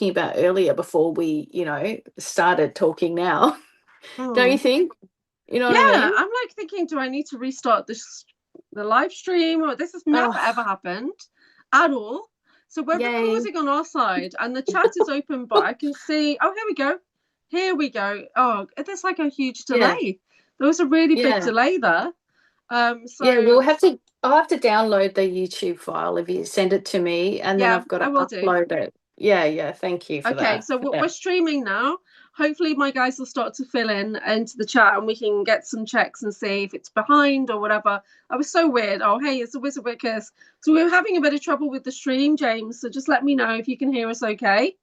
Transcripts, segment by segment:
about earlier before we, started talking now. Don't you Hmm. think? You know what I Yeah, mean? I'm like thinking, do I need to restart the live stream? Or this has never ever Oh, happened at all. So we're yay. recording on our side and the chat is open, but I can see, oh, here we go. Here we go. Oh, there's like a huge Yeah, delay. There was a really big yeah. delay there. Yeah, So I'll have to download the YouTube file if you send it to me, and then yeah, I've got I to will do. upload it. Yeah, yeah. Thank you for Okay, that. so we're streaming now. Hopefully, my guys will start to fill in into the chat and we can get some checks and see if it's behind or whatever. I was so weird. Oh, hey, it's a Wizard Wickers. So we are having a bit of trouble with the stream, James. So just let me know if you can hear us okay.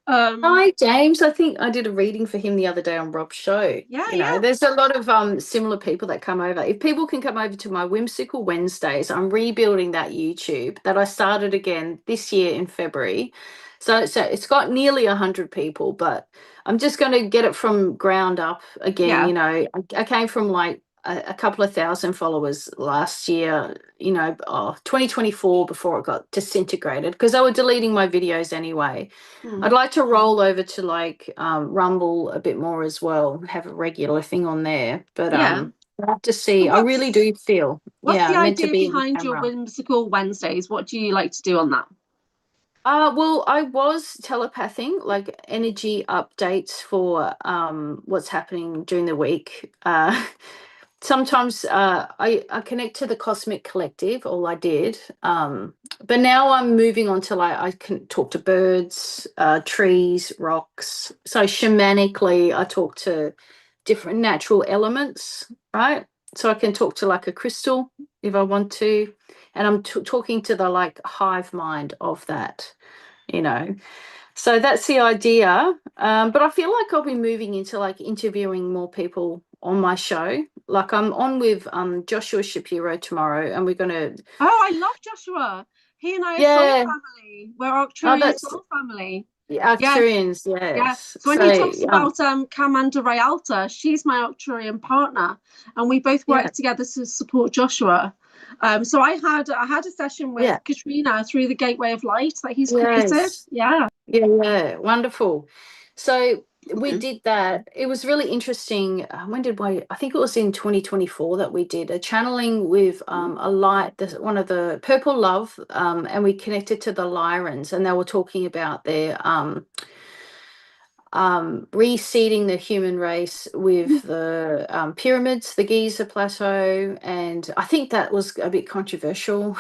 Um, Hi, James. I think I did a reading for him the other day on Rob's show. yeah, yeah. There's a lot of similar people that come over. If people can come over to my Whimsical Wednesdays, I'm rebuilding that YouTube that I started again this year in February. So it's got nearly 100 people, but I'm just going to get it from ground up again. Yeah. I came from like a couple of thousand followers last year, 2024 before it got disintegrated because they were deleting my videos anyway. Hmm. I'd like to roll over to like Rumble a bit more as well, have a regular thing on there. But Yeah. I have to So see. I really do feel, what's the meant to idea be in the behind your camera. whimsical Wednesdays? What do you like to do on that? Well, I was telepathing like energy updates for what's happening during the week. Sometimes I connect to the cosmic collective, all I did. But now I'm moving on to like I can talk to birds, trees, rocks. So shamanically, I talk to different natural elements, right? So I can talk to like a crystal if I want to, and I'm talking to the like hive mind of that, you know. So that's the idea. But I feel like I'll be moving into like interviewing more people on my show. Like I'm on with Joshua Shapiro tomorrow, and we're gonna, Oh, I love Joshua. He and I are soul yeah. family. We're Oh, Arcturian that's soul family. the Yes. Arcturians, Yeah. yes. So when he So talks about Kamanda Rayalta, she's my Arcturian partner, and we both yeah, work together to support Joshua. So I had a session yeah, with Katrina through the Gateway of Light that he's created. yes. Yeah. Yeah, yeah, wonderful. So we Mhm. did that. It was really interesting. When did we? I think it was in 2024 that we did a channeling with a light, one of the Purple Love, and we connected to the Lyrans, and they were talking about their reseeding the human race with the pyramids, the Giza Plateau, and I think that was a bit controversial.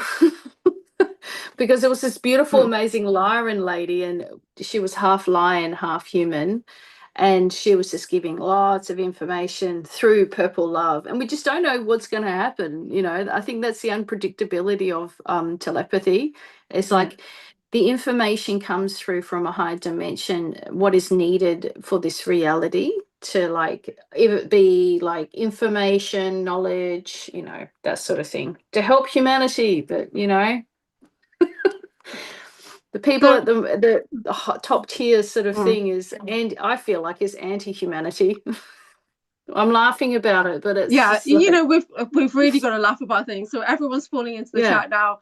Because there was this beautiful, Hmm. amazing Lyran lady, and she was half lion, half human. And she was just giving lots of information through Purple Love. And we just don't know what's going to happen. I think that's the unpredictability of telepathy. It's Yeah. like the information comes through from a high dimension, what is needed for this reality to like, if it be like information, knowledge, that sort of thing to help humanity. But, the people So at the top tier sort of mm, thing is, and I feel like is anti-humanity. I'm laughing about it, but it's yeah, just like, we've really got to laugh about things. So everyone's falling into the yeah, chat now.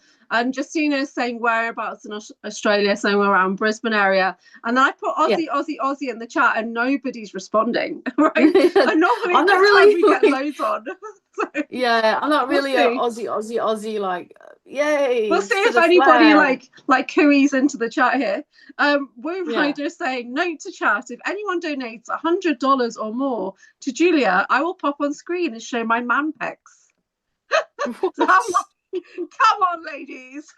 Justina's saying whereabouts in Australia, saying we're around Brisbane area, and then I put yeah. Aussie, Aussie, Aussie in the chat, and nobody's responding. Right? And normally I'm not this time really we get like, loads on. So yeah, I'm not we'll really a see. Aussie, Aussie, Aussie, like, We'll yay see to if the anybody flag. like cooeys into the chat here. Woo Yeah. Rider saying, note to chat, if anyone donates $100 or more to Julia, I will pop on screen and show my man pecs. So I'm What? like, come on, ladies.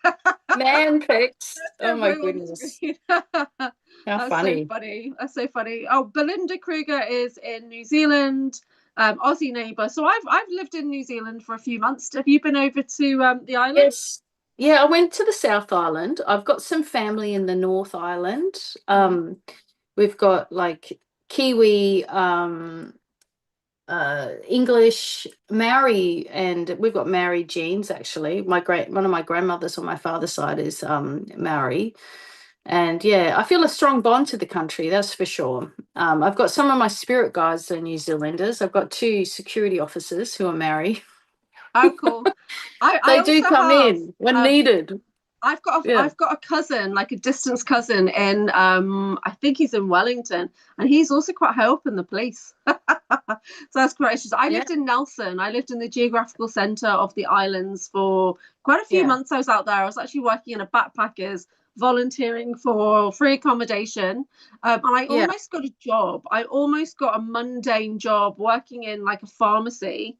Man pics. Let's Oh get my Woo on goodness. screen. How That's so funny. funny. That's so funny. Oh, Belinda Kruger is in New Zealand. Aussie neighbour. So I've lived in New Zealand for a few months. Have you been over to the island? Yes. Yeah, I went to the South Island. I've got some family in the North Island. Mm. We've got like Kiwi, English, Maori, and we've got Maori genes actually. One of my grandmothers on my father's side is Maori. And yeah, I feel a strong bond to the country, that's for sure. I've got some of my spirit guides that are New Zealanders. I've got two security officers who are Maori. Oh, cool. I They do also come have in when um needed. Yeah. I've got a cousin, like a distance cousin in I think he's in Wellington, and he's also quite high up in the police. So that's great. I Yeah. lived in Nelson. I lived in the geographical centre of the islands for quite a few Yeah. months. I was out there. I was actually working in a backpackers, volunteering for free accommodation. And I Yeah. almost got a job. I almost got a mundane job working in like a pharmacy.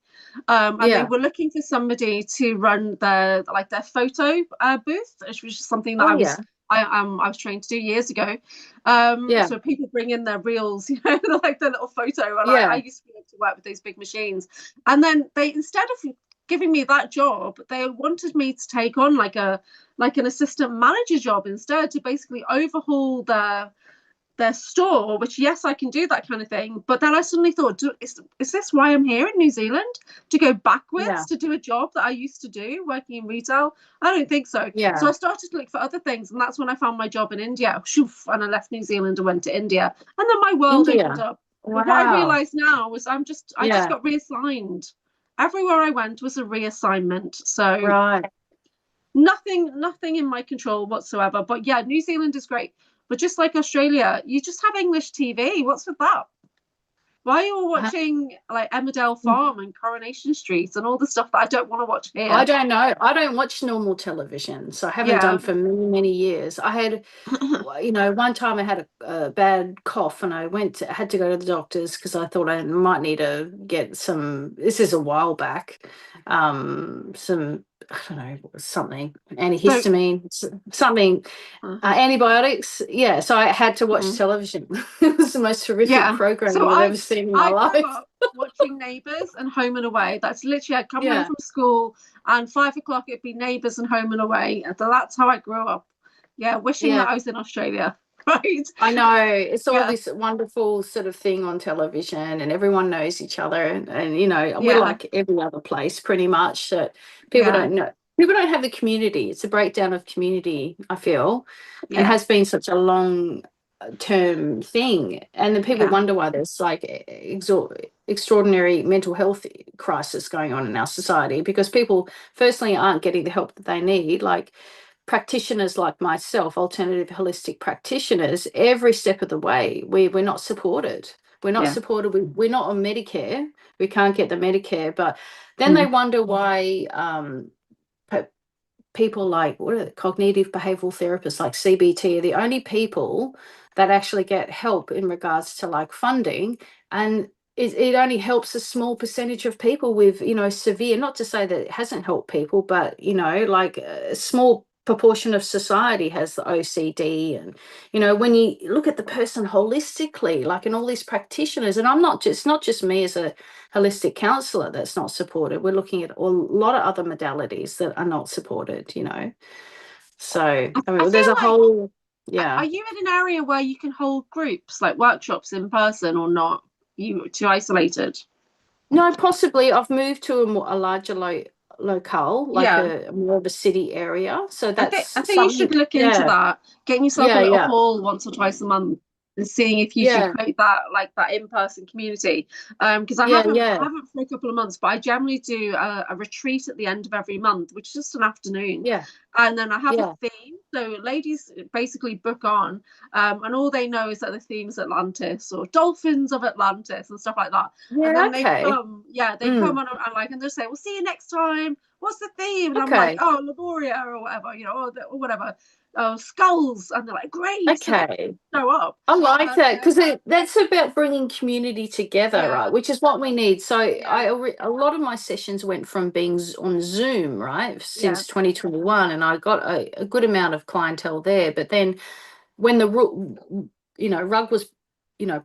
And they Yeah. were looking for somebody to run their photo booth, which was just something that Oh yeah. I was trained to do years ago. Yeah. So people bring in their reels, you know, like their little photo, and I Yeah. used to be able to work with those big machines. And then they, instead of giving me that job, they wanted me to take on like an assistant manager job instead, to basically overhaul their store, which, yes, I can do that kind of thing. But then I suddenly thought, is this why I'm here in New Zealand? To go backwards Yeah. to do a job that I used to do working in retail? I don't think so. So Yeah. I started to look for other things, and that's when I found my job in India. Shoof, and I left New Zealand and went to India. And then my world opened India. up. But what I Wow. realized now was I just Yeah. got reassigned. Everywhere I went was a reassignment. So Right. nothing in my control whatsoever. But yeah, New Zealand is great. But just like Australia, you just have English TV. What's with that? Why are you all Uh, watching like Emmerdale Farm and Coronation Street and all the stuff that I don't want to watch I here? don't know. I don't watch normal television, so I haven't done Yeah. for many, many years. I had, one time I had a bad cough and had to go to the doctors because I thought I might need to get some, this is a while back, some, I don't know, something, So, antihistamine, something, antibiotics. Yeah, so I had to watch mhm. television. It was the most horrific Yeah. So programming I've ever seen in my I grew life. up watching Neighbours and Home and Away. That's literally, I'd come home Yeah. from school and 5 o'clock it'd be Neighbours and Home and Away. And so that's how I grew up. Yeah, wishing that Yeah. I was in Australia. Right. I know it's all Yeah. this wonderful sort of thing on television, and everyone knows each other, and we're Yeah. like every other place pretty much that people Yeah. don't know. People don't have the community. It's a breakdown of community, I feel, and Yeah. has been such a long term thing. And then people Yeah. wonder why there's like extraordinary mental health crisis going on in our society, because people firstly aren't getting the help that they need. Like practitioners like myself, alternative holistic practitioners, every step of the way, we're not supported. We're not Yeah. supported. We're not on Medicare. We can't get the Medicare. But then they Mm. wonder why people like, what are it, cognitive behavioral therapists like CBT are the only people that actually get help in regards to like funding. And it only helps a small percentage of people with, severe, not to say that it hasn't helped people, but, like a small proportion of society has the OCD. And, when you look at the person holistically, like in all these practitioners, and it's not just me as a holistic counselor that's not supported. We're looking at a lot of other modalities that are not supported. So, I I mean, there's feel a like, whole, yeah. are you in an area where you can hold groups like workshops in person or not? You too isolated? No, possibly. I've moved to a larger locale, like Yeah. a more of a city area. So I that's think you should something. look into Yeah, that, getting yourself a yeah, little yeah, hall once or twice a month and seeing if you can yeah, create that like that in-person community. Because yeah, I yeah, haven't for a couple of months, but I generally do a retreat at the end of every month, which is just an afternoon. yeah, And then I have a yeah, theme. So ladies basically book on, and all they know is that the theme is Atlantis or Dolphins of Atlantis and stuff like that. And yeah. then they Okay. come, yeah, they come Mm, on and like, and they'll say, "We'll see you next time. What's the theme?" And I'm like, okay. "Oh, Laboria or whatever, or whatever, skulls." And they're like, "Great!" So they Okay. show up. I like that Yeah, because that's about bringing community together, right? yeah, Which is what we need. So yeah, a lot of my sessions went from being on Zoom, right, yeah, since 2021, and I got a good amount of clientele there. But then when the rug was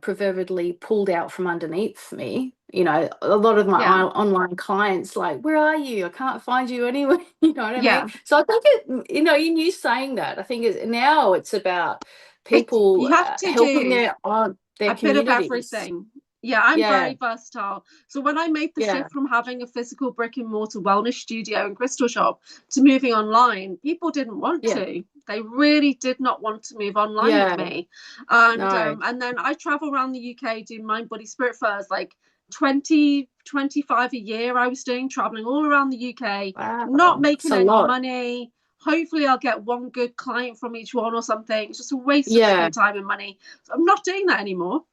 proverbially pulled out from underneath me, a lot of my yeah, online clients like, where are you? I can't find you anywhere. You know what I mean? yeah. So I think in you saying that, I think now it's about You people have to helping do their a bit of communities. everything. Yeah, I'm Yeah, very versatile. So when I made the yeah, shift from having a physical brick and mortar wellness studio and crystal shop to moving online, people didn't want yeah, to. They really did not want to move online with yeah. me. No, And then I travel around the UK doing mind body spirit fairs, like 20, 25 a year I was doing, traveling all around the UK, not wow, it's making a any lot. money, Hopefully I'll get one good client from each one or something. It's just a waste of Yeah. freaking time and money. So I'm not doing that anymore.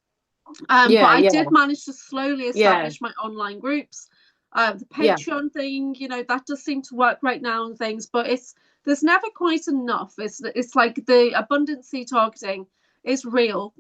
But Yeah. I Yeah. did manage to slowly Yeah. establish my online groups. The Yeah. Patreon thing, you know, that does seem to work right now and things, but there's never quite enough. It's like the abundancy targeting is real.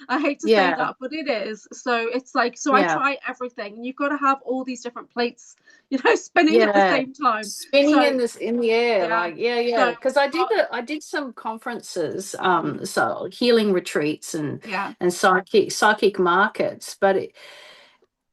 I hate to say Yeah. that, but it is. So it's like, so I Yeah. try everything, and you've got to have all these different plates, you know, spinning at the Yeah. same time. Spinning So in the air, yeah, like, yeah. so Because I did some conferences, so healing retreats yeah, and psychic markets,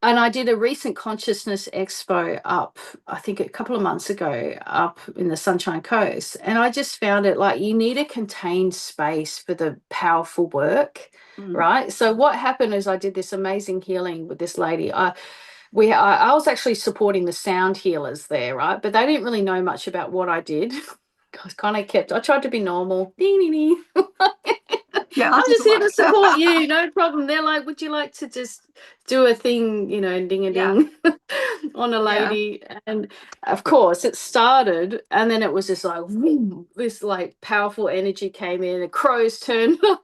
and I did a recent consciousness expo up, I think a couple of months ago, up in the Sunshine Coast. And I just found it like you need a contained space for the powerful work, mm, right? So what happened is I did this amazing healing with this lady. I was actually supporting the sound healers there, right? But they didn't really know much about what I did. I tried to be normal. Ding, ding, ding. yeah, that I'm just doesn't here to work. support you, no problem. They're like, would you like to just do a thing, ding a Yeah, ding on a yeah, lady? And of course, it started, and then it was just like, whoom, this like powerful energy came in, the crows turned up,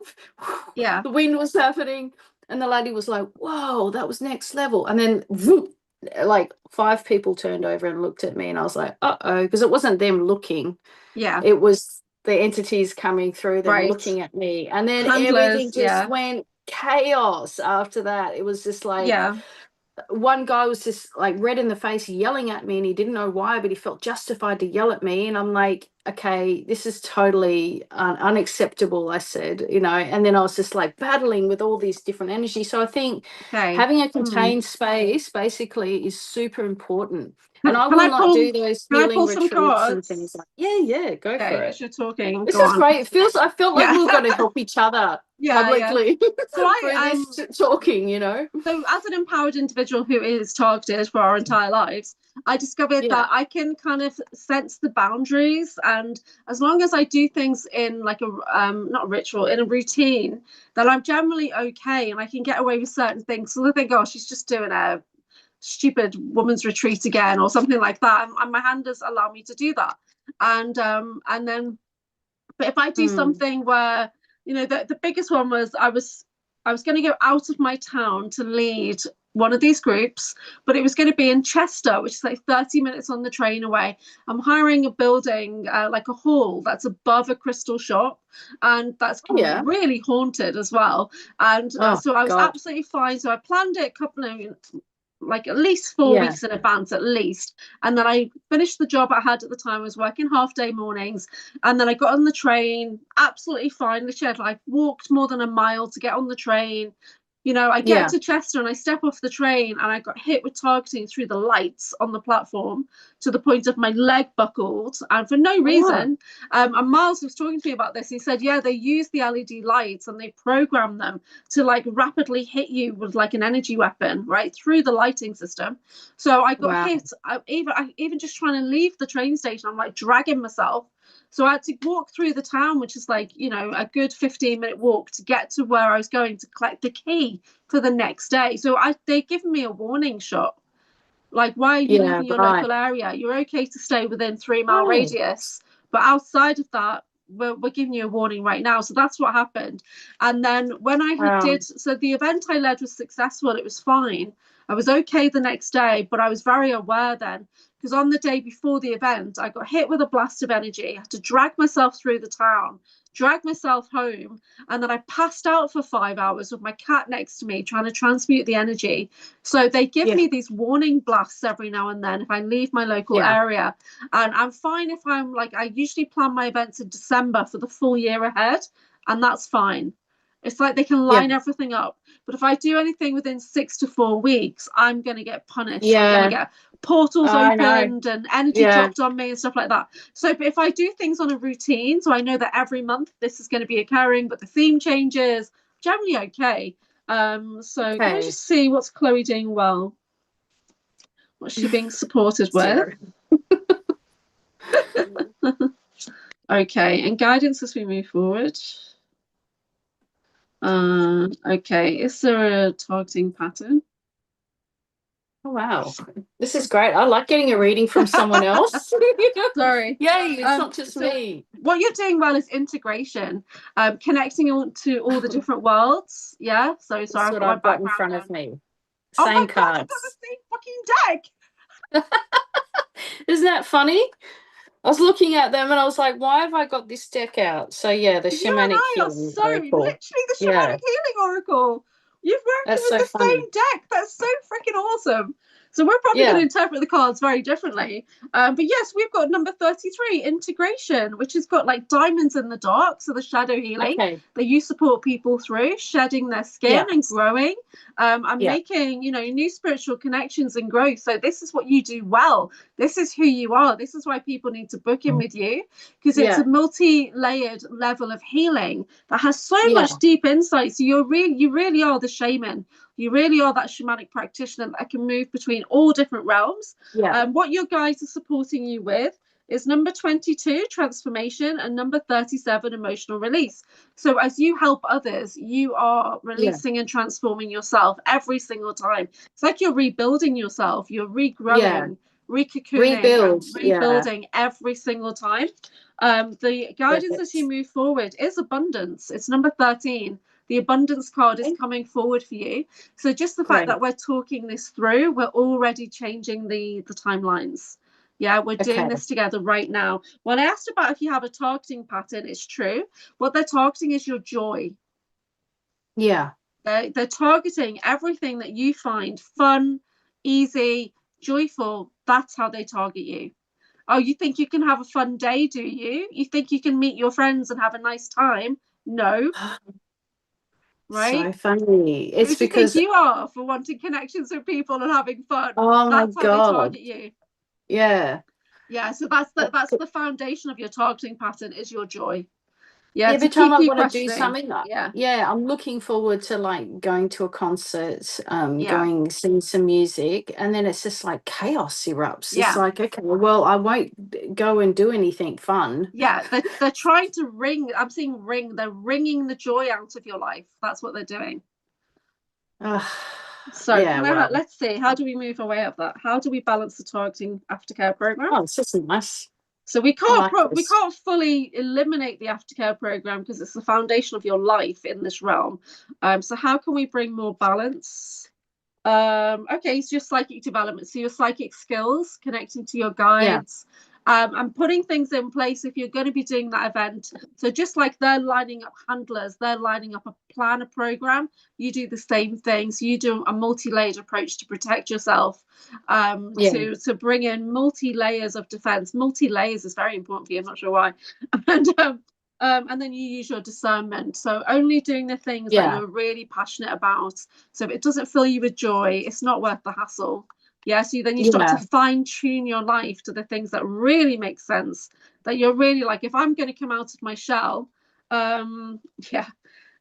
yeah, the wind was happening, and the lady was like, whoa, that was next level. And then, whoop, like 5 people turned over and looked at me, and I was like, uh-oh, because it wasn't them looking. yeah, It was the entities coming through them right. looking at me. And then everything Handlers, just yeah, went chaos after that. It was just like yeah, one guy was just like red in the face yelling at me, and he didn't know why, but he felt justified to yell at me. And I'm like, okay, this is totally unacceptable, I said, and then I was just like battling with all these different energies. So I think okay. having a Hmm. contained space basically is super important. And I Can will I not pull? do those Can I healing pull some retreats and things cards? like, yeah, go for Okay, it. as you're talking, This go is on. great. I felt like Yeah, we were going to help each other yeah. publicly So I through this talking, so as an empowered individual who is targeted for our entire lives, I discovered Yeah. that I can kind of sense the boundaries, and as long as I do things in like a not a ritual, in a routine, then I'm generally okay, and I can get away with certain things. So they think, oh, she's just doing a stupid woman's retreat again or something like that, and my handlers allow me to do that. And then, but if I do Mm. something where, you know, the biggest one was I was going to go out of my town to lead one of these groups, but it was going to be in Chester, which is like 30 minutes on the train away. I'm hiring a building, like a hall that's above a crystal shop, and that's Oh, yeah. really haunted as well. And Oh, so I was God. absolutely fine. So I planned it a couple of, like at least four Yeah. weeks in advance at least, and then I finished the job I had at the time. I was working half day mornings, and then I got on the train absolutely fine. Literally I'd like walked more than a mile to get on the train. You know, I get Yeah. to Chester and I step off the train, and I got hit with targeting through the lights on the platform to the point of my leg buckled, and for no Oh, reason. And Miles was talking to me about this. He said, yeah, they use the LED lights and they program them to like rapidly hit you with like an energy weapon right through the lighting system. So I got wow. hit. Even just trying to leave the train station, I'm like dragging myself. So I had to walk through the town, which is like, you know, a good 15-minute walk to get to where I was going to collect the key for the next day. So they given me a warning shot. Like, why are you Yeah, leaving your right. local area? You're okay to stay within 3 mile Oh, radius, but outside of that, we're giving you a warning right now. So that's what happened. And then when I had wow. did, so the event I led was successful. It was fine. I was okay the next day, but I was very aware then, because on the day before the event, I got hit with a blast of energy. I had to drag myself through the town, drag myself home, and then I passed out for 5 hours with my cat next to me trying to transmute the energy. So they give Yeah. me these warning blasts every now and then if I leave my local Yeah. area. And I'm fine if I'm like, I usually plan my events in December for the full year ahead, and that's fine. It's like they can Yeah. line everything up. But if I do anything within 6 to 4 weeks, I'm going to get punished. I'm going to Yeah. get portals I know. opened and energy Yeah. dropped on me and stuff like that. So if I do things on a routine, so I know that every month this is going to be occurring, but the theme changes, generally okay. So can I Okay. just see what's Chloe doing well? What's she being supported with? 0. Okay, and guidance as we move forward. Okay, is there a targeting pattern? Oh, wow. This is great. I like getting a reading from someone else. Sorry. Yay, it's not just So me. what you're doing well is integration, connecting to all the different worlds. Yeah. So That's sorry, I've what got my I've got in background front of on. me. Oh my Same God, you've got the cards. same fucking deck. Isn't that funny? I was looking at them and I was like, why have I got this deck out? So yeah, the You and Shamanic I are Healing so Oracle. literally the Yeah, Shamanic Healing Oracle. You've worked that's with so the funny. same deck. That's so freaking awesome. So we're probably going to Yeah. interpret the cards very differently. But yes, we've got number 33, integration, which has got like diamonds in the dark. So the shadow healing Okay. that you support people through, shedding their skin Yeah. and growing, and Yeah. making, new spiritual connections and growth. So this is what you do well. This is who you are. This is why people need to book in with you, because it's a Yeah. multi-layered level of healing that has so Yeah. much deep insight. So you really are the shaman. You really are that shamanic practitioner that can move between all different realms. Yeah. What your guides are supporting you with is number 22, transformation, and number 37, emotional release. So as you help others, you are Yeah. releasing and transforming yourself every single time. It's like you're rebuilding yourself, you're Yeah. regrowing, recocooning, and Rebuild. Yeah. rebuilding every single time. The guidance as Perfect. you move forward is abundance. It's number 13. The abundance card is coming forward for you. So just the fact Great. that we're talking this through, we're already changing the timelines. Yeah, we're doing Okay. this together right now. When I asked about if you have a targeting pattern, it's true. What they're targeting is your joy. Yeah. They're targeting everything that you find fun, easy, joyful. That's how they target you. Oh, you think you can have a fun day, do you? You think you can meet your friends and have a nice time? No, right? So funny. Who It's do you think because, you are for wanting connections with people and having fun? oh my That's how they God. target you. Yeah. Yeah, so that's the foundation of your targeting pattern is your joy. Yeah, to Every time keep I you want to do questioning. something, Yeah, yeah, I'm looking forward to like going to a concert, yeah, going seeing some music, and then it's just like chaos erupts. It's yeah. like, okay, well, I won't go and do anything fun. Yeah, they're trying to ring. I'm seeing ring. They're wringing the joy out of your life. That's what they're doing. So Yeah, well, let's see. How do we move away of that? How do we balance the targeting aftercare program? oh, it's just nice. So we I can't like we this. can't fully eliminate the aftercare program because it's the foundation of your life in this realm. So how can we bring more balance? Okay, so your psychic development, so your psychic skills, connecting to your Yeah. guides, and putting things in place if you're going to be doing that event. So just like they're lining up handlers, they're lining up a plan, a program, you do the same thing. So you do a multi-layered approach to protect yourself, Yeah. to bring in multi-layers of defense. Multi-layers is very important for you. I'm not sure why. And then you use your discernment. So only doing the things that Yeah. you're really passionate about. So if it doesn't fill you with joy, it's not worth the hassle. Yeah. So then you start to Yeah. fine tune your life to the things that really make sense. That you're really like, if I'm going to come out of my shell, yeah,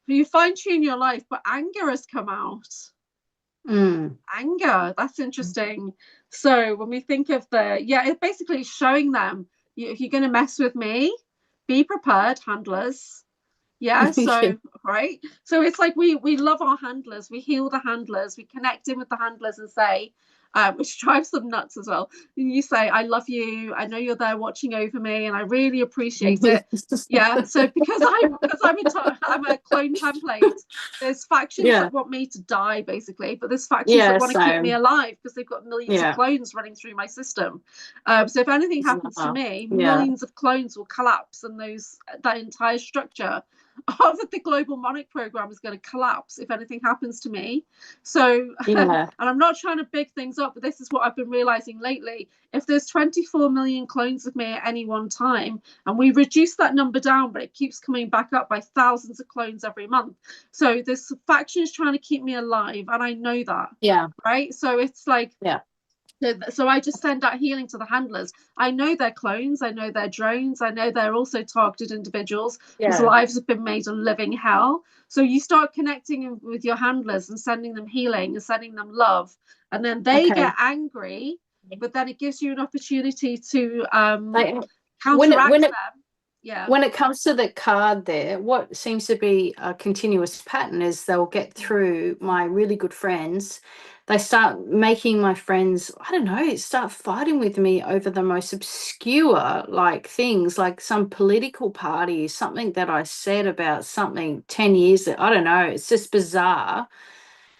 you fine tune your life, but anger has come out. Mm. Anger, that's interesting. So when we think of it's basically showing them, if you're going to mess with me, be prepared, handlers. Yeah, Yeah. so right. So it's like we love our handlers, we heal the handlers, we connect in with the handlers and say, which drives them nuts as well. And you say, I love you, I know you're there watching over me, and I really appreciate it. Yeah. So I'm a clone template, there's factions Yeah. that want me to die, basically, but there's factions that Yeah. want to keep me So, alive because they've got millions of yeah. clones running through my system. So if anything happens to me, Yeah. millions of clones will collapse, and that entire structure of the global monarch program is going to collapse if anything happens to me. So, and Yeah. I'm not trying to big things up, but this is what I've been realizing lately. If there's 24 million clones of me at any one time, and we reduce that number down, but it keeps coming back up by thousands of clones every month. So this faction is trying to keep me alive, and I know that. Yeah. Right. So it's like, Yeah. so I just send out healing to the handlers. I know they're clones, I know they're drones, I know they're also targeted individuals whose Yeah. lives have been made a living hell. So you start connecting with your handlers and sending them healing and sending them love, and then they Okay. get angry, but then it gives you an opportunity to Like counteract when it them. Yeah. when it comes to the card there, what seems to be a continuous pattern is they'll get through my really good friends. they start making my friends, I don't know, start fighting with me over the most obscure like things, like some political party, something that I said about something 10 years, I don't know, it's just bizarre.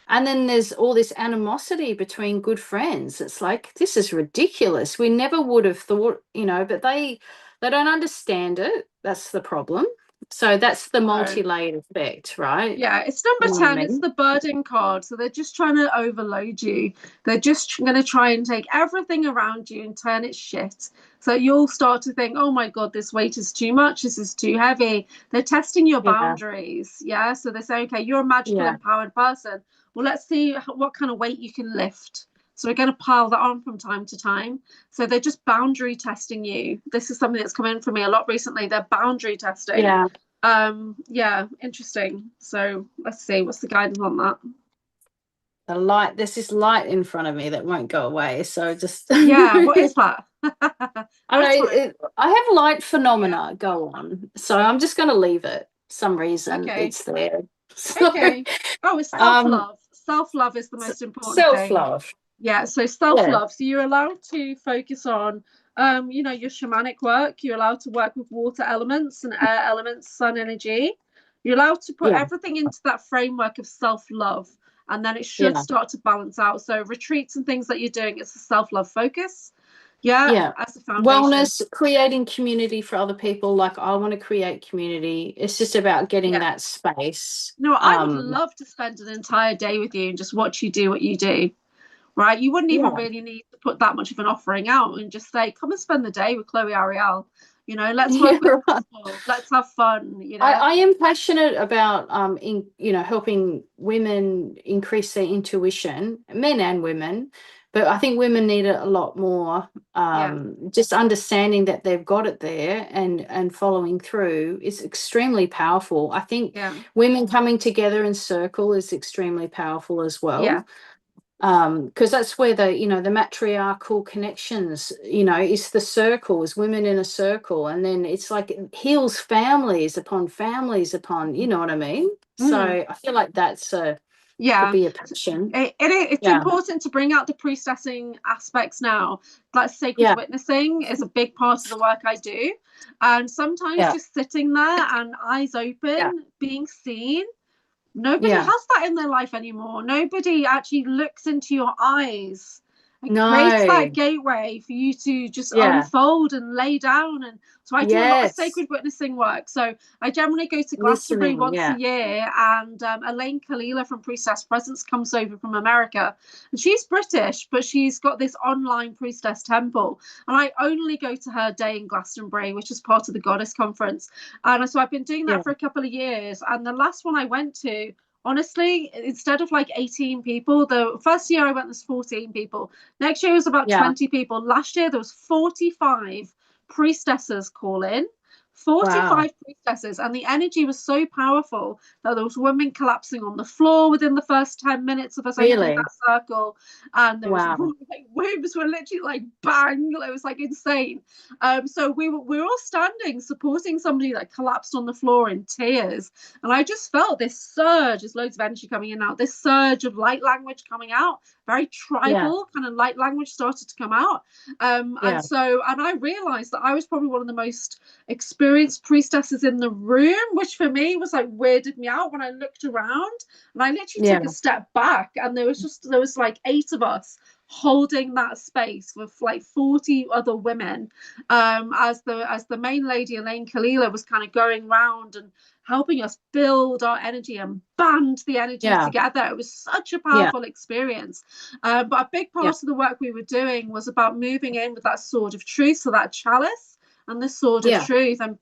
And then there's all this animosity between good friends. It's like, this is ridiculous. We never would have thought, but they don't understand it. That's the problem. So that's the No. multi-layered effect, right? Yeah, it's You number know what I 10. It's mean? the burden card. So they're just trying to overload you. They're just going to try and take everything around you and turn it shit. So you'll start to think, oh my God, this weight is too much. This is too heavy. They're testing your Yeah. boundaries. Yeah. So they say, okay, you're a magical, Yeah. empowered person. Well, let's see what kind of weight you can lift. So we're going to pile that on from time to time. So they're just boundary testing you. This is something that's come in for me a lot recently. They're boundary testing. Yeah. Yeah, interesting. So let's see, what's the guidance on that? The light, there's this light in front of me that won't go away. So just Yeah, what is that? I know That's fine. I have light Yeah. phenomena go on, so I'm just going to leave it. Some reason Okay. it's there. So, Okay. Oh, it's um, self-love. Self-love is the most important thing. self-love. Yeah, so Yeah, self-love. So you're allowed to focus on your shamanic work. You're allowed to work with water elements and air elements, sun energy. You're allowed to put yeah, everything into that framework of self-love, and then it should yeah, start to balance out. So retreats and things that you're doing, it's a self-love focus. Yeah, yeah. as a foundation. Wellness, creating community for other people. Like I want to create community. It's just about getting Yeah. that space. No, I would love to spend an entire day with you and just watch you do what you do. Right? You wouldn't even Yeah. really need to put that much of an offering out and just say, come and spend the day with Chloe Ariell. Let's Yeah, work with right. crystals. Let's have fun, I am passionate about helping women increase their intuition, men and women, but I think women need it a lot more. Yeah, Just understanding that they've got it there and following through is extremely powerful. I think yeah, women coming together in circle is extremely powerful as yeah. well. Because that's where the matriarchal connections, is the circle, is women in a circle, and then it's like it heals families upon, you know what I mean? So Mm, I feel like that's could yeah. be a passion. It's Yeah, important to bring out the priestessing aspects now. Like sacred yeah, witnessing is a big part of the work I do. And sometimes yeah, just sitting there and eyes yeah, open, being seen. Nobody yeah. has that in their life anymore. Nobody actually looks into your eyes. It creates that No, gateway for you to just yeah, unfold and lay down. And so I do a lot of yes, sacred witnessing work. So I generally go to Glastonbury listening, once a yeah, year, and Elaine Kalila from Priestess Presence comes over from America. And she's British, but she's got this online priestess temple. And I only go to her day in Glastonbury, which is part of the Goddess Conference. And so I've been doing yeah, that for a couple of years. And the last one I went to, honestly, instead of like 18 people, the first year I went, there's 14 people. Next year was about yeah. 20 people. Last year there was 45 priestesses call in. 45 Wow, priestesses, and the energy was so powerful that there was women collapsing on the floor within the first 10 minutes of us opening really? that circle, and there was Wow, like wombs were literally like bang, it was like insane. So we were all standing supporting somebody that collapsed on the floor in tears, and I just felt this surge. There's loads of energy coming in now. This surge of light language coming out, very yeah, tribal kind of light language started to come out. And yeah, so, and I realized that I was probably one of the most experienced priestesses in the room, which for me was like weirded me out when I looked around. And I literally yeah, took a step back, and there was like 8 of us holding that space with like 40 other women, as the main lady Elaine Kalila was kind of going round and helping us build our energy and band the energies yeah, together. It was such a yeah, powerful experience. But a big yeah. part of the work we were doing was about moving in with that sword of truth, so that chalice and the sword of Yeah. truth, and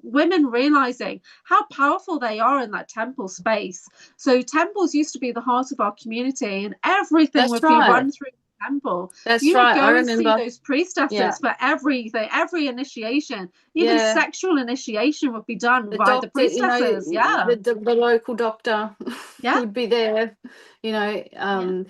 women realizing how powerful they are in that temple space. So temples used to be the heart of our community, and everything That's would be right. run through the temple. That's You would right. I go and see remember. those Yeah. priestesses for everything, every initiation, even Yeah. sexual initiation would be done The by the doctor, priestesses. Yeah, the local doctor yeah, would be there, you know, yeah. um,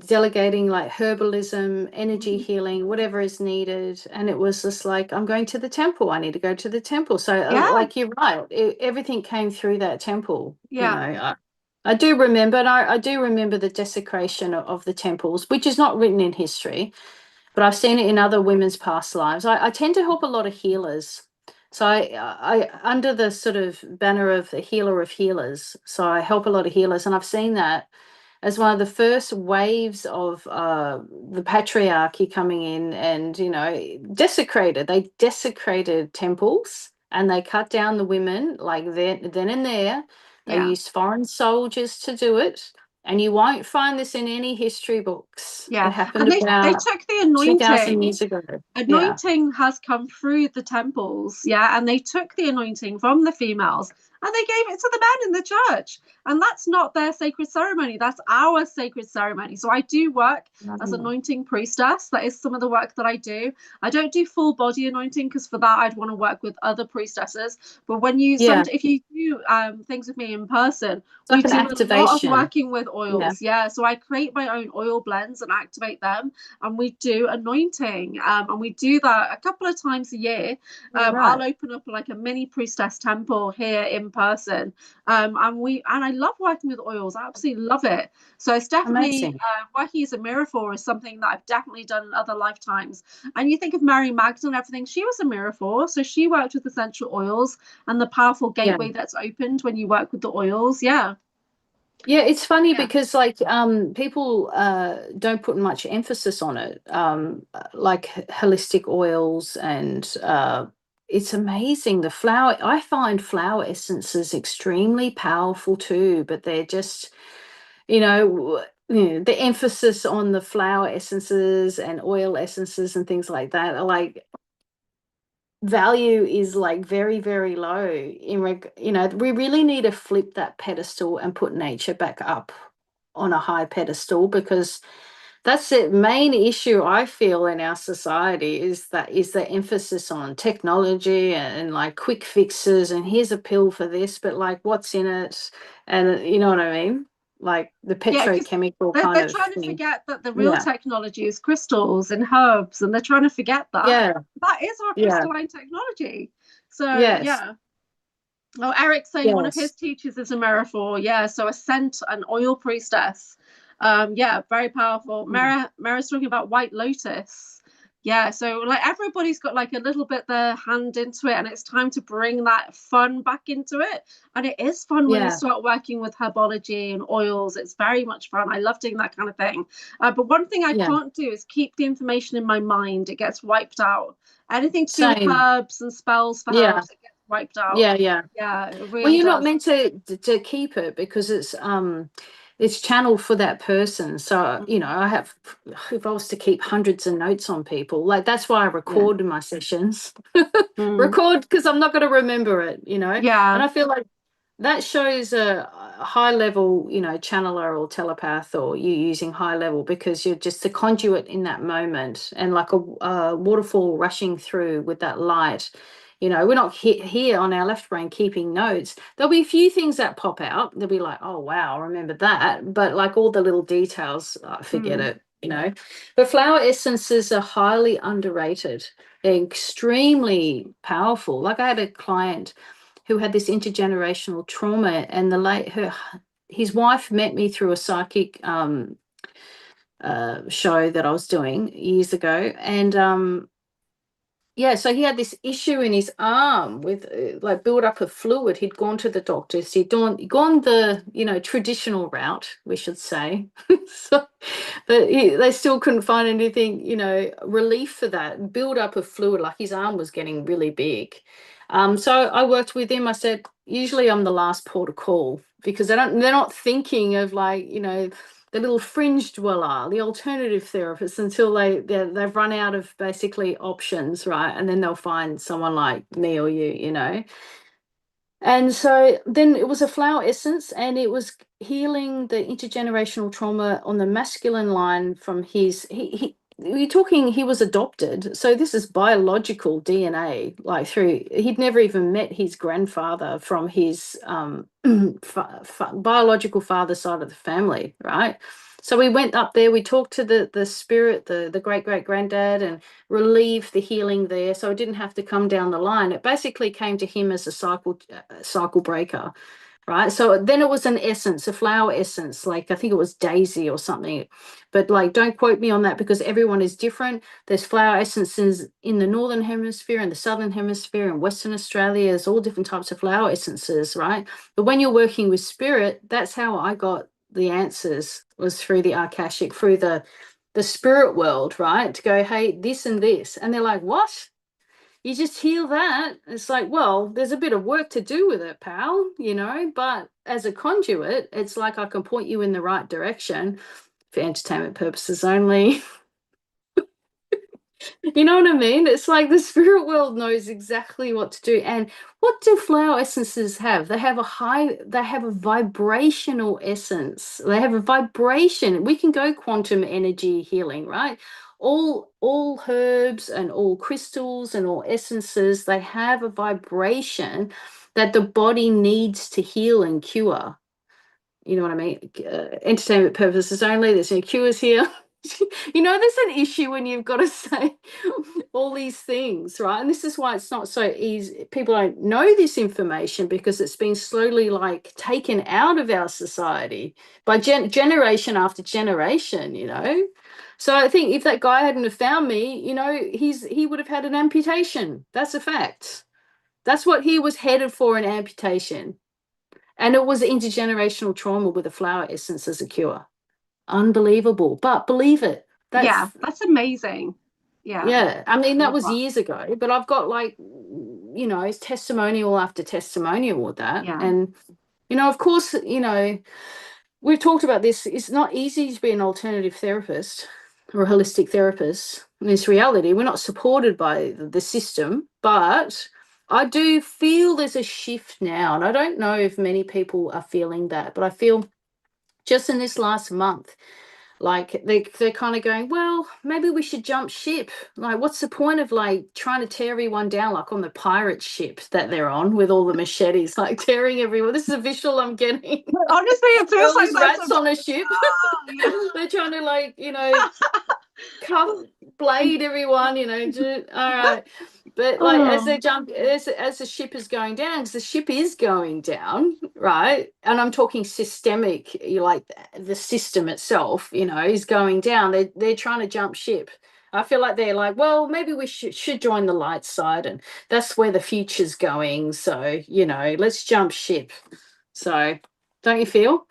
delegating like herbalism, energy Mhm. healing, whatever is needed. And it was just like, I'm going to the temple. I need to go to the temple. So, Yeah, like you're right, everything came through that temple, yeah. I do remember, and I do remember the desecration of the temples, which is not written in history, but I've seen it in other women's past lives. I tend to help a lot of healers. So under the sort of banner of the healer of healers. So I help a lot of healers, and I've seen that as one of the first waves of the patriarchy coming in, and desecrated. They desecrated temples, and they cut down the women like then and there. They Yeah. used foreign soldiers to do it, and you won't find this in any history books. It Yeah. happened And they about took the 2,000 anointing. years ago. Yeah. Anointing has come through the temples, yeah, and they took the anointing from the females and they gave it to the men in the church. And that's not their sacred ceremony, that's our sacred ceremony. So I do work as Mm. anointing priestess. That is some of the work that I do. I don't do full body anointing because for that I'd want to work with other priestesses. But when you Yeah. if you do things with me in person, It's we like an do a lot of activation. working with Yeah. oils. Yeah. So I create my own oil blends and activate them, and we do anointing, and we do that a couple of times a year. You're right. I'll open up like a mini priestess temple here in person, and I love working with oils. I absolutely love it. So it's definitely Amazing. working as a miracle is something that I've definitely done in other lifetimes. And you think of Mary Magdalene and everything, she was a miracle. So she worked with essential oils and the powerful Yeah. gateway that's opened when you work with the oils. Yeah. Yeah, it's funny Yeah. because like people don't put much emphasis on it. Like holistic oils and it's amazing. The flower, I find flower essences extremely powerful too, but they're just, the emphasis on the flower essences and oil essences and things like that are like value is like very, very low we really need to flip that pedestal and put nature back up on a high pedestal, because that's the main issue I feel in our society is the emphasis on technology and like quick fixes, and here's a pill for this, but like what's in it, and you know what I mean, like the Yeah, because petrochemical kind they're of trying to thing. forget that the real Yeah, technology is crystals and herbs, and they're trying to forget that. yeah, That is our yeah, crystalline technology. So, yes, yeah. Oh, Eric's saying one of yes. his teachers is a metaphor. Yeah, so a scent, an oil priestess. Yeah, very powerful. Mm. Mara's talking about White Lotus. Yeah, so like everybody's got like a little bit their hand into it, and it's time to bring that fun back into it. And it is fun when you Yeah, start working with herbology and oils. It's very much fun. I love doing that kind of thing. But one thing I yeah, can't do is keep the information in my mind. It gets wiped out. Anything to do with same. herbs and spells for Yeah, herbs, it gets wiped out. yeah, yeah. Yeah, it Well, really you're not does. meant to keep it because it's channeled for that person. So, Mm, I have, if I was to keep hundreds of notes on people, like that's why I yeah. record my sessions. Mm, Record because I'm not going to remember it. And yeah. I feel like that shows a high level, channeler or telepath, or you using high level because you're just the conduit in that moment, and like a waterfall rushing through with that light. We're not here on our left brain keeping notes. There'll be a few things that pop out. They'll be like, oh, wow, remember that. But like all the little details, forget Mm, it. But flower essences are highly underrated. They're extremely powerful. Like I had a client who had this intergenerational trauma, and his wife met me through a psychic show that I was doing years ago, and yeah, so he had this issue in his arm with like build up of fluid. He'd gone to the doctors. He'd gone the traditional route, we should say. So, but they still couldn't find anything, relief for that build up of fluid. Like his arm was getting really big. So I worked with him. I said, usually I'm the last port of call because they're not thinking of like the little fringe dweller, the alternative therapists, until they've run out of basically options, right? And then they'll find someone like me or you. And so then it was a flower essence, and it was healing the intergenerational trauma on the masculine line from his we're talking he was adopted, so this is biological DNA, like through he'd never even met his grandfather from his biological father side of the family, right? So we went up there, we talked to the spirit, the great great granddad, and relieve the healing there, so it didn't have to come down the line. It basically came to him as a cycle breaker. right? So then it was an essence, a flower essence, like I think it was daisy or something. But like, don't quote me on that because everyone is different. There's flower essences in the northern hemisphere and the southern hemisphere and Western Australia. There's all different types of flower essences, right? But when you're working with spirit, that's how I got the answers, was through the Akashic, through the spirit world, right? To go, hey, this and this. And they're like, what? You just heal that. It's like, well, there's a bit of work to do with it, pal, but as a conduit, it's like I can point you in the right direction for entertainment purposes only. You know what I mean? It's like the spirit world knows exactly what to do. And what do flower essences have? They have a vibrational essence. They have a vibration. We can go quantum energy healing, right? All herbs and all crystals and all essences, they have a vibration that the body needs to heal and cure. You know what I mean? Entertainment purposes only. There's no cures here. There's an issue when you've got to say all these things, right? And this is why it's not so easy. People don't know this information because it's been slowly like taken out of our society by generation after generation. So I think if that guy hadn't have found me, he would have had an amputation. That's a fact. That's what he was headed for, an amputation. And it was intergenerational trauma with a flower essence as a cure. Unbelievable. But believe it. Yeah, That's that's amazing. Yeah. I mean, I that love was that. years ago, but I've got like, it's testimonial after testimonial with that. Yeah. And, of course, we've talked about this. It's not easy to be an alternative therapist or a holistic therapist. In this reality, we're not supported by the system, but I do feel there's a shift now. And I don't know if many people are feeling that, but I feel just in this last month, like they're kind of going, well, maybe we should jump ship. Like, what's the point of like trying to tear everyone down, like on the pirate ship that they're on with all the machetes, like tearing everyone? This is a visual I'm getting. Honestly, it feels All like these that's rats on a ship. yeah. They're trying to like, cut blade everyone, all right. But like as Oh, they jump, as the ship is going down, because the ship is going down, right? And I'm talking systemic, like the system itself, is going down. They're trying to jump ship. I feel like they're like, well, maybe we should join the light side, and that's where the future's going. So, let's jump ship. So, don't you feel?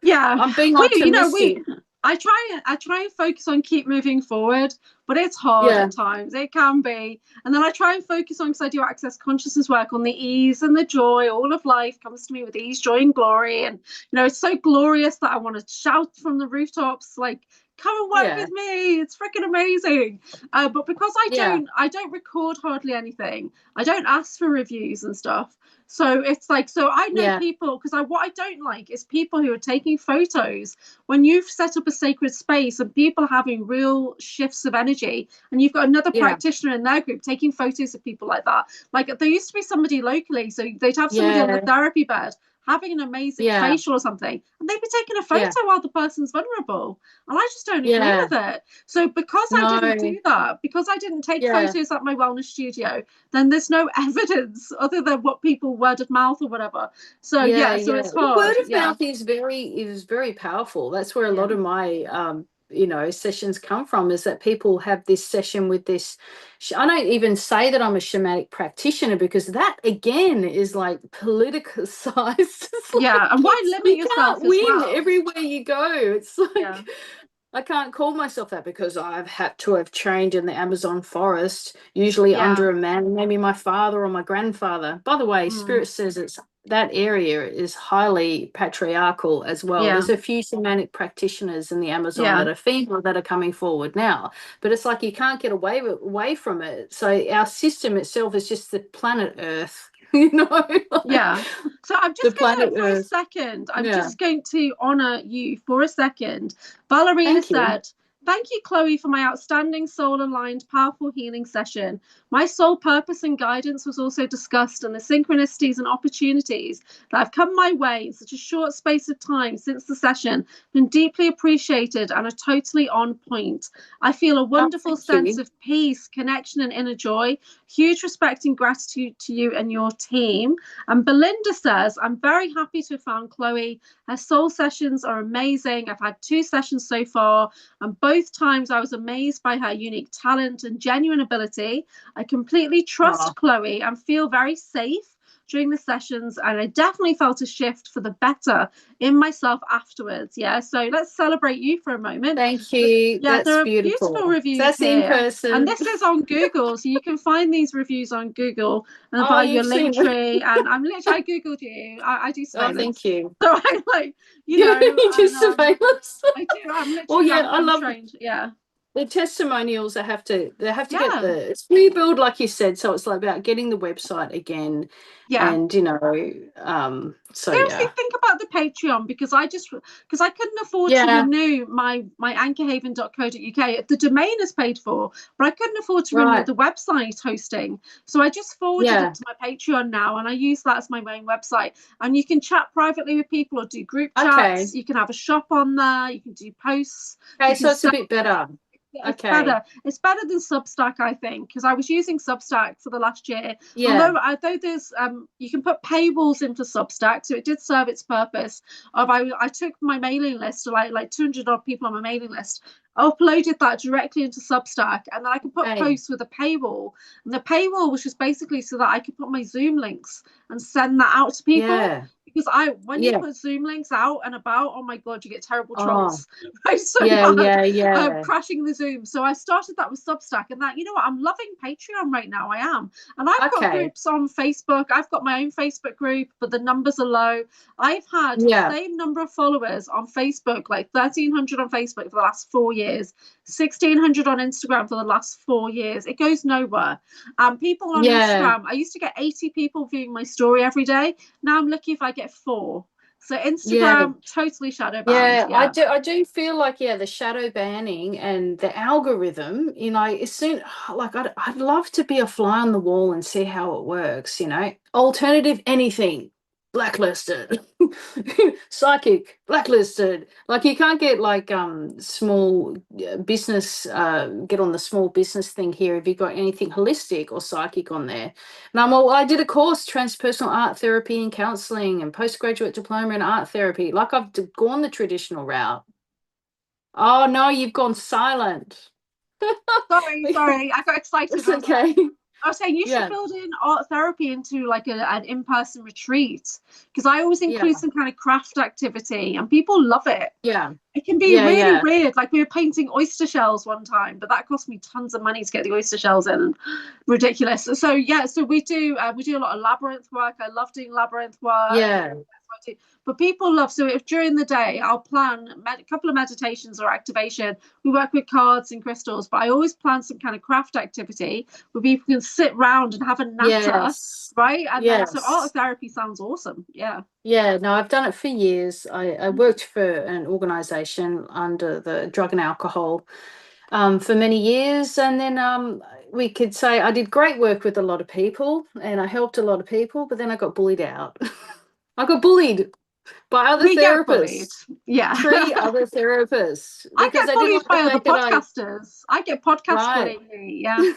yeah. I'm being We optimistic. I try and focus on keep moving forward, but it's hard Yeah, at times. It can be. And then I try and focus on, because I do access consciousness work, on the ease and the joy. All of life comes to me with ease, joy, and glory. And it's so glorious that I want to shout from the rooftops, like, come and work yeah, with me. It's freaking amazing. But because yeah, I don't record hardly anything. I don't ask for reviews and stuff. So it's like, so I know yeah, people, because what I don't like is people who are taking photos when you've set up a sacred space and people are having real shifts of energy, and you've got another yeah, practitioner in their group taking photos of people like that. Like, there used to be somebody locally, so they'd have somebody on the yeah, therapy bed having an amazing yeah, facial or something, and they'd be taking a photo yeah, while the person's vulnerable. And I just don't agree yeah. with it. So because I didn't No, do that, because I didn't take yeah, photos at my wellness studio, then there's no evidence other than what people word of mouth or whatever. So yeah, yeah, so yeah. it's Well, word hard. of Yeah. mouth is very powerful. That's where a Yeah. lot of my sessions come from, is that people have this session with this. I don't even say that I'm a shamanic practitioner, because that again is like politicized. It's Yeah. like And why limit you yourself can't as win well? everywhere you go. It's Yeah. like I can't call myself that because I've had to have trained in the Amazon forest, usually Yeah. under a man, maybe my father or my grandfather. By the way, Mm. Spirit says that area is highly patriarchal as well. Yeah. There's a few shamanic practitioners in the Amazon Yeah. that are female that are coming forward now, but it's like you can't get away from it. So our system itself is just the planet Earth, like Yeah. So I'm the just gonna, planet for a Earth. second, I'm Yeah. just going to honor you for a second. Valerie has Thank you. said Thank you, Chloe, for my outstanding soul-aligned, powerful healing session. My soul purpose and guidance was also discussed, and the synchronicities and opportunities that have come my way in such a short space of time since the session been deeply appreciated and are totally on point. I feel a Oh, wonderful thank sense you. of peace, connection, and inner joy. Huge respect and gratitude to you and your team. And Belinda says, I'm very happy to have found Chloe. Her soul sessions are amazing. I've had 2 sessions so far, and both times I was amazed by her unique talent and genuine ability. I completely Oh, trust Chloe and feel very safe during the sessions, and I definitely felt a shift for the better in myself afterwards. Yeah, so let's celebrate you for a moment. thank you. Yeah, That's there are beautiful beautiful. So reviews that's in here, and person. this is on Google, so you can find these reviews on Google and Oh, via your you've link seen. tree. And I'm literally, I googled you. I do Oh, thank surveillance, you. so I'm like, you know, You do and surveillance. I do. I'm Well, literally, yeah, I I'm love trained. Yeah, the testimonials. They have to get yeah, it's rebuild, like you said. So it's like about getting the website again, yeah. and so Seriously, yeah, think about the Patreon, because I couldn't afford to yeah, renew my anchorhaven.co.uk. The domain is paid for, but I couldn't afford to renew right, the website hosting. So I just forwarded it yeah, to my Patreon now, and I use that as my main website. And you can chat privately with people or do group okay, chats. You can have a shop on there. You can do posts. You okay. can So it's a sell. bit better. It's Okay, better. It's better than Substack, I think, because I was using Substack for the last year. yeah, Although there's you can put paywalls into Substack, so it did serve its purpose. I took my mailing list, like 200 odd people on my mailing list, uploaded that directly into Substack, and then I could put okay, posts with a paywall. And the paywall was just basically so that I could put my Zoom links and send that out to people. yeah, Because when you yeah. put Zoom links out and about, oh my god, you get terrible Oh, trolls, right? So yeah, bad, yeah, yeah. crashing the Zoom. So I started that with Substack, and that, you know what, I'm loving Patreon right now. I am, and I've got Okay, groups on Facebook. I've got my own Facebook group, but the numbers are low. I've had the yeah, same number of followers on Facebook, like 1,300 on Facebook for the last 4 years, 1,600 on Instagram for the last 4 years. It goes nowhere. People on yeah. Instagram, I used to get 80 people viewing my story every day. Now I'm lucky if I get 4. So Yeah, Instagram totally shadow banned. yeah, I Yeah. do. I do feel like, yeah, the shadow banning and the algorithm. As soon like I'd love to be a fly on the wall and see how it works. Alternative anything blacklisted, psychic blacklisted. Like you can't get like small business get on the small business thing here if you've got anything holistic or psychic on there. And I did a course, transpersonal art therapy and counseling and postgraduate diploma in art therapy. Like gone the traditional route. Oh no, you've gone silent. Sorry, I got excited. It's okay. I was saying you should Yeah, build in art therapy into like an in-person retreat, because I always include yeah, some kind of craft activity and people love it. yeah, It can be yeah, really yeah. weird. Like we were painting oyster shells one time, but that cost me tons of money to get the oyster shells in. Ridiculous. So yeah, so we do a lot of labyrinth work. I love doing labyrinth work. Yeah. But people love, so if during the day I'll plan a couple of meditations or activation. We work with cards and crystals, but I always plan some kind of craft activity where people can sit round and have a natter, Yes. right? And then so art Yes. therapy sounds awesome. Yeah. Yeah, no, I've done it for years. I worked for an organization under the drug and alcohol for many years. And then we could say I did great work with a lot of people and I helped a lot of people, but then I got bullied out. I got bullied by other We get bullied. therapists, Yeah. 3 other therapists, I because get they didn't bullied like the by other fact that podcasters. I get podcast right. bullying me. Yeah.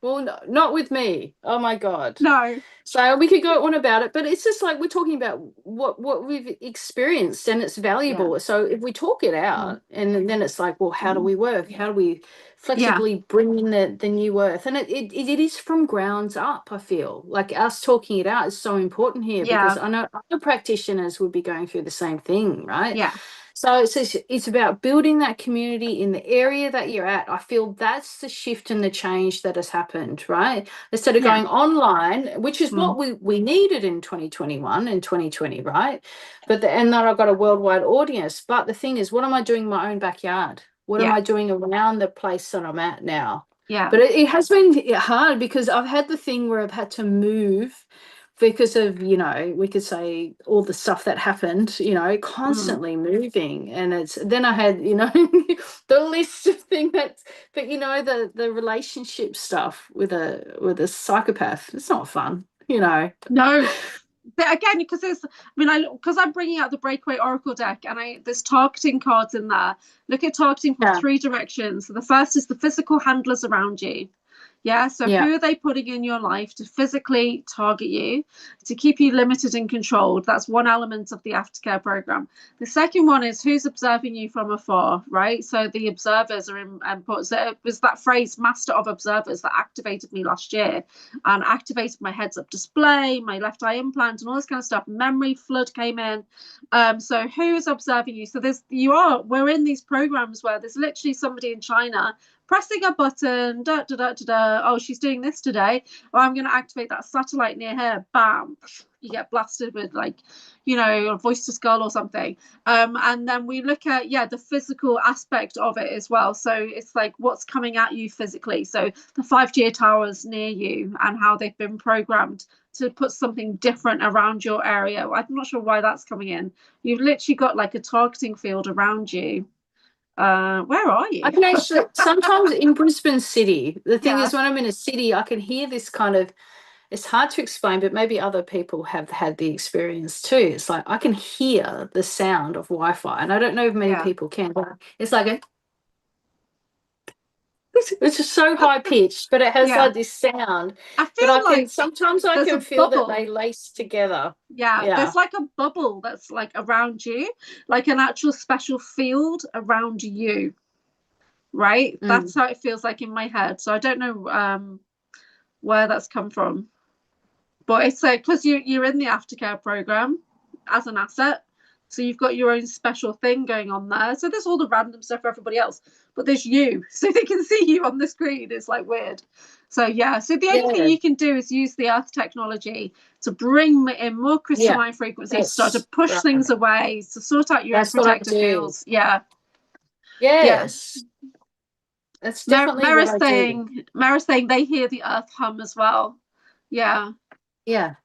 Well, no, not with me. Oh my God. No. So we could go on about it, but it's just like we're talking about what we've experienced and it's Yeah. valuable. So if we talk it Mm. out and then it's like, well, how do we work? How do we Yeah. flexibly bring in the new earth? And it is from grounds up, I feel. Like us talking it out is so important here because Yeah. I know other practitioners would be going through the same thing, right? Yeah. So it's about building that community in the area that you're at. I feel that's the shift and the change that has happened, right? Instead of Yeah. going online, which is Mm. what we needed in 2021 and 2020, right? And then I've got a worldwide audience. But the thing is, what am I doing in my own backyard? What am Yeah. I doing around the place that I'm at now? Yeah. But it has been hard because I've had the thing where I've had to move because of, you know, we could say all the stuff that happened, you know, Mm. constantly moving. And it's then I had, you know, the list of things that, but you know, the relationship stuff with a psychopath, it's not fun, you know. No. But again, because because I'm bringing out the Breakaway Oracle deck, and there's targeting cards in there. Look at targeting from Yeah. 3 directions. So the first is the physical handlers around you. Yeah, so Yeah. who are they putting in your life to physically target you, to keep you limited and controlled? That's one element of the aftercare program. The second one is who's observing you from afar, right? So the observers are important. So it was that phrase, master of observers, that activated me last year and activated my heads up display, my left eye implant, and all this kind of stuff. Memory flood came in. So who is observing you? So we're in these programs where there's literally somebody in China pressing a button, da da da da da. Oh, she's doing this today. Oh, I'm going to activate that satellite near her. Bam! You get blasted with, like, you know, a voice to skull or something. And then we look at the physical aspect of it as well. So it's like what's coming at you physically. So the 5G towers near you and how they've been programmed to put something different around your area. I'm not sure why that's coming in. You've literally got like a targeting field around you. Where are I you? can actually sometimes in Brisbane City, the thing Yeah. is when I'm in a city, I can hear this kind of, it's hard to explain, but maybe other people have had the experience too. It's like I can hear the sound of Wi-Fi, and I don't know if many Yeah. people can, but it's like it's just so high pitched, but it has Yeah. like this sound. I But feel like sometimes I there's can a feel that bubble. they lace together. Yeah, Yeah. there's like a bubble that's like around you, like an actual special field around you, right? Mm. That's how it feels like in my head. So I don't know where that's come from. But it's like because you're in the aftercare program as an asset, so you've got your own special thing going on there. So there's all the random stuff for everybody else, but there's you, so they can see you on the screen. It's like weird. So yeah, so the only thing Yeah. you can do is use the earth technology to bring in more Yeah. crystalline frequencies, start to That's push right. things away, to sort out your own That's what I protective do. fields. Yeah, yeah. Yes. That's definitely what I do. Mara's saying they hear the earth hum as well. Yeah. Yeah.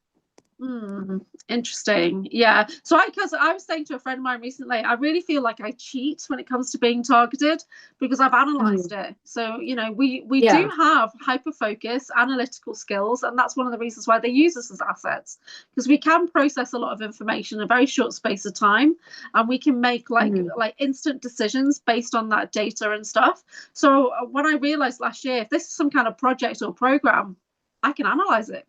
Interesting. Yeah. So because I was saying to a friend of mine recently, I really feel like I cheat when it comes to being targeted because I've analyzed it. So, you know, we Yeah. do have hyper focus, analytical skills, and that's one of the reasons why they use us as assets, because we can process a lot of information in a very short space of time, and we can make like instant decisions based on that data and stuff. So when I realized last year, if this is some kind of project or program, I can analyze it.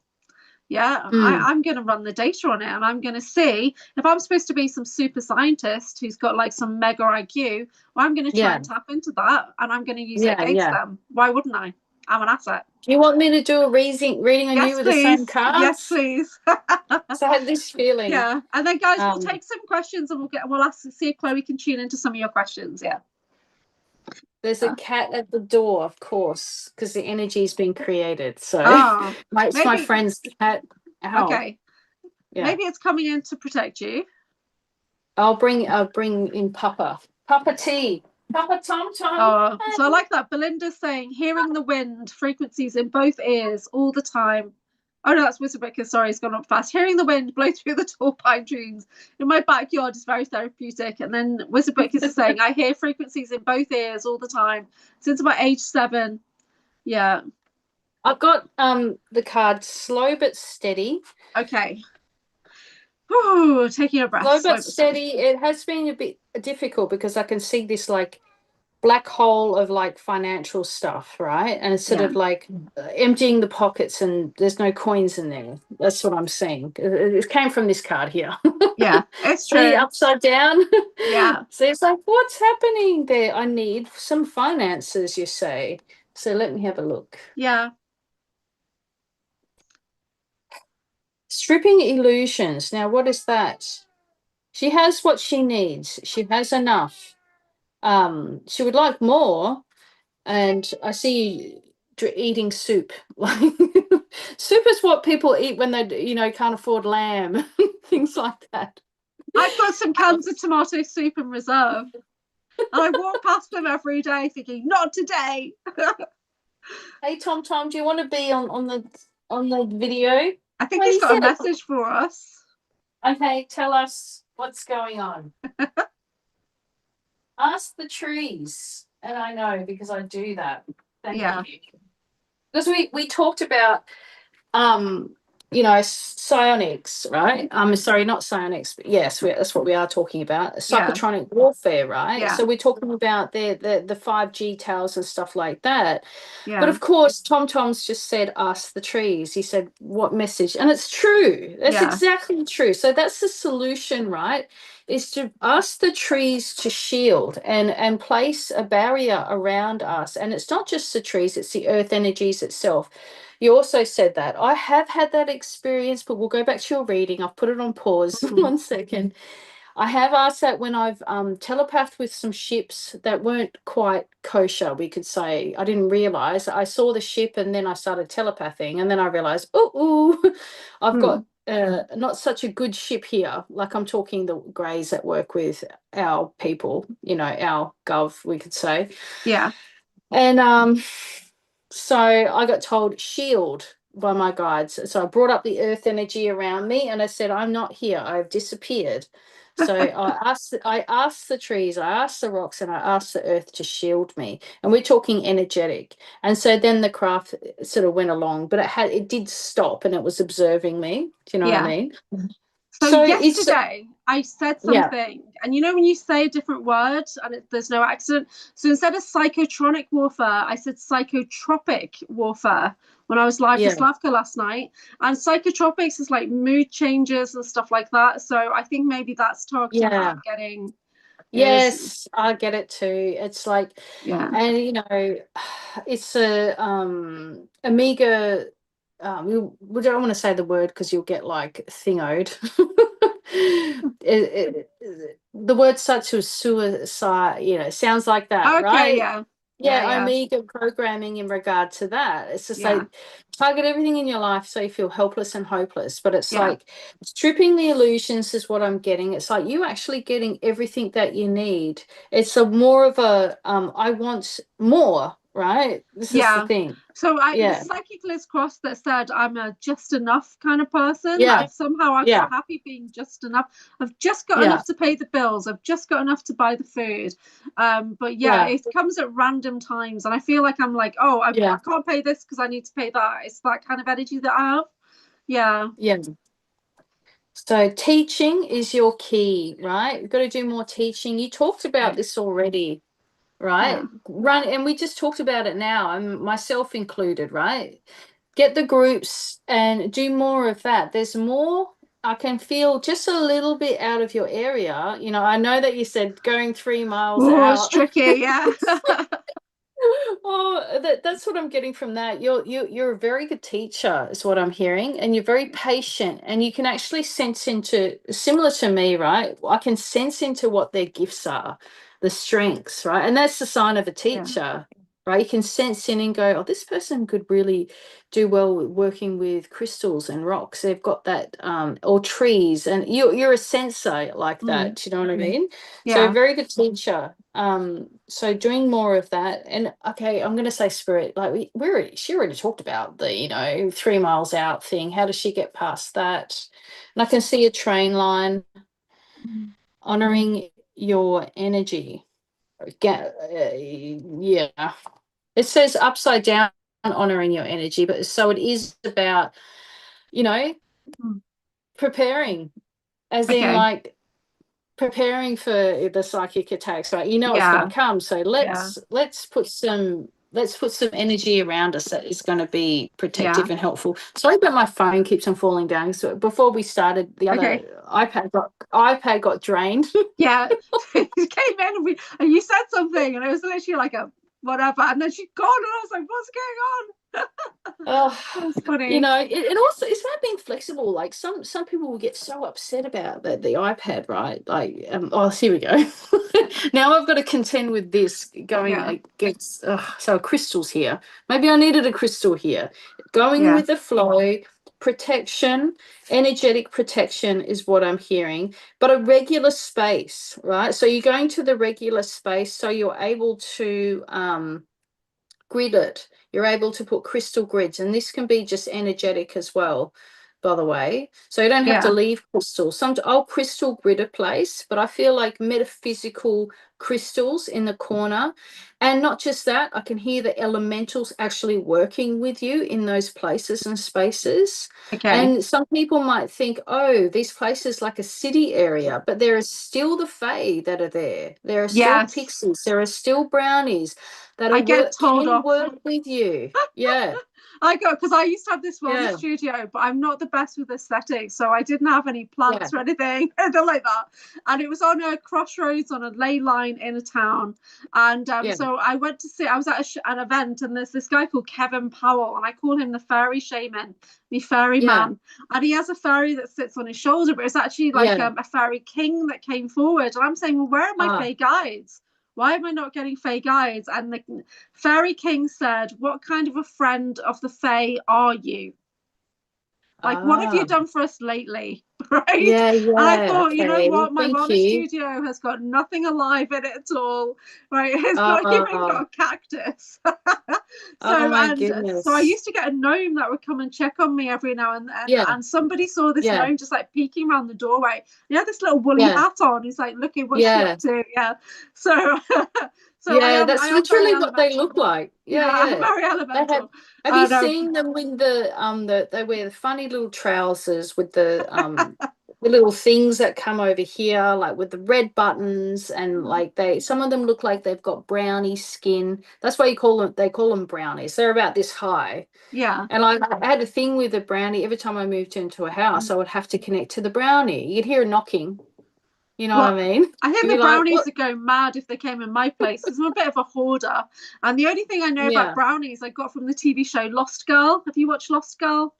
Yeah, I'm going to run the data on it, and I'm going to see if I'm supposed to be some super scientist who's got like some mega IQ. Well, I'm going to try Yeah. and tap into that, and I'm going to use it Yeah. against Yeah. them. Why wouldn't I? I'm an asset. Do you want me to do a reading on you Yes, with the same please. Yes, cards? please. So I had this feeling. Yeah, and then guys, we'll take some questions, and we'll ask see if Chloe can tune into some of your questions. Yeah. There's a cat at the door, of course, because the energy's been created. So it's my Maybe. friend's cat. Ow. Okay. Yeah. Maybe it's coming in to protect you. I'll bring in Papa T. Papa Tom Tom. Oh, so I like that. Belinda's saying, hearing the wind frequencies in both ears all the time. Oh no, that's Wizardwicker. Sorry, it's gone up fast. Hearing the wind blow through the tall pine trees in my backyard is very therapeutic. And then Wizardwicker is saying, I hear frequencies in both ears all the time since about age 7. Yeah. I've got the card Slow But Steady. Okay. Ooh, taking a breath. Slow but steady. It has been a bit difficult because I can see this like black hole of like financial stuff, right? And it's sort of like emptying the pockets and there's no coins in there. That's what I'm seeing. It came from this card here. Yeah, it's true. See, upside down. Yeah. So it's like, what's happening there? I need some finances, you say. So let me have a look. Yeah. Stripping illusions. Now, what is that? She has what she needs. She has enough. She would like more, and I see you eating soup. Like soup is what people eat when they, you know, can't afford lamb, things like that. I've got some cans of tomato soup in reserve, and I walk past them every day, thinking, "Not today." Hey, Tom, do you want to be on the video? I think Well, he's he got a said it. message for us. Okay, tell us what's going on. Ask the trees. And I know because I do that. Thank Yeah, you. Because we talked about psionics, right? Sorry, not psionics, but yes, that's what we are talking about. yeah, Psychotronic warfare, right? yeah, So we're talking about the 5G towers and stuff like that. But yeah, of course, Tom's just said, ask the trees. He said, what message? And it's true. That's yeah. exactly true. So that's the solution, right? Is to ask the trees to shield and place a barrier around us. And it's not just the trees, it's the earth energies itself. You also said that. I have had that experience, but we'll go back to your reading. I've put it on pause. Mhm, 1 second. I have asked that when I've telepathed with some ships that weren't quite kosher, we could say. I didn't realize. I saw the ship and then I started telepathing, and then I realized, ooh, I've mm, got not such a good ship here. Like I'm talking the Greys that work with our people, our gov, we could say. yeah. And so I got told shield by my guides. So I brought up the earth energy around me and I said, I'm not here. I've disappeared. So I asked the trees, I asked the rocks, and I asked the earth to shield me. And we're talking energetic. And so then the craft sort of went along, but it did stop and it was observing me. Do you know what I Yeah. mean? So So it's yesterday I said yeah, something, and when you say a different word and there's no accident. So instead of psychotronic warfare, I said psychotropic warfare when I was live for yeah, Slavka last night. And psychotropics is like mood changes and stuff like that. So I think maybe that's talking yeah. about getting is Yes, I get it too. It's like, yeah. and it's a Amiga. We don't want to say the word because you'll get like thingoed. The word such as suicide, sounds like that, Okay, right? yeah. Yeah, Yeah, yeah. Amiga programming in regard to that. It's just Yeah. like target everything in your life so you feel helpless and hopeless. But it's Yeah. like stripping the illusions is what I'm getting. It's like you actually getting everything that you need. It's a more of a I want more, right? This is the Yeah. thing. So the Yeah. psychic Liz Cross that said I'm a just enough kind of person. Yeah. I'm Yeah. quite happy being just enough. I've just got Yeah. enough to pay the bills. I've just got enough to buy the food. But yeah, Yeah. it comes at random times, and I feel like I'm like, oh, I Yeah. can't pay this because I need to pay that. It's that kind of energy that I have. Yeah. Yeah. So teaching is your key, right? You've got to do more teaching. You talked about Okay. this already, Yeah. right? Run, and we just talked about it now, and myself included, right? Get the groups and do more of that. There's more. I can feel just a little bit out of your area. I know that you said going 3 miles Oh, it's out. tricky. Yeah. Oh, that's what I'm getting from that. You're a very good teacher, is what I'm hearing, and you're very patient, and you can actually sense into similar to me, right? I can sense into what their gifts are, the strengths, right? And that's the sign of a Yeah. teacher, right? You can sense in and go, oh, this person could really do well with working with crystals and rocks. They've got that, or trees, and you're a sensor like Mm. that. Do you know what I mean? So Yeah. very good teacher. So doing more of that. And okay, I'm gonna say spirit, like she already talked about the, 3 miles out thing. How does she get past that? And I can see a train line Mm. honoring your energy. Yeah. It says upside down honoring your energy, but so it is about, you know, Mm. preparing, as in Okay. like preparing for the psychic attacks, right? It's going Yeah. to come. So Yeah. let's put some energy around us that is going to be Yeah. protective and helpful. Sorry, but my phone keeps on falling down. So before we started, the other Okay. iPad got drained. Yeah. She came in and you said something, and it was literally like a whatever, and then she gone, and I was like, what's going on? Oh, That's funny. it also it's about being flexible. Like some people will get so upset about the iPad, right? Like, oh, here we go. Now I've got to contend with this going Yeah. against. So crystals here. Maybe I needed a crystal here. Going Yeah. with the flow, protection, energetic protection is what I'm hearing. But a regular space, right? So you're going to the regular space, so you're able to grid it. You're able to put crystal grids, and this can be just energetic as well. by the way. So you don't have to Yeah. leave crystals. I'll crystal grid a place, but I feel like metaphysical crystals in the corner. And not just that, I can hear the elementals actually working with you in those places and spaces. Okay. And some people might think, oh, these places like a city area, but there is still the fae that are there. There are still Yes. pixies. There are still brownies that I get told can off. work with you. Yeah, I go because I used to have this wellness yeah, studio, but I'm not the best with aesthetics, so I didn't have any yeah, plants or anything, anything like that. And it was on a crossroads on a ley line in a town, and yeah, so I went to see. I was at an event, and there's this guy called Kevin Powell, and I call him the fairy shaman, the fairy yeah, man, and he has a fairy that sits on his shoulder, but it's actually like yeah. a fairy king that came forward. And I'm saying, well, where are my Ah, fey guides? Why am I not getting fey guides? And the Fairy King said, what kind of a friend of the Fae are you? Like, what have you ah. done for us lately? Right? Yeah, And I yeah. thought, you know Okay. what? My Thank wellness you. studio has got nothing alive in it at all. Right? It's not even Oh, got a cactus. oh So, my and so I goodness. used to get a gnome that would come and check on me every now and then. Yeah, And somebody saw this yeah, gnome just like peeking around the doorway. He had this little woolly yeah, hat on. He's like, looking, what's she up yeah, to? Yeah. So, so yeah. I That's am very literally what they look elemental. like. Yeah, Yeah, I'm yeah. very They have. elemental. Have you No, seen them with they wear the funny little trousers with the little things that come over here, like with the red buttons, and like some of them look like they've got brownie skin. That's why they call them brownies. They're about this high. yeah. And I had a thing with a brownie. Every time I moved into a house, I would have to connect to the brownie. You'd hear a knocking. You know what I Well, mean? I think You'd the be like, brownies what? would go mad if they came in my place because I'm a bit of a hoarder. And the only thing I know about Yeah, brownies I got from the TV show Lost Girl. Have you watched Lost Girl?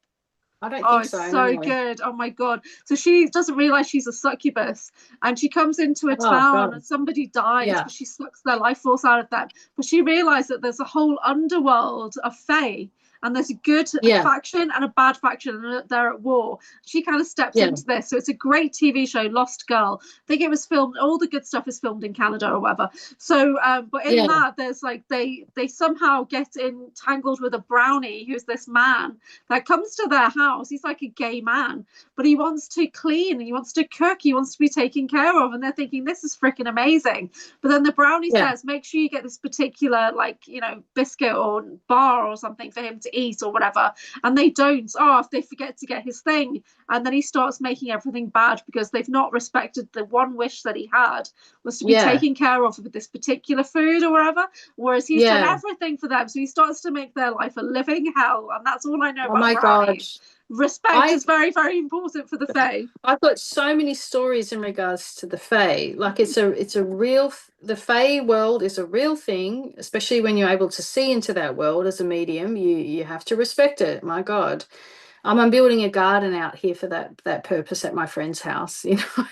I don't Oh, think it's so. so No. good. Oh my God. So she doesn't realize she's a succubus and she comes into a Oh town and God. somebody dies Yeah, because she sucks their life force out of them. But she realized that there's a whole underworld of fae and there's a good yeah, faction and a bad faction and they're at war. She kind of steps yeah, into this. So it's a great TV show, Lost Girl. I think it was filmed, all the good stuff is filmed in Canada or whatever. So, but in yeah, that, there's like they somehow get entangled with a brownie who's this man that comes to their house. He's like a gay man, but he wants to clean, he wants to cook, he wants to be taken care of. And they're thinking, this is freaking amazing. But then the brownie yeah, says, make sure you get this particular, like, biscuit or bar or something for him to eat or whatever. And they don't. Oh, if they forget to get his thing. And then he starts making everything bad because they've not respected the one wish that he had was to be yeah, taken care of with this particular food or whatever. Whereas he's done yeah. everything for them. So he starts to make their life a living hell. And that's all I know Oh about my God. brownies. Respect I is very, very important for the Fae. I've got so many stories in regards to the Fae. Like it's a real the Fae world is a real thing, especially when you're able to see into that world as a medium. You have to respect it. My God. I'm building a garden out here for that purpose at my friend's house, you know.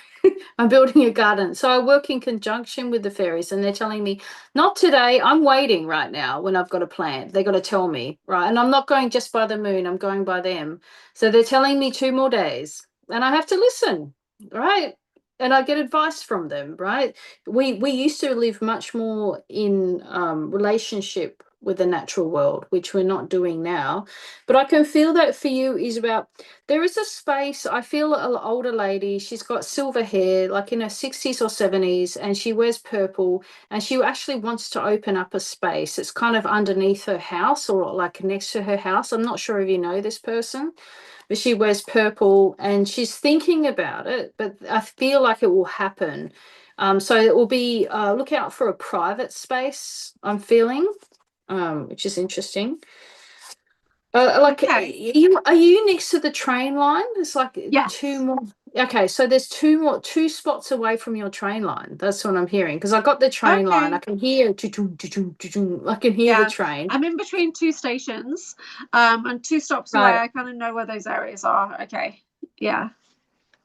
I'm building a garden. So I work in conjunction with the fairies and they're telling me, not today. I'm waiting right now when I've got a plant. They got to tell me, right? And I'm not going just by the moon, I'm going by them. So they're telling me 2 more days and I have to listen, right? And I get advice from them, right? We used to live much more in relationship with the natural world, which we're not doing now. But I can feel that for you is about there is a space. I feel an older lady, she's got silver hair, like in her 60s or 70s, and she wears purple, and she actually wants to open up a space. It's kind of underneath her house or like next to her house. I'm not sure if you know this person, but she wears purple and she's thinking about it, but I feel like it will happen. So it will be look out for a private space, I'm feeling, which is interesting. Like, Okay. are you next to the train line? It's like two Yes. more. Okay, so there's two spots away from your train line. That's what I'm hearing because I got the train line. I Okay. can hear, I can hear the Yeah. train. I'm in between two stations, and 2 stops away. Right. I kind of know where those areas are. Okay. Yeah.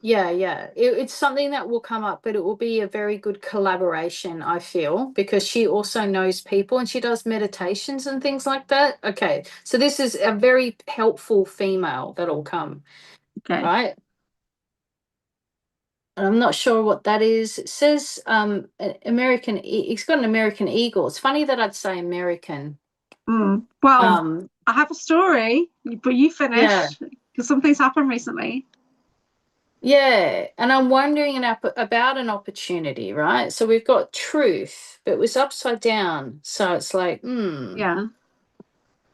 Yeah, yeah. It's something that will come up, but it will be a very good collaboration, I feel, because she also knows people and she does meditations and things like that. Okay, so this is a very helpful female that'll come, Okay. right? I'm not sure what that is. It says American. It's got an American eagle. It's funny that I'd say American. Well, Um, I have a story, but you yeah. finish. because something's happened recently. Yeah, and I'm wondering about an opportunity, right? So we've got truth, but it was upside down. So it's like, Yeah.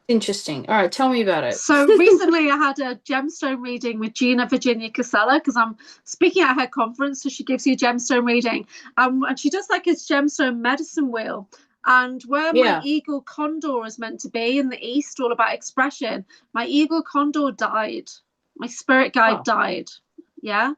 interesting. All right, tell me about it. So recently I had a gemstone reading with Gina Virginia Casella because I'm speaking at her conference. So she gives you a gemstone reading. And she does like a gemstone medicine wheel. And where my Yeah. eagle condor is meant to be in the East, all about expression, my eagle condor died. My spirit guide Oh, died. Yeah.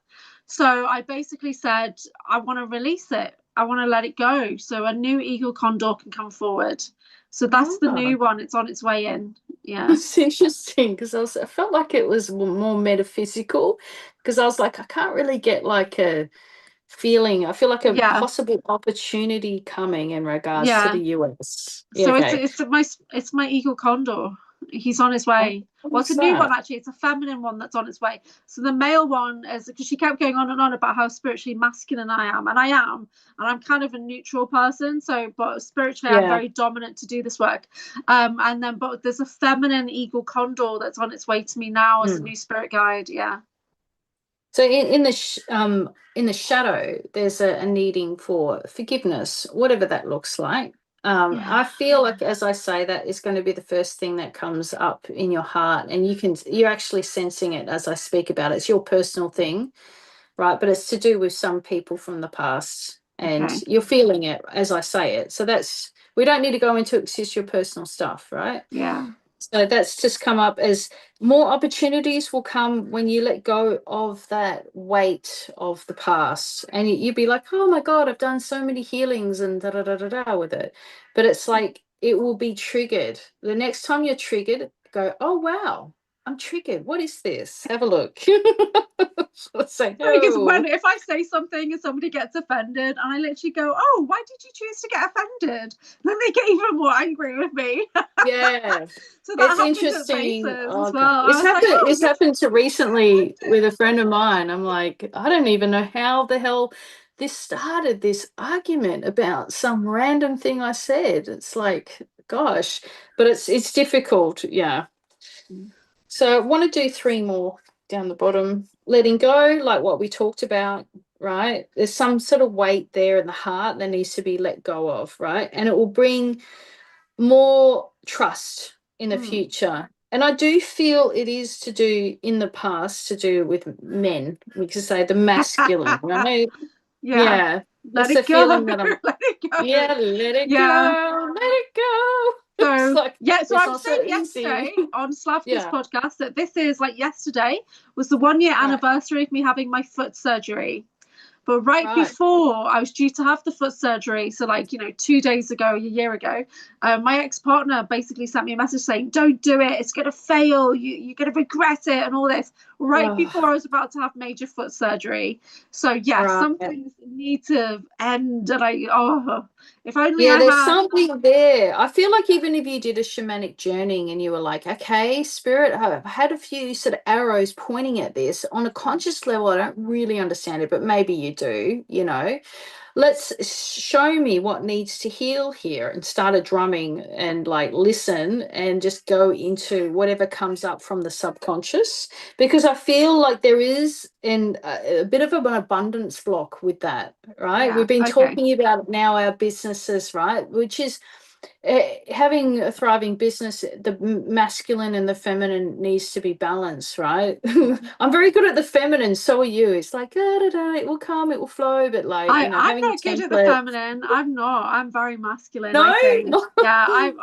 So I basically said, I want to release it. I want to let it go. So a new eagle condor can come forward. So that's the oh. new one. It's on its way in. Yeah. It's interesting because I felt like it was more metaphysical because I was like, I can't really get like a feeling. I feel like a Yeah. possible opportunity coming in regards to Yeah. the US. Yeah, So okay. it's my eagle condor. He's on his way. Well, it's What's a new one that? actually. It's a feminine one that's on its way. So the male one is because she kept going on and on about how spiritually masculine I am, and I am, and I'm kind of a neutral person. So, but spiritually, I'm Yeah. very dominant to do this work. And then, but there's a feminine eagle condor that's on its way to me now as a new spirit guide. Yeah. So in the shadow, there's a needing for forgiveness, whatever that looks like. Yeah. I feel like as I say that is going to be the first thing that comes up in your heart, and you're actually sensing it as I speak about it. It's your personal thing, right? But it's to do with some people from the past, and Okay. you're feeling it as I say it. So we don't need to go into it's just your personal stuff, right? Yeah. So that's just come up as more opportunities will come when you let go of that weight of the past. And you'd be like, oh my God, I've done so many healings and da da da da da with it. But it's like it will be triggered. The next time you're triggered, go, oh wow, I'm triggered. What is this? Have a look. Let's say, Because oh, if I say something and somebody gets offended, and I literally go, "Oh, why did you choose to get offended?" Then they get even more angry with me. yeah. So that It's happened at interesting. bases as Oh God. well. I was like, "Oh, It's you're happened to recently with offended." a friend of mine. I'm like, I don't even know how the hell this started, this argument about some random thing I said. It's like, gosh, but it's difficult. Yeah. So I want to do three more down the bottom. Letting go, like what we talked about, right? There's some sort of weight there in the heart that needs to be let go of, right? And it will bring more trust in the Mm. future. And I do feel it is to do in the past to do with men. We could say the masculine, right? Yeah, Yeah. let That's the it go, feeling that I'm, let it go. yeah, let it Yeah. go, let it go. It's So like, yeah, so it's I was not so saying easy. yesterday on Slavka's Yeah. podcast that this is like yesterday was the 1 year Right. anniversary of me having my foot surgery. But right Right. before I was due to have the foot surgery, so like, 2 days ago, a year ago, my ex-partner basically sent me a message saying, don't do it. It's going to fail. You're going to regret it and all this right Oh, before I was about to have major foot surgery. So yeah, right. some things need to end. And if only Yeah, I there's had. something there. I feel like even if you did a shamanic journeying and you were like, okay, spirit, I've had a few sort of arrows pointing at this on a conscious level. I don't really understand it, but maybe you do, let's show me what needs to heal here and start a drumming and like listen and just go into whatever comes up from the subconscious, because I feel like there is a bit of an abundance block with that, right? Yeah, We've been okay. talking about now our businesses, right, which is having a thriving business. The masculine and the feminine needs to be balanced, right? I'm very good at the feminine, so are you. It's like da, da, da, it will come, it will flow, but like I'm having a not good at the template. feminine. I'm not. I'm very masculine, No. I think. Yeah, I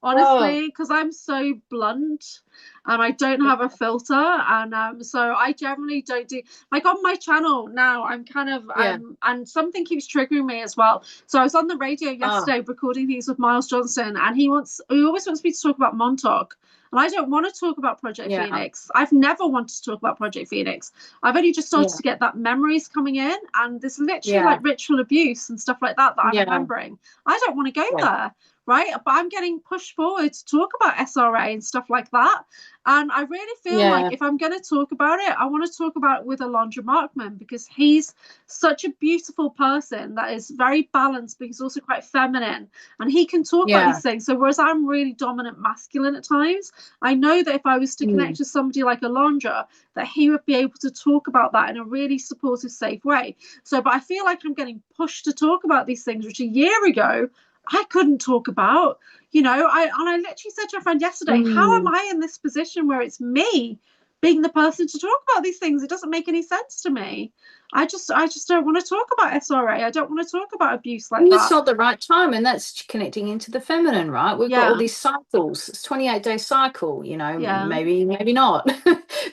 Oh, honestly, because I'm so blunt and I don't have a filter, and so I generally don't do like on my channel now. I'm kind of yeah. and something keeps triggering me as well. So I was on the radio Oh, yesterday recording things with Miles Johnson, and he always wants me to talk about Montauk. And I don't want to talk about Project yeah. Phoenix. I've never wanted to talk about Project Phoenix. I've only just started Yeah. to get that memories coming in, and there's literally Yeah. like ritual abuse and stuff like that I'm Yeah. remembering. I don't want to go Yeah. there, right? But I'm getting pushed forward to talk about SRA and stuff like that. And I really feel like Yeah. if I'm going to talk about it, I want to talk about it with Alondra Markman, because he's such a beautiful person that is very balanced, but he's also quite feminine. And he can talk about Yeah. these things. So whereas I'm really dominant masculine at times, I know that if I was to connect Mm. with somebody like Alondra, that he would be able to talk about that in a really supportive, safe way. So, but I feel like I'm getting pushed to talk about these things, which a year ago I couldn't talk about. I literally said to a friend yesterday, how am Mm. I in this position where it's me being the person to talk about these things? It doesn't make any sense to me. I just don't want to talk about SRA. I don't want to talk about abuse like And it's that. not the right time, and that's connecting into the feminine, right? We've got all Yeah, these cycles. It's 28-day cycle, yeah, maybe not.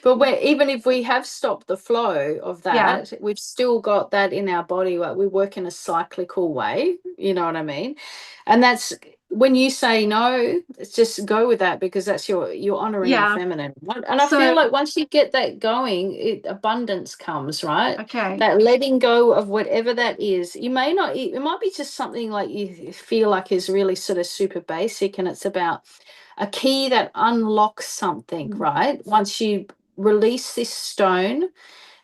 But even if we have stopped the flow of yeah, that, we've still got that in our body. We work in a cyclical way, you know what I mean? And that's when you say no, it's just go with that, because that's you're honoring the yeah. feminine. And I feel So, like once you get that going, abundance comes, right? okay, That letting go of whatever that is. You may not, it might be just something like you feel like is really sort of super basic, and it's about a key that unlocks something, mm, right? Once you release this stone,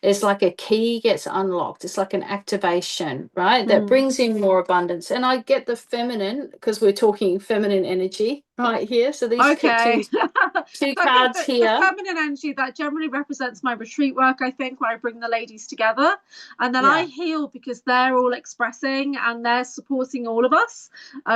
it's like a key gets unlocked. It's like an activation, right? That mm, brings in more abundance. And I get the feminine, because we're talking feminine energy right here. So these okay. two I think cards that the here. feminine energy that generally represents my retreat work, I think, where I bring the ladies together and then I Yeah. heal because they're all expressing and they're supporting all of us.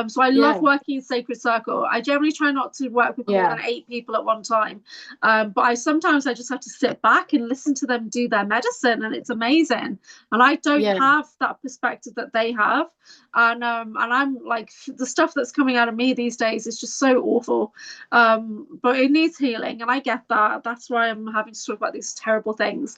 So I love Yeah. working in Sacred Circle. I generally try not to work with more Yeah. than 8 people at one time. But I just have to sit back and listen to them do their medicine, and it's amazing. And I don't Yeah. have that perspective that they have. And I'm like, the stuff that's coming out of me these days is just so awful. But it needs healing, and I get that. That's why I'm having to talk about these terrible things.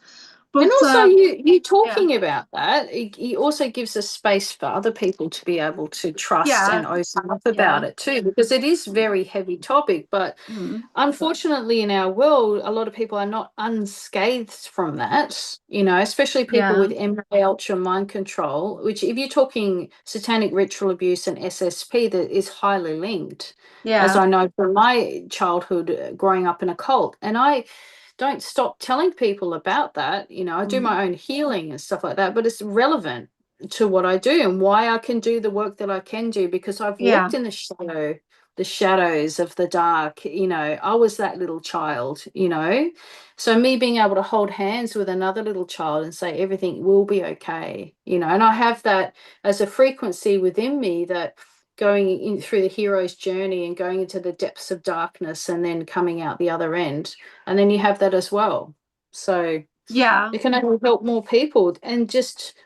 And But also, you yeah, talking about that, it also gives a space for other people to be able to trust yeah, and open up yeah, about it too, because it is very heavy topic. But mm, unfortunately, in our world, a lot of people are not unscathed from that, especially people yeah, with MK Ultra mind control, which if you're talking satanic ritual abuse and SSP, that is highly linked, as yeah, I know from my childhood growing up in a cult. And I don't stop telling people about that. I do mm, my own healing and stuff like that, but it's relevant to what I do and why I can do the work that I can do, because I've yeah, walked in the shadows of the dark. I was that little child. So me being able to hold hands with another little child and say everything will be okay. And I have that as a frequency within me, that going in through the hero's journey and going into the depths of darkness and then coming out the other end, and then you have that as well. So yeah, it can only help more people, and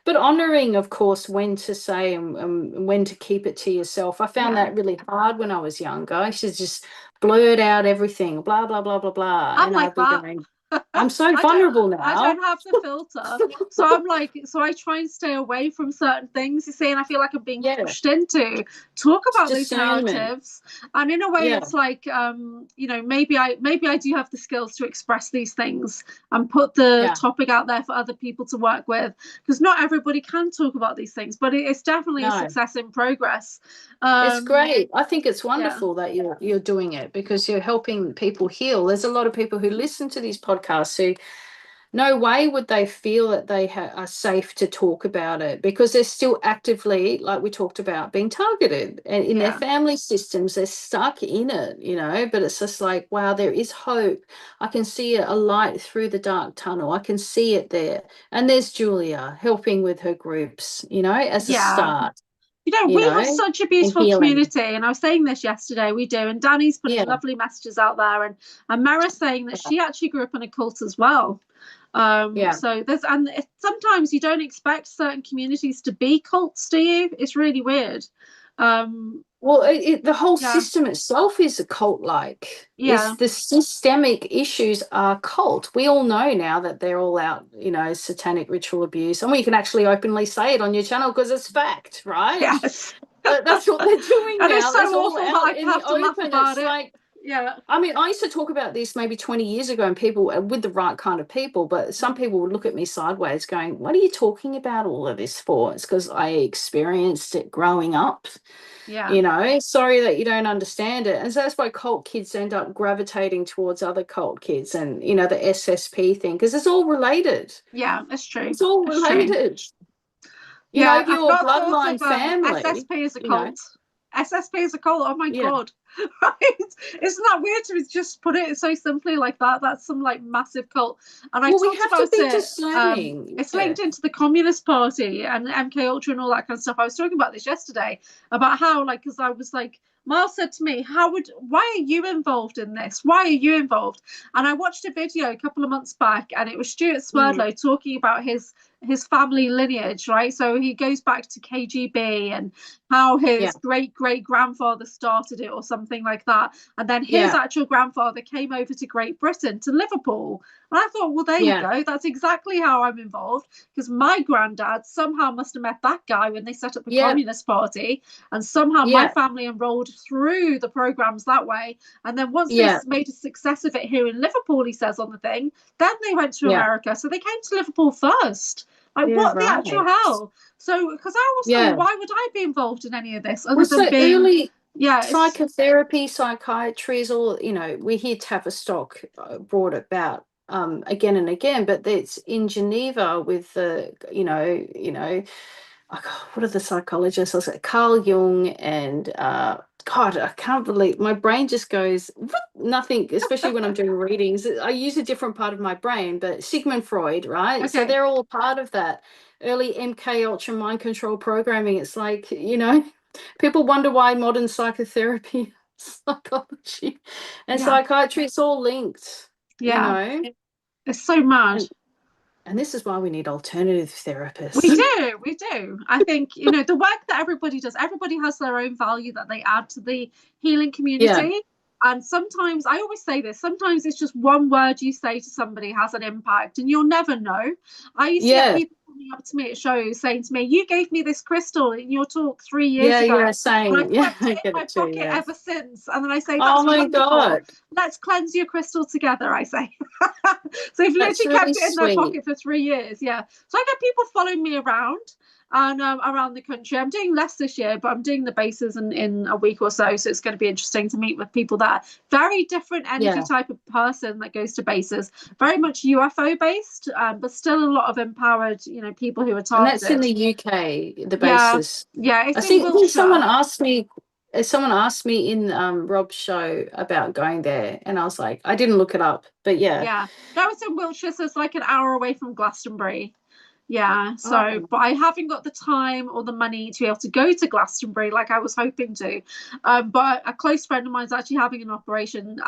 but honoring, of course, when to say and when to keep it to yourself. I found yeah. that really hard when I was younger. I should just blurt out everything, blah blah blah blah blah, I'm and like I'd be that. going, I'm so I don't vulnerable I now. don't have the filter. So I'm like, so I try and stay away from certain things, you see, and I feel like I'm being Yeah, pushed into talk it's about these discernment. narratives. And in a way Yeah, it's like maybe I do have the skills to express these things and put the yeah. topic out there for other people to work with, because not everybody can talk about these things, but it's definitely a No. success in progress. It's great. I think it's Yeah, wonderful that you're doing it, because you're helping people heal. There's a lot of people who listen to these podcasts who no way would they feel that they are safe to talk about it, because they're still actively, like we talked about, being targeted, and in their yeah, family systems they're stuck in it. But it's just like, wow, there is hope. I can see a light through the dark tunnel. I can see it there. And there's Julia helping with her groups, as a yeah. start, We have such a and beautiful healing. community, and I was saying this yesterday. We do, and Danny's putting Yeah, lovely messages out there, and Mara's saying that she actually grew up in a cult as well. yeah. So sometimes you don't expect certain communities to be cults, do you? It's really weird. Um, Well, the whole yeah, system itself is a cult-like. It's yeah, the systemic issues are cult. We all know now that they're all out, satanic ritual abuse, and we can actually openly say it on your channel because it's fact, right? yes. That's what they're doing And it's now. so It's all awful that out I in the have to laugh open. about It's it. like, Yeah. I mean, I used to talk about this maybe 20 years ago, and people, with the right kind of people, but some people would look at me sideways going, "What are you talking about all of this for?" It's because I experienced it growing up, Yeah. Sorry that you don't understand it. And so that's why cult kids end up gravitating towards other cult kids and, the SSP thing, because it's all related. Yeah, it's true. It's all It's true. related. Yeah, If I've you're a not thought bloodline of family, SSP as a cult. SSP as a cult. Oh my yeah. god. Right? Isn't that weird to just put it so simply like that? That's some like massive cult. And I Well, we talked have to about be it. discerning. It's Yeah. linked into the Communist Party and MK Ultra and all that kind of stuff. I was talking about this yesterday about how, like, because I was like, Miles said to me, why are you involved in this? Why are you involved? And I watched a video a couple of months back, and it was Stuart Mm, Swerdlow talking about his family lineage, right? So he goes back to KGB and how yeah. his great great grandfather started it or something like that. And then his Yeah. actual grandfather came over to Great Britain, to Liverpool. And I thought, well, there you Yeah. go. That's exactly how I'm involved, because my granddad somehow must have met that guy when they set up the Yeah. Communist Party. And somehow my Yeah. family enrolled through the programs that way. And then once they Yeah. made a success of it here in Liverpool, he says on the thing, then they went to Yeah. America. So they came to Liverpool first. Like, Yeah. what the actual Right. hell? So, because I always thought, well, Yeah. why would I be involved in any of this other Well, than so being, early yeah, it's, psychotherapy, psychiatry is all, we hear Tavistock brought about again and again, but it's in Geneva with the, what are the psychologists? I was like Carl Jung and God, I can't believe my brain just goes nothing, especially when I'm doing readings. I use a different part of my brain, but Sigmund Freud, right? So okay. they're all part of that early MK Ultra mind control programming. It's like, people wonder why modern psychotherapy, psychology, and Yeah. psychiatry, it's all linked, Yeah. It's so mad. and this is why we need alternative We therapists. do, we do. I think, the work that everybody does, everybody has their own value that they add to the healing Yeah, community. And sometimes, I always say this, sometimes it's just one word you say to somebody has an impact, and you'll never know. I used to get yeah, people coming up to me at shows saying to me, "You gave me this crystal in your talk 3 years yeah, ago, yeah, and same. I've Yeah, kept I it in get my it too. pocket Yeah. ever since." And then I say, Oh "That's my wonderful. God, Let's cleanse your crystal together," I say. So they've that's literally really kept it in their sweet. pocket for 3 years. Yeah. So I get people following me around and around the country. I'm doing less this year, but I'm doing the bases in a week or so. So it's going to be interesting to meet with people that very different energy Yeah, type of person that goes to bases, very much UFO based, but still a lot of empowered, people who are and that's in targeted. the UK, the Yeah. basis. Yeah. I It's in think Wiltshire. someone asked me in Rob's show about going there, and I was like, I didn't look it up, but yeah. Yeah. No, it's in Wiltshire. So it's like an hour away from Glastonbury. Yeah, so, Oh, but I haven't got the time or the money to be able to go to Glastonbury like I was hoping to. But a close friend of mine is actually having an operation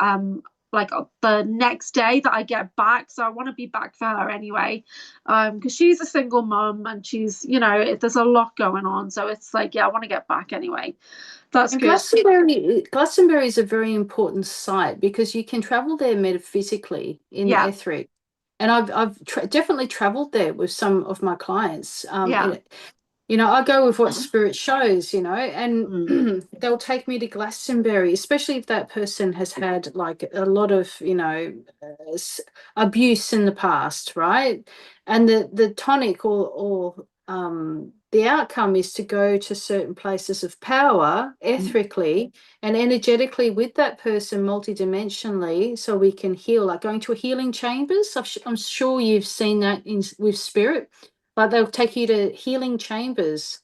like the next day that I get back. So I want to be back for her anyway. Because she's a single mum and she's, there's a lot going on. So it's like, yeah, I want to get back anyway. That's and good. Glastonbury is a very important site because you can travel there metaphysically in the Yeah, etheric. And I've definitely traveled there with some of my clients. yeah. I go with what spirit shows, and Mm. they'll take me to Glastonbury, especially if that person has had like a lot of, abuse in the past, right? And the tonic or the outcome is to go to certain places of power ethically and energetically with that person multidimensionally so we can heal, like going to a healing chambers. I'm sure you've seen that with spirit, like they'll take you to healing chambers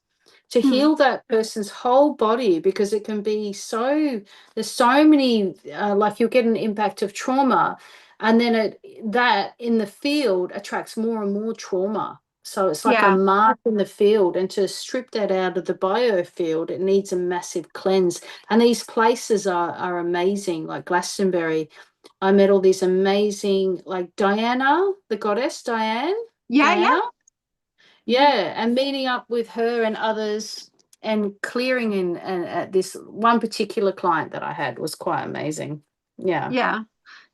to Mm. heal that person's whole body because it can be there's so many, like you'll get an impact of trauma, and then that in the field attracts more and more trauma. So it's like a Yeah, mark in the field, and to strip that out of the biofield, it needs a massive cleanse. And these places are amazing, like Glastonbury. I met all these amazing, like Diana, the goddess yeah, yeah. Diana. Mhm. Yeah, and meeting up with her and others and clearing in and at this one particular client that I had was quite amazing. Yeah. Yeah.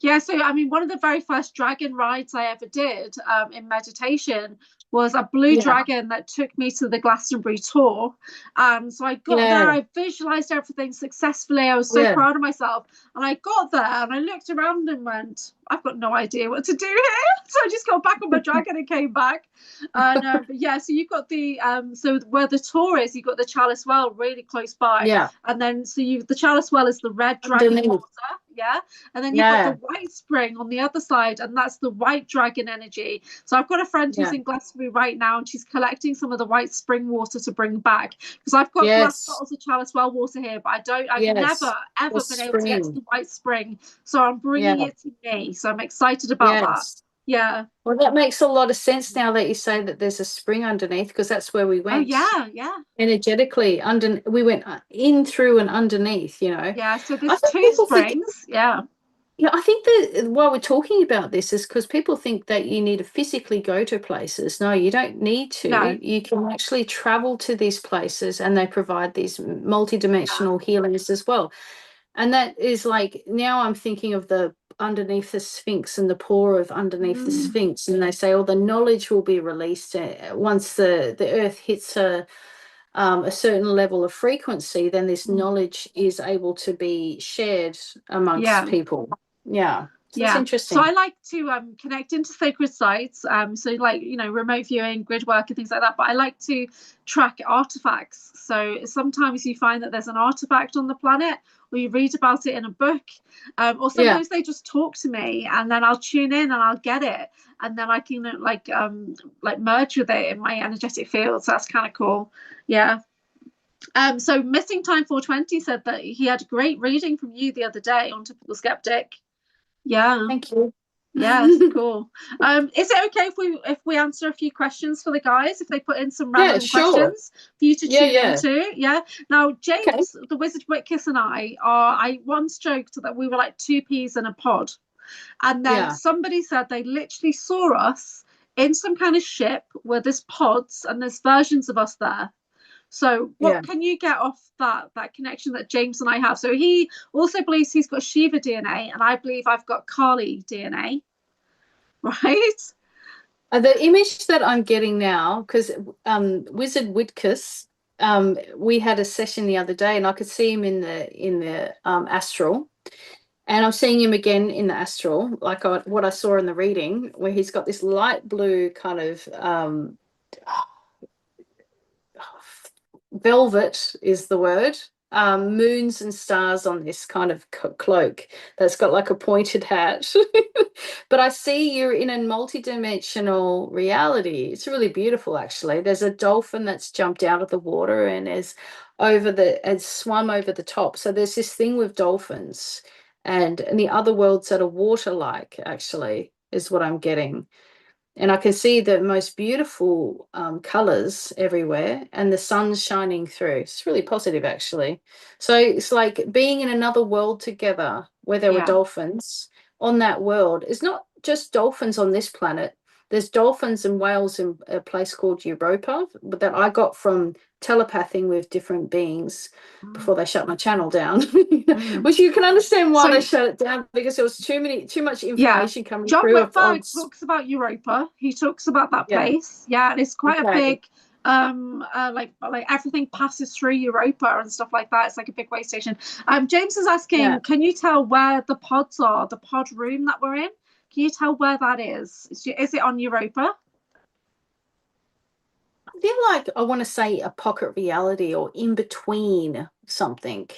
Yeah, so I mean, one of the very first dragon rides I ever did in meditation was a blue Yeah, dragon that took me to the Glastonbury tour. So I got there, yeah, I visualized everything successfully. I was so yeah. proud of myself. And I got there and I looked around and went, I've got no idea what to do here. So I just got back on my dragon and came back. And but yeah, so you've got the so where the tour is, you've got the Chalice Well really close by. Yeah, And then so you the Chalice Well is the red dragon underneath. water. Yeah, and then you've got the Yeah, white spring on the other side, and that's the white dragon energy. So I've got a friend who's yeah. in Glastonbury right now, and she's collecting some of the white spring water to bring back, because I've got glass Yes, bottles of Chalice Well water here, but I've never yes. The ever been able to get to spring. the white spring. So I'm bringing Yeah, it to me. So I'm excited about that. yes. Yeah. Well, that makes a lot of sense now that you say that there's a spring underneath, because that's where we Oh went yeah, yeah, energetically. Under we went in through and underneath. yeah. So I there's think two people think. springs. Yeah. Yeah, I think that while we're talking about this is because people think that you need to physically go to places. No, you don't need No. to. You can actually travel to these places and they provide these Yeah. multidimensional healings as well. And that is like now I'm thinking of the underneath the Sphinx and the pour of underneath the Mm, Sphinx, and they say, oh, the knowledge will be released once the earth hits a certain level of frequency, then this mm. knowledge is able to be shared amongst Yeah. people. Yeah. So it's Yeah. So interesting. I like to connect into sacred sites. So like, remote viewing, grid work and things like that. But I like to track artifacts. So sometimes you find that there's an artifact on the planet, or you read about it in a book, or Yeah. sometimes they just talk to me, and then I'll tune in and I'll get it, and then I can like merge with it in my energetic field. So that's kind of cool. Yeah. So Missing Time 420 said that he had a great reading from you the other day on Typical Skeptic. Yeah. Thank you. Yes, cool. Is it okay if we answer a few questions for the guys, if they put in some Yeah, relevant sure. questions for you to Yeah, tune yeah. into? Yeah. Now, Okay. James, the Wizard Witkiss, and I once joked that we were like two peas in a pod. And then Yeah. somebody said they literally saw us in some kind of ship where there's pods and there's versions of us there. So Yeah. what can you get off that connection that James and I have? So he also believes he's got Shiva DNA, and I believe I've got Kali DNA, right? The image that I'm getting now, because Wizard Witkus, we had a session the other day, and I could see him in the astral, and I'm seeing him again in the astral, like what I saw in the reading, where he's got this light blue kind of velvet is the word. Moons and stars on this kind of cloak that's got like a pointed hat. But I see you're in a multi-dimensional reality. It's really beautiful, actually. There's a dolphin that's jumped out of the water and has swum over the top. So there's this thing with dolphins, and the other worlds that are water-like, actually, is what I'm getting. And I can see the most beautiful colors everywhere, and the sun's shining through. It's really positive, actually. So it's like being in another world together where there were Yeah. dolphins on that world. It's not just dolphins on this planet. There's dolphins and whales in a place called Europa, but that I got from telepathing with different beings before they shut my channel down. Mm. Which you can understand why So they shut it down, because there was too much yeah, information coming John through Whitberg talks about Europa. He talks about that yeah. place. Yeah, and it's quite a Okay. big like everything passes through Europa and stuff like that. It's like a big way station. James is Yeah. asking, can you tell where the pods are, the pod room that we're in? Can you tell where that is? Is it on Europa? I feel like I want to say a pocket reality or in between something.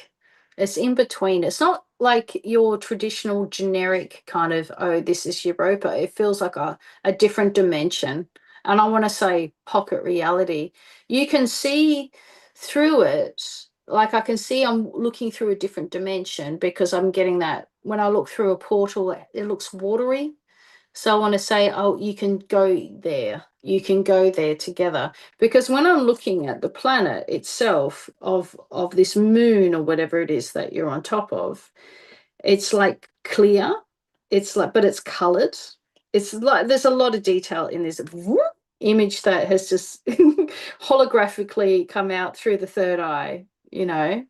It's in between. It's not like your traditional generic kind of, oh, this is Europa. It feels like a different dimension. And I want to say pocket reality. You can see through it. Like I can see I'm looking through a different dimension because I'm getting that when I look through a portal, it looks watery. So I want to say, oh, you can go there. You can go there together. Because when I'm looking at the planet itself of this moon or whatever it is that you're on top of, it's like clear. It's like, but it's colored. It's like there's a lot of detail in this image that has just holographically come out through the third eye, you know.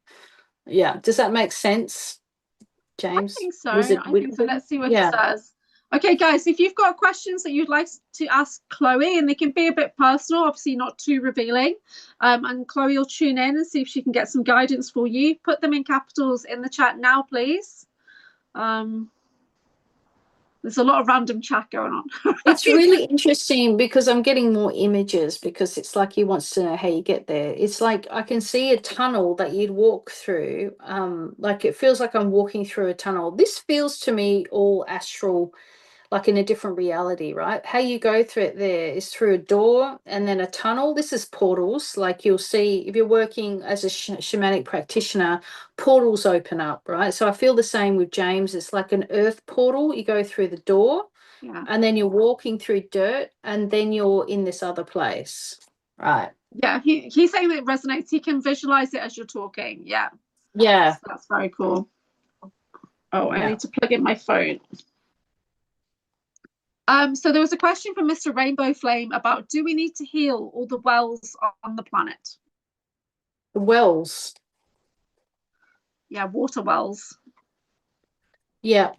Yeah. Does that make sense? I James? think so. Was it I with think so. him? Let's see what he Yeah. says. Okay, guys, if you've got questions that you'd like to ask Chloe, and they can be a bit personal, obviously not too revealing, and Chloe will tune in and see if she can get some guidance for you. Put them in capitals in the chat now, please. There's a lot of random chat going on. It's really interesting because I'm getting more images because it's like he wants to know how you get there. It's like I can see a tunnel that you'd walk through. Like it feels like I'm walking through a tunnel. This feels to me all astral, like in a different reality, right? How you go through it there is through a door and then a tunnel. This is portals. Like you'll see if you're working as a shamanic practitioner, portals open up, right? So I feel the same with James. It's like an earth portal. You go through the door Yeah. and then you're walking through dirt and then you're in this other place, right? Yeah, he's saying that it resonates. He can visualize it as you're talking. Yeah. Yeah. So that's very cool. Oh, I Yeah. need to plug in my phone. So there was a question from Mr. Rainbow Flame about, do we need to heal all the wells on the planet? The wells. Yeah, water wells. Yeah.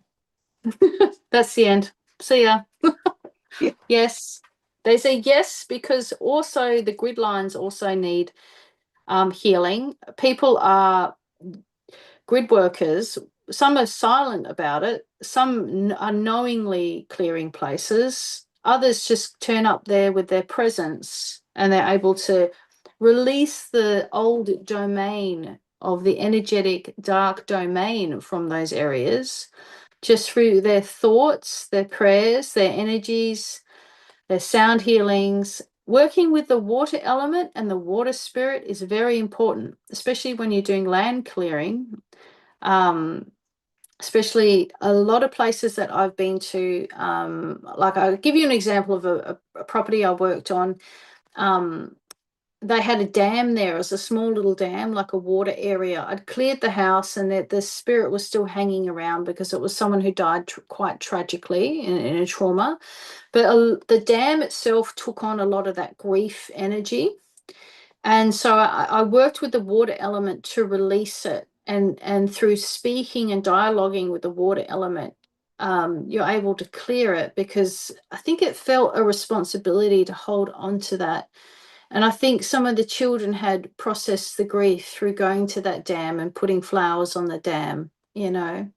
That's the end. See ya. Yeah. Yes. They say yes because also the grid lines also need healing. People are grid workers. Some are silent about it. Some are knowingly clearing places. Others just turn up there with their presence and they're able to release the old domain of the energetic dark domain from those areas just through their thoughts, their prayers, their energies, their sound healings. Working with the water element and the water spirit is very important, especially when you're doing land clearing. Especially a lot of places that I've been to, like I'll give you an example of a property I worked on. They had a dam there. It was a small little dam, like a water area. I'd cleared the house and the spirit was still hanging around because it was someone who died quite tragically in a trauma. But the dam itself took on a lot of that grief energy. And so I worked with the water element to release it. And through speaking and dialoguing with the water element, you're able to clear it because I think it felt a responsibility to hold on to that. And I think some of the children had processed the grief through going to that dam and putting flowers on the dam, you know.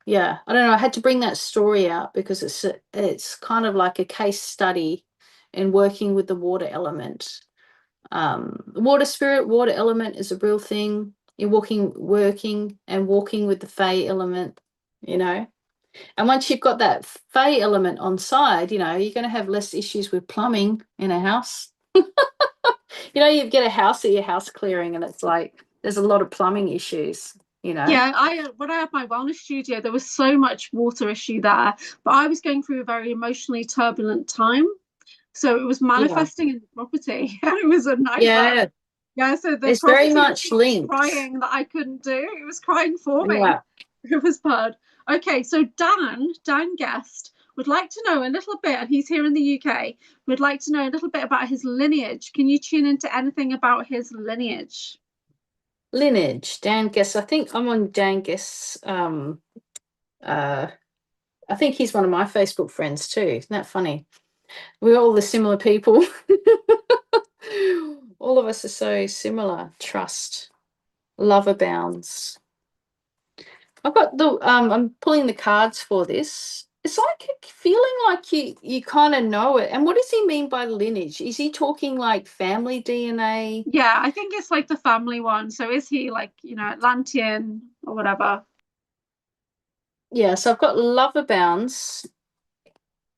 Yeah, I don't know. I had to bring that story out because it's kind of like a case study in working with the water element. Water spirit, water element is a real thing. You're working and walking with the Fey element, you know. And once you've got that Fey element on side, you know, you're going to have less issues with plumbing in a house. You know, you get a house at your house clearing and it's like there's a lot of plumbing issues, you know. Yeah, when I had my wellness studio, there was so much water issue there, but I was going through a very emotionally turbulent time. So it was Yeah. manifesting in the property and it was a nightmare. Yeah. Yeah, so the It's very property was much not linked. crying that I couldn't do. It was crying for me. Yeah. It was bad. Okay, so Dan Guest would like to know a little bit, and he's here in the UK, would like to know a little bit about his lineage. Can you tune into anything about his lineage? Lineage, Dan Guess. I think I'm on Dan Guess. I think he's one of my Facebook friends too. Isn't that funny? We're all the similar people. All of us are so similar. Trust, love abounds. I've got I'm pulling the cards for this. It's like feeling like you kind of know it. And what does he mean by lineage? Is he talking like family DNA? Yeah, I think it's like the family one. So is he like, Atlantean or whatever? Yeah, so I've got love abounds.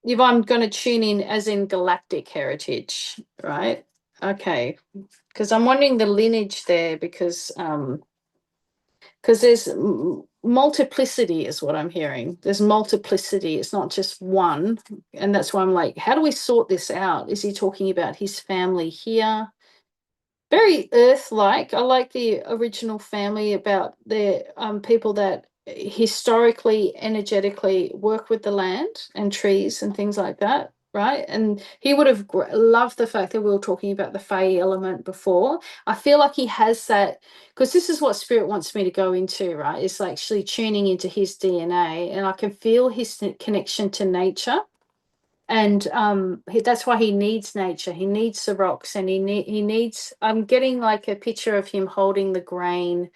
If I'm going to tune in as in galactic heritage, right? Okay. Because I'm wondering the lineage there because there's multiplicity is what I'm hearing. There's multiplicity. It's not just one. And that's why I'm like, how do we sort this out? Is he talking about his family here? Very earth-like. I like the original family about the people that historically, energetically work with the land and trees and things like that. right? And he would have loved the fact that we were talking about the Fey element before. I feel like he has that, because this is what spirit wants me to go into, right? It's like actually tuning into his DNA, and I can feel his connection to nature. And that's why he needs nature. He needs the rocks, and he needs. I'm getting like a picture of him holding the grain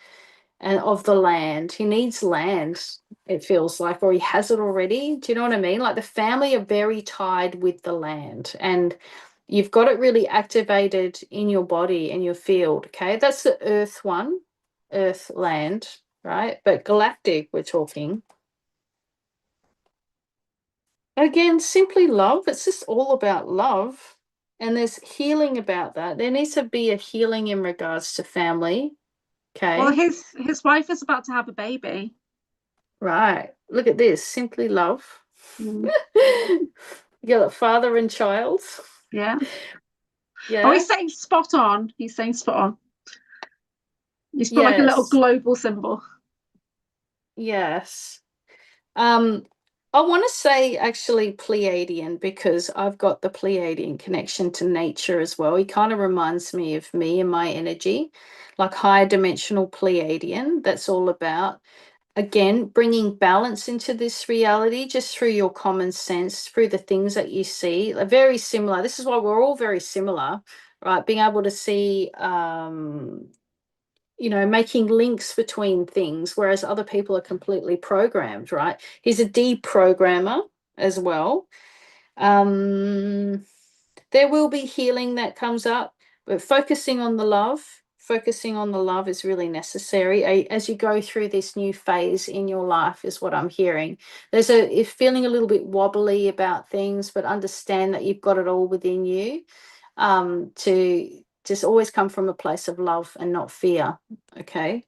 and of the land. He needs land, it feels like, or he has it already. Do you know what I mean? Like the family are very tied with the land, and you've got it really activated in your body and your field. Okay, that's the earth one, earth, land, right? But galactic, we're talking. Again, simply love. It's just all about love. And there's healing about that. There needs to be a healing in regards to family. Well, Okay. his wife is about to have a baby. Right. Look at this. Simply love. Mm, You got father and child. yeah. Oh, Yeah. he's saying spot on. He's saying spot on. He's put like a little Yes. global symbol. Yes. I want to say actually Pleiadian, because I've got the Pleiadian connection to nature as well. He kind of reminds me of me and my energy, like higher dimensional Pleiadian. That's all about, again, bringing balance into this reality just through your common sense, through the things that you see. They're very similar. This is why we're all very similar, right? Being able to see, making links between things, whereas other people are completely programmed, right? He's a deprogrammer as well. Um, there will be healing that comes up, but focusing on the love is really necessary as you go through this new phase in your life, is what I'm hearing. If feeling a little bit wobbly about things, but understand that you've got it all within you, to just always come from a place of love and not fear. Okay.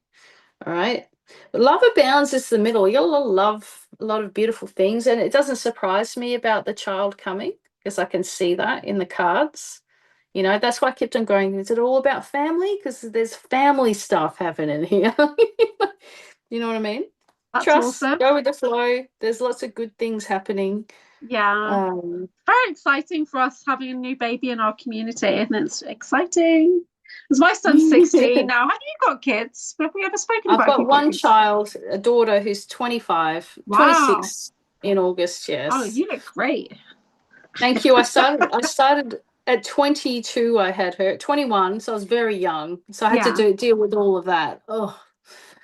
All right. But love abounds is the middle. You got a lot of love, a lot of beautiful things. And it doesn't surprise me about the child coming, because I can see that in the cards. That's why I kept on going. Is it all about family? Because there's family stuff happening here. You know what I mean? That's Trust, awesome. go with the flow. There's lots of good things happening. Yeah. Um, Very exciting for us having a new baby in our community, and it's exciting. Because my son's 16 now. Have you got kids? Have we ever spoken I've about if got you've got one kids? child, a daughter who's 25, Wow. 26 in August, Oh, yes. you look great. Thank you. I started at 22, I had her at 21, so I was very young. So I had to Yeah. deal with all of that. Oh,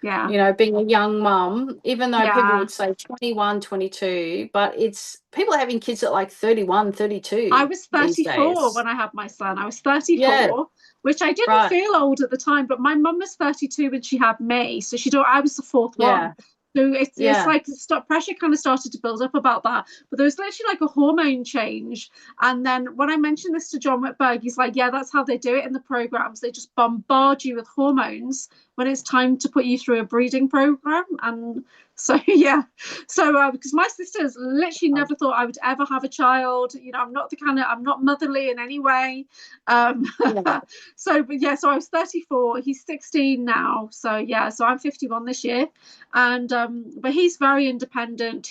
Yeah. being a young mum, even though people Yeah. would say 21, 22, but it's people are having kids at like 31, I 32 was these 34 days. when I had my son. I was Yeah, 34, which I didn't right. feel old at the time, but my mum was 32 when she had me. So I was the fourth one. Yeah, So it's yeah, like pressure kind of started to build up about that. But there was literally like a hormone change. And then when I mentioned this to John Whitberg, he's like, yeah, that's how they do it in the programs. They just bombard you with hormones when it's time to put you through a breeding program. And so, yeah. So, because my sisters literally never thought I would ever have a child. I'm not motherly in any way. Um, yeah, but yeah, so I was 34. He's 16 now. So, yeah, so I'm 51 this year. And, but he's very independent.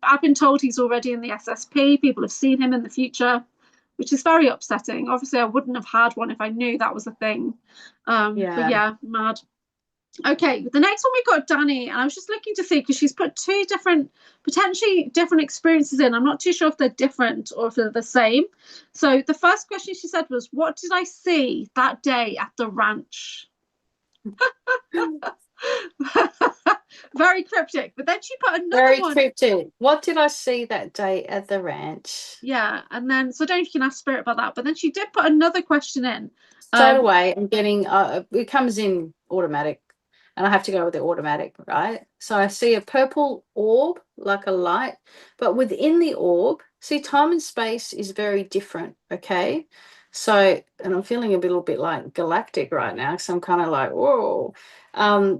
I've been told he's already in the SSP. People have seen him in the future, which is very upsetting. Obviously, I wouldn't have had one if I knew that was a thing. But yeah. yeah, mad. Okay, the next one we got Danny, and I was just looking to see because she's put two potentially different experiences in. I'm not too sure if they're different or if they're the same. So the first question she said was, "What did I see that day at the ranch?" Very cryptic. But then she put another Very one. cryptic. What did I see that day at the ranch? Yeah, and then so I don't know if you can ask Spirit about that. But then she did put another question in. Straight Um, away, I'm getting it comes in automatic, and I have to go with the automatic, right? So I see a purple orb, like a light, but within the orb, see, time and space is very different. Okay. So, and I'm feeling a little bit like galactic right now, so I'm kind of like, whoa.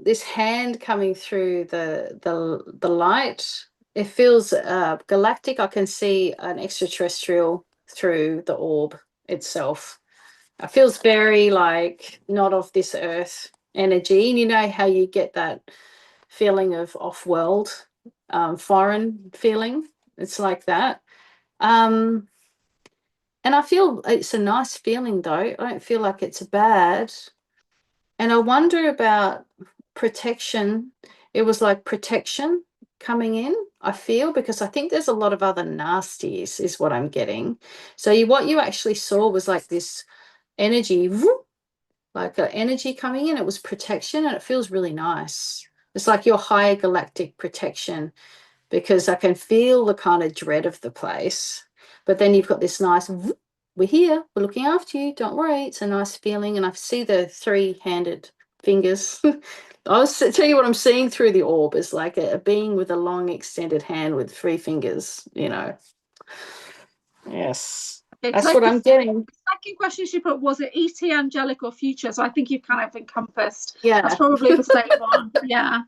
This hand coming through the light, it feels galactic. I can see an extraterrestrial through the orb itself. It feels very like not of this earth energy. And you know how you get that feeling of off-world, foreign feeling? It's like that. Um, And I feel it's a nice feeling though. I don't feel like it's bad. And I wonder about protection. It was like protection coming in, I feel, because I think there's a lot of other nasties, is what I'm getting. So what you actually saw was like this energy, like an energy coming in. It was protection, and it feels really nice. It's like your higher galactic protection, because I can feel the kind of dread of the place. But then you've got this nice, we're here, we're looking after you, don't worry. It's a nice feeling. And I see the three-handed fingers. I'll tell you what I'm seeing through the orb is like a being with a long extended hand with three fingers, you know. Yes, Okay, that's so what I'm getting. the second question she put, was it ET, angelic, or future? So I think you've kind of encompassed. That's Yeah. probably the same one. Yeah.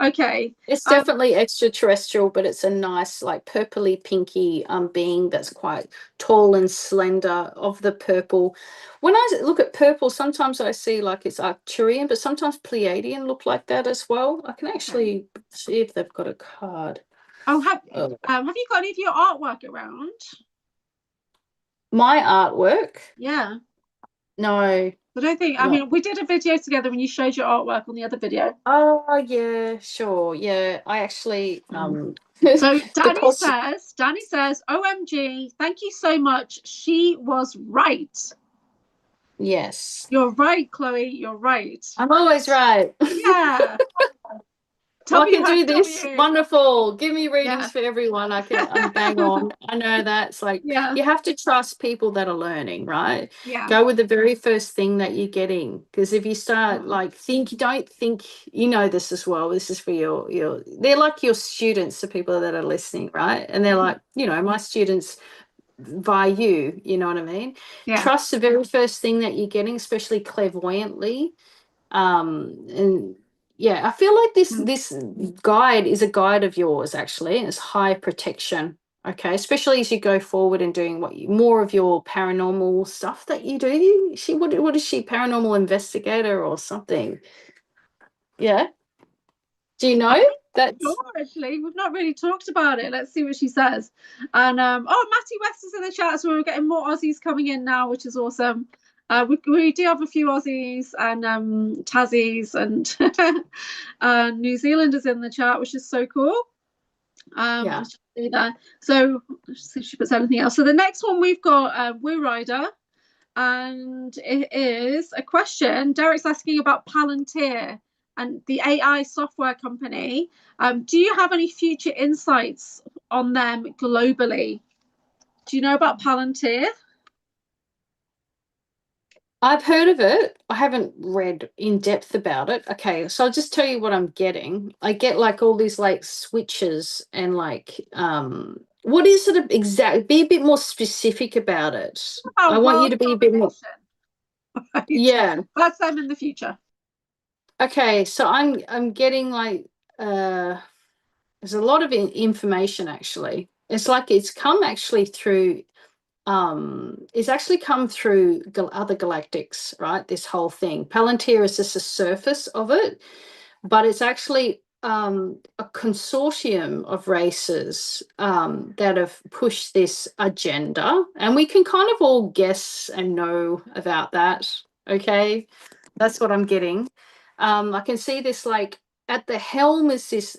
Okay. It's definitely extraterrestrial, but it's a nice, like purpley pinky being that's quite tall and slender of the purple. When I look at purple, sometimes I see like it's Arcturian, but sometimes Pleiadian look like that as well. I can actually see if they've got a card. Oh, have Oh. have you got any of your artwork around? My artwork? Yeah. No, I don't think. I not. mean, we did a video together when you showed your artwork on the other video. Oh yeah, sure. Yeah, I actually So the cost. Danny says, OMG, thank you so much. She was right. Yes. You're right, Chloe. You're right. I'm always right. Yeah. Well, I can do this. WFW. Wonderful. Give me Yeah. readings for everyone. I'm bang on. I know that's like Yeah. you have to trust people that are learning, right? Yeah. Go with the very first thing that you're getting. Because if you start like don't think you know this as well. This is for your they're like your students, the people that are listening, right? And they're like, my students via you know what I mean? Yeah. Trust the very first thing that you're getting, especially clairvoyantly. And yeah, I feel like this guide is a guide of yours actually, and it's high protection. Okay, especially as you go forward and doing more of your paranormal stuff that you do. What is she, paranormal investigator or something? Yeah. Do you know? Sure, That's actually, we've not really talked about it. Let's see what she says. And Matty West is in the chat, so we're getting more Aussies coming in now, which is awesome. We do have a few Aussies and Tassies and New Zealanders in the chat, which is so cool. yeah. So let's see if she puts anything else. So the next one we've got Woo Rider, and it is a question. Derek's asking about Palantir and the AI software company. Do you have any future insights on them globally? Do you know about Palantir? I've heard of it. I haven't read in depth about it. Okay, so I'll just tell you what I'm getting. I get like all these like switches and like what is it exactly? Be a bit more specific about it. I Oh, want you world to be a bit more. right. Yeah. That's them in the future. Okay, so I'm getting like there's a lot of information actually. It's like it's come actually through it's actually come through other galactics, right? This whole thing. Palantir is just the surface of it, but it's actually a consortium of races that have pushed this agenda, and we can kind of all guess and know about that. Okay, that's what I'm getting. I can see this like at the helm is this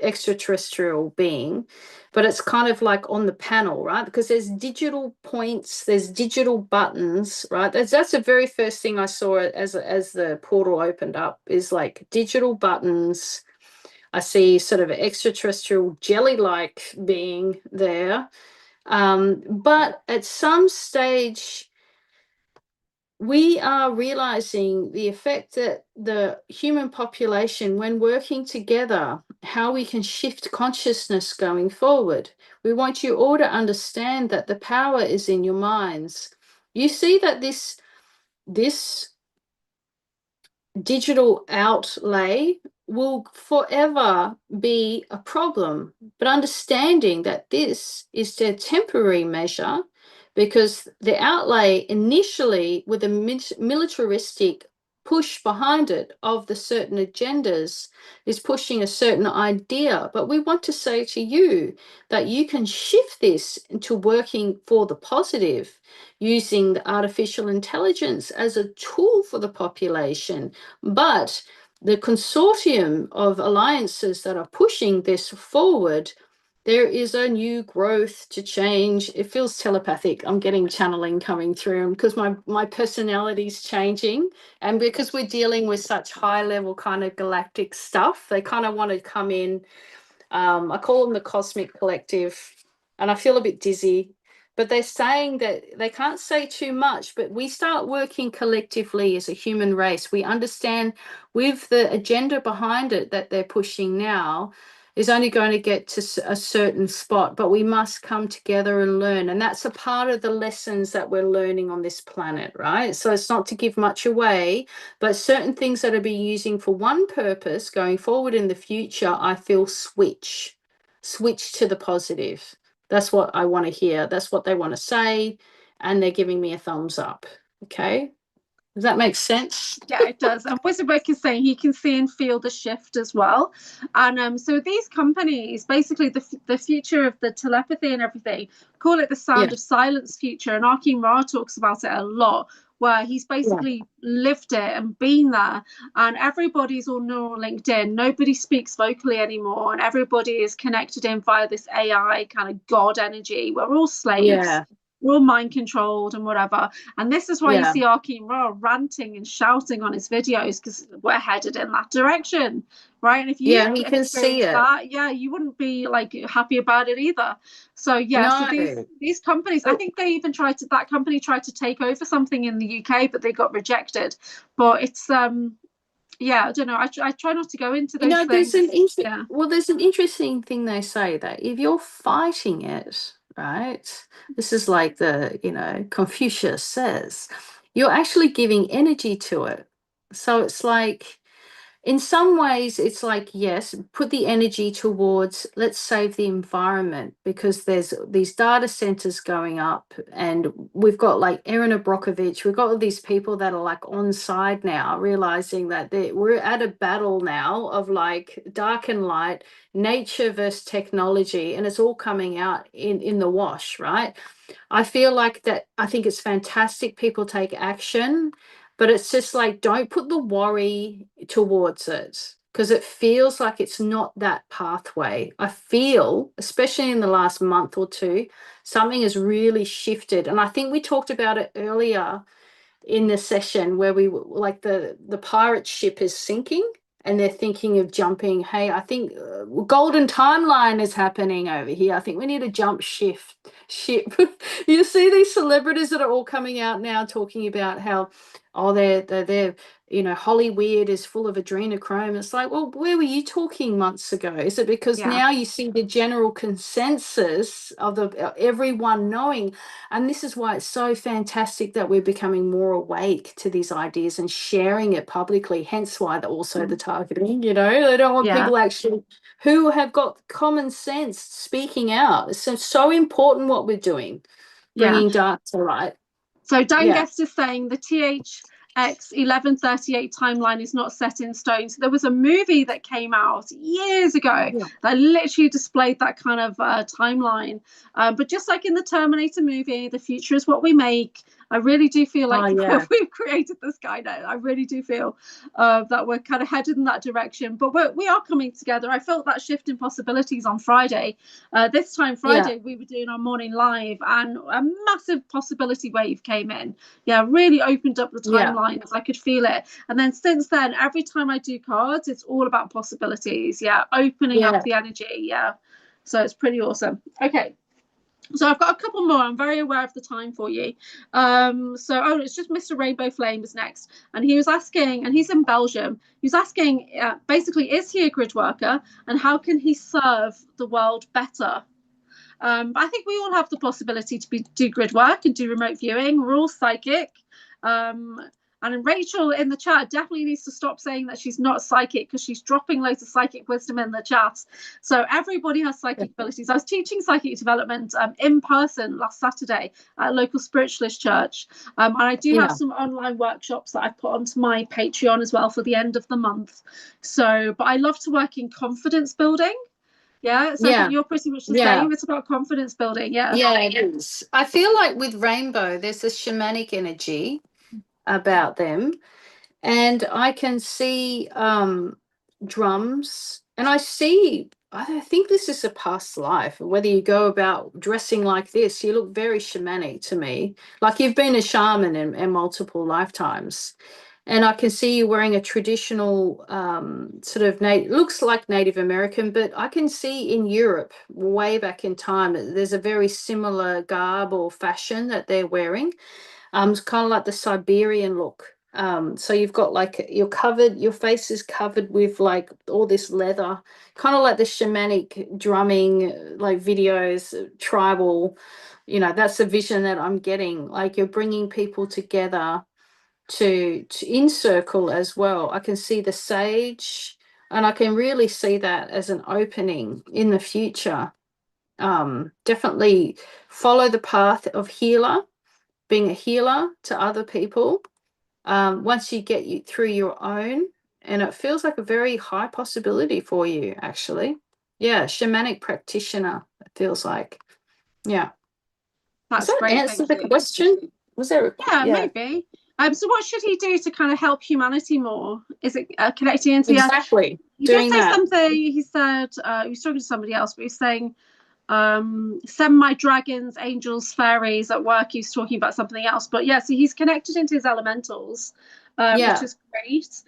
extraterrestrial being, but it's kind of like on the panel, right? Because there's digital points, there's digital buttons, right? That's the very first thing I saw as the portal opened up is like digital buttons. I see sort of an extraterrestrial jelly-like being there. But at some stage, we are realizing the effect that the human population, when working together, how we can shift consciousness going forward. We want you all to understand that the power is in your minds. You see that this digital outlay will forever be a problem, but understanding that this is a temporary measure because the outlay initially with a militaristic push behind it of the certain agendas is pushing a certain idea. But we want to say to you that you can shift this into working for the positive, using the artificial intelligence as a tool for the population. But the consortium of alliances that are pushing this forward, there is a new growth to change. It feels telepathic. I'm getting channeling coming through because my personality's changing. And because we're dealing with such high level kind of galactic stuff, they kind of want to come in. I call them the cosmic collective, and I feel a bit dizzy. But they're saying that they can't say too much, but we start working collectively as a human race. We understand with the agenda behind it that they're pushing now is only going to get to a certain spot, but we must come together and learn. And that's a part of the lessons that we're learning on this planet, right? So it's not to give much away, but certain things that are being using for one purpose going forward in the future, I feel switch to the positive. That's what I want to hear. That's what they want to say. And they're giving me a thumbs up. Okay. Does that make sense? Yeah, it does. And Wizardwick is saying he can see and feel the shift as well. And so these companies, basically the future of the telepathy and everything, call it the sound Yeah. of silence future. And Arkin Ra talks about it a lot, where he's basically lived it and been there. And everybody's all neural linked in. Nobody speaks vocally anymore. And everybody is connected in via this AI kind of God energy. We're all slaves. Yeah. We're all mind controlled and whatever. And this is why you see Arkin Ra ranting and shouting on his videos, because we're headed in that direction, right? And if you he can see it. that, you wouldn't be like happy about it either. So so these companies, I think they even that company tried to take over something in the UK, but they got rejected. But it's I don't know. I try not to go into those things. There's an interesting thing they say, that if you're fighting it, right? This is like Confucius says, you're actually giving energy to it. So it's like, in some ways, it's like, yes, put the energy towards, let's save the environment, because there's these data centers going up, and we've got like Erin Abrockovich, we've got all these people that are like on side now, realizing that we're at a battle now of like dark and light, nature versus technology, and it's all coming out in the wash, right? I feel like that. I think it's fantastic people take action, but it's just like, don't put the worry towards it, because it feels like it's not that pathway. I feel, especially in the last month or two, something has really shifted. And I think we talked about it earlier in the session, where we were like, the pirate ship is sinking and they're thinking of jumping. Hey, I think golden timeline is happening over here. I think we need to jump ship. You see these celebrities that are all coming out now talking about how, they're Hollywood is full of adrenochrome. It's like, well, where were you talking months ago? Is it because now you see the general consensus of everyone knowing? And this is why it's so fantastic that we're becoming more awake to these ideas and sharing it publicly. Hence why the targeting, they don't want people actually who have got common sense speaking out. It's so important what we're doing, bringing dark to light. So Dan Guest is saying the THX 1138 timeline is not set in stone. So there was a movie that came out years ago that literally displayed that kind of timeline. But just like in the Terminator movie, the future is what we make. I really do feel like we've created this guy now. I really do feel that we're kind of headed in that direction. But we are coming together. I felt that shift in possibilities on Friday. This time Friday, we were doing our morning live, and a massive possibility wave came in. Really opened up the timelines. I could feel it. And then since then, every time I do cards, it's all about possibilities. Opening up the energy. So it's pretty awesome. Okay. So I've got a couple more. I'm very aware of the time for you. It's just Mr. Rainbow Flame is next. And he was asking, and he's in Belgium, he was asking, basically, is he a grid worker? And how can he serve the world better? I think we all have the possibility to do grid work and do remote viewing. We're all psychic. And Rachel in the chat definitely needs to stop saying that she's not psychic, because she's dropping loads of psychic wisdom in the chat. So everybody has psychic abilities. I was teaching psychic development in person last Saturday at a local spiritualist church. And I do have some online workshops that I've put onto my Patreon as well for the end of the month. So, but I love to work in confidence building. Yeah, so I think you're pretty much the same. It's about confidence building. Yeah, it is. I feel like with rainbow, there's a shamanic energy about them, and I can see drums, and I think this is a past life. Whether you go about dressing like this, you look very shamanic to me, like you've been a shaman in multiple lifetimes. And I can see you wearing a traditional sort of looks like Native American, but I can see in Europe, way back in time, there's a very similar garb or fashion that they're wearing. It's kind of like the Siberian look. So you've got like your face is covered with like all this leather, kind of like the shamanic drumming, like videos, tribal, that's the vision that I'm getting. Like you're bringing people together to encircle as well. I can see the sage, and I can really see that as an opening in the future. Definitely follow the path of healer, being a healer to other people. Once you get you through your own, and it feels like a very high possibility for you, actually. Yeah, shamanic practitioner, it feels like. Yeah. Does that's that great. answer Thank the you. question? Was there? Yeah, Yeah. maybe. So what should he do to kind of help humanity more? Is it connecting into the? Exactly. He did Doing say that. something. He said he was talking to somebody else, but he's saying send my dragons, angels, fairies at work. He's talking about something else, but yeah, so he's connected into his elementals, which is great.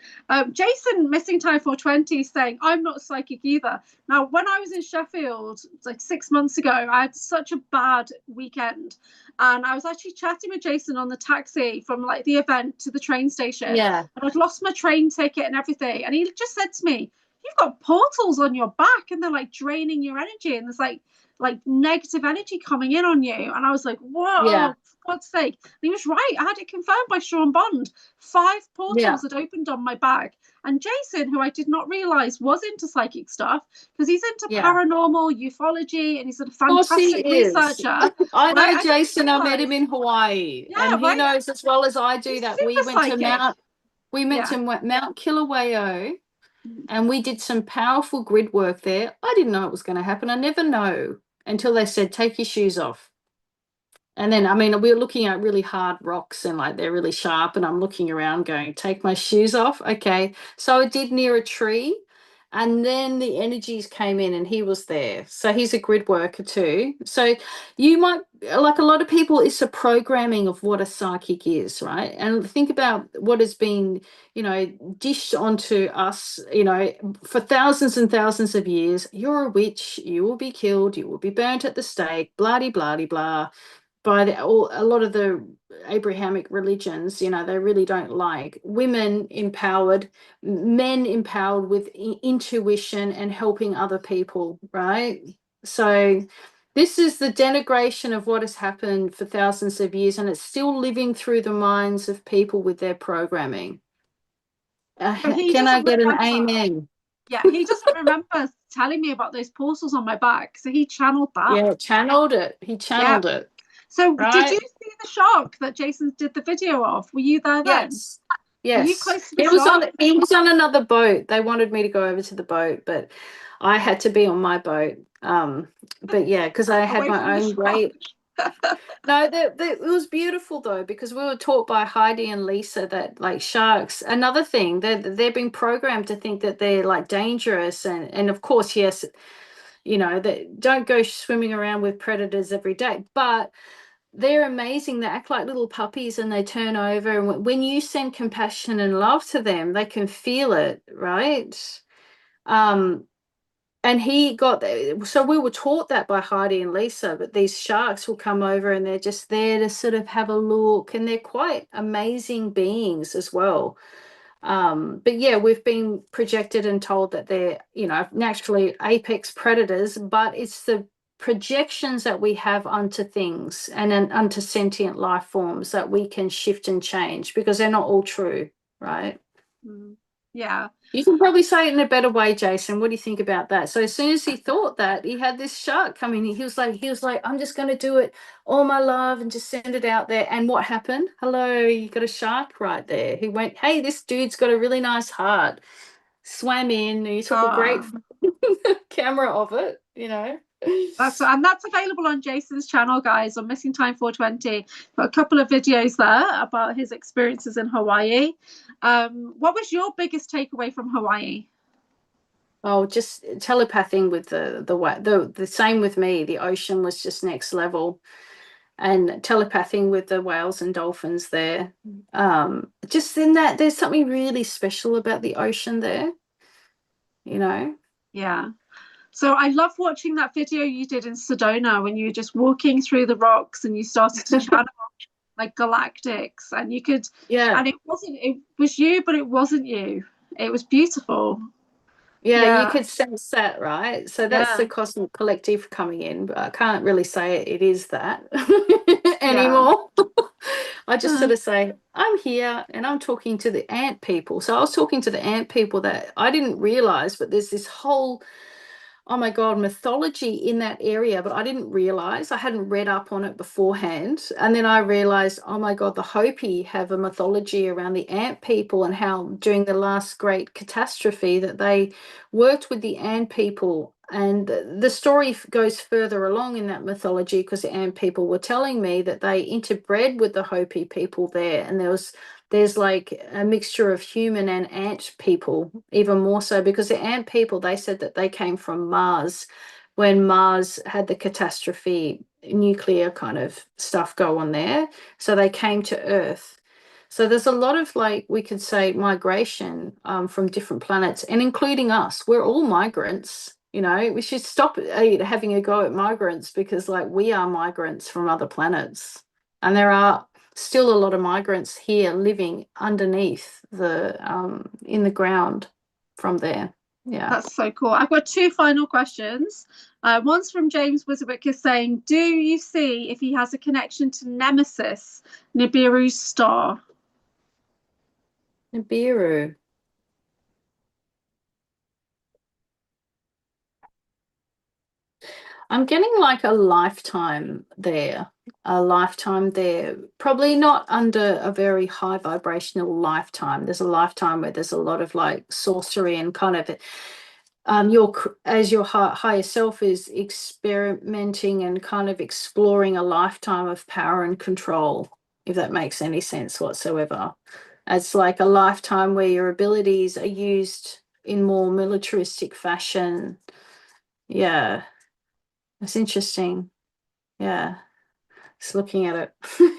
Jason missing time 420 saying I'm not psychic either. Now, when I was in Sheffield like 6 months ago, I had such a bad weekend, and I was actually chatting with Jason on the taxi from like the event to the train station, and I'd lost my train ticket and everything, and he just said to me, you've got portals on your back and they're like draining your energy, and there's like negative energy coming in on you. And I was like, whoa, for God's sake. And he was right. I had it confirmed by Sean Bond. 5 portals had opened on my back. And Jason, who I did not realize was into psychic stuff, because he's into paranormal ufology and he's a fantastic researcher. I know right? Jason. I met him in Hawaii, and he knows as well as I do he's that super psychic. we went to Mount Kilauea, and we did some powerful grid work there. I didn't know it was going to happen. I never know until they said, take your shoes off. And then, I mean, we were looking at really hard rocks and like they're really sharp. And I'm looking around going, take my shoes off. Okay. So I did near a tree. And then the energies came in and he was there. So he's a grid worker too. So you might, like a lot of people, it's a programming of what a psychic is, right? And think about what has been, dished onto us, for thousands and thousands of years. You're a witch, you will be killed, you will be burnt at the stake, blah, blah, blah, blah. By a lot of the Abrahamic religions, they really don't like women empowered, men empowered with intuition and helping other people, right? So this is the denigration of what has happened for thousands of years, and it's still living through the minds of people with their programming. Can I get an amen? Yeah, he doesn't remember telling me about those portals on my back, so he channeled that. Yeah, channeled it. He channeled it. So did you see the shark that Jason did the video of? Were you there then? Yes. Were you close to the shark? He was on another boat. They wanted me to go over to the boat, but I had to be on my boat. But yeah, because I had my own boat. No, it was beautiful though, because we were taught by Heidi and Lisa that like sharks, another thing, they're being programmed to think that they're like dangerous, and of course, yes, they don't go swimming around with predators every day, but they're amazing. They act like little puppies and they turn over. And when you send compassion and love to them, they can feel it, right? And so we were taught that by Heidi and Lisa, but these sharks will come over and they're just there to sort of have a look, and they're quite amazing beings as well. But yeah, we've been projected and told that they're, naturally apex predators, but it's the projections that we have onto things and then onto sentient life forms that we can shift and change because they're not all true, right? Yeah. You can probably say it in a better way, Jason. What do you think about that? So as soon as he thought that, he had this shark coming in. He was like, I'm just going to do it all my love and just send it out there. And what happened? Hello, you got a shark right there. He went, hey, this dude's got a really nice heart. Swam in. He took a great camera of it, you know. That's available on Jason's channel, guys, on Missing Time 420. Got a couple of videos there about his experiences in Hawaii. What was your biggest takeaway from Hawaii? Oh, just telepathing with the same with me. The ocean was just next level, and telepathing with the whales and dolphins there. Just in that, there's something really special about the ocean there, you know. Yeah. So I love watching that video you did in Sedona when you were just walking through the rocks and you started to channel like galactics, and you could, Yeah. and it was you, but it wasn't you. It was beautiful. Yeah, you Yeah. could sense that, right? So that's Yeah. the cosmic collective coming in, but I can't really say it is that Yeah. anymore. I just Uh, sort of say, I'm here and I'm talking to the ant people. So I was talking to the ant people that I didn't realize, but there's this whole, oh my God, mythology in that area, but I didn't realize. I hadn't read up on it beforehand. And then I realized, oh my God, the Hopi have a mythology around the ant people and how during the last great catastrophe that they worked with the ant people. And the story goes further along in that mythology because the ant people were telling me that they interbred with the Hopi people there. And there's like a mixture of human and ant people, even more so because the ant people, they said that they came from Mars when Mars had the catastrophe, nuclear kind of stuff go on there. So they came to Earth. So there's a lot of, like, we could say migration from different planets, and including us. We're all migrants. You know, we should stop having a go at migrants because, like, we are migrants from other planets. And there are still a lot of migrants here living underneath in the ground from there. Yeah. that's so cool. I've got two final questions. One's from James Wiswick saying, do you see if he has a connection to Nemesis, Nibiru's star? Nibiru. I'm getting like a lifetime there. A lifetime there. Probably not under a very high vibrational lifetime. There's a lifetime where there's a lot of like sorcery and kind of your higher self is experimenting and kind of exploring a lifetime of power and control, if that makes any sense whatsoever. It's like a lifetime where your abilities are used in more militaristic fashion. Yeah, that's interesting. Yeah, just looking at it.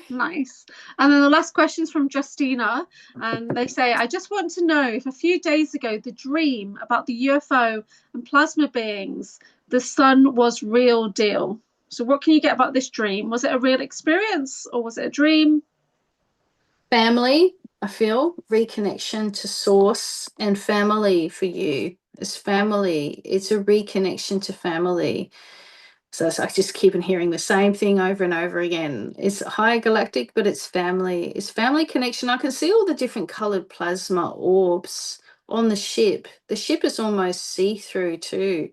Nice. And then the last question is from Justina. And they say, I just want to know if a few days ago, the dream about the UFO and plasma beings, the sun was real deal. So, what can you get about this dream? Was it a real experience or was it a dream? Family, I feel reconnection to source and family for you. It's family. It's a reconnection to family. So I just keep on hearing the same thing over and over again. It's higher galactic, but it's family. It's family connection. I can see all the different colored plasma orbs on the ship. The ship is almost see-through too.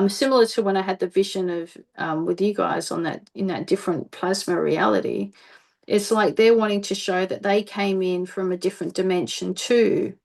Similar to when I had the vision of with you guys on that in that different plasma reality. It's like they're wanting to show that they came in from a different dimension too,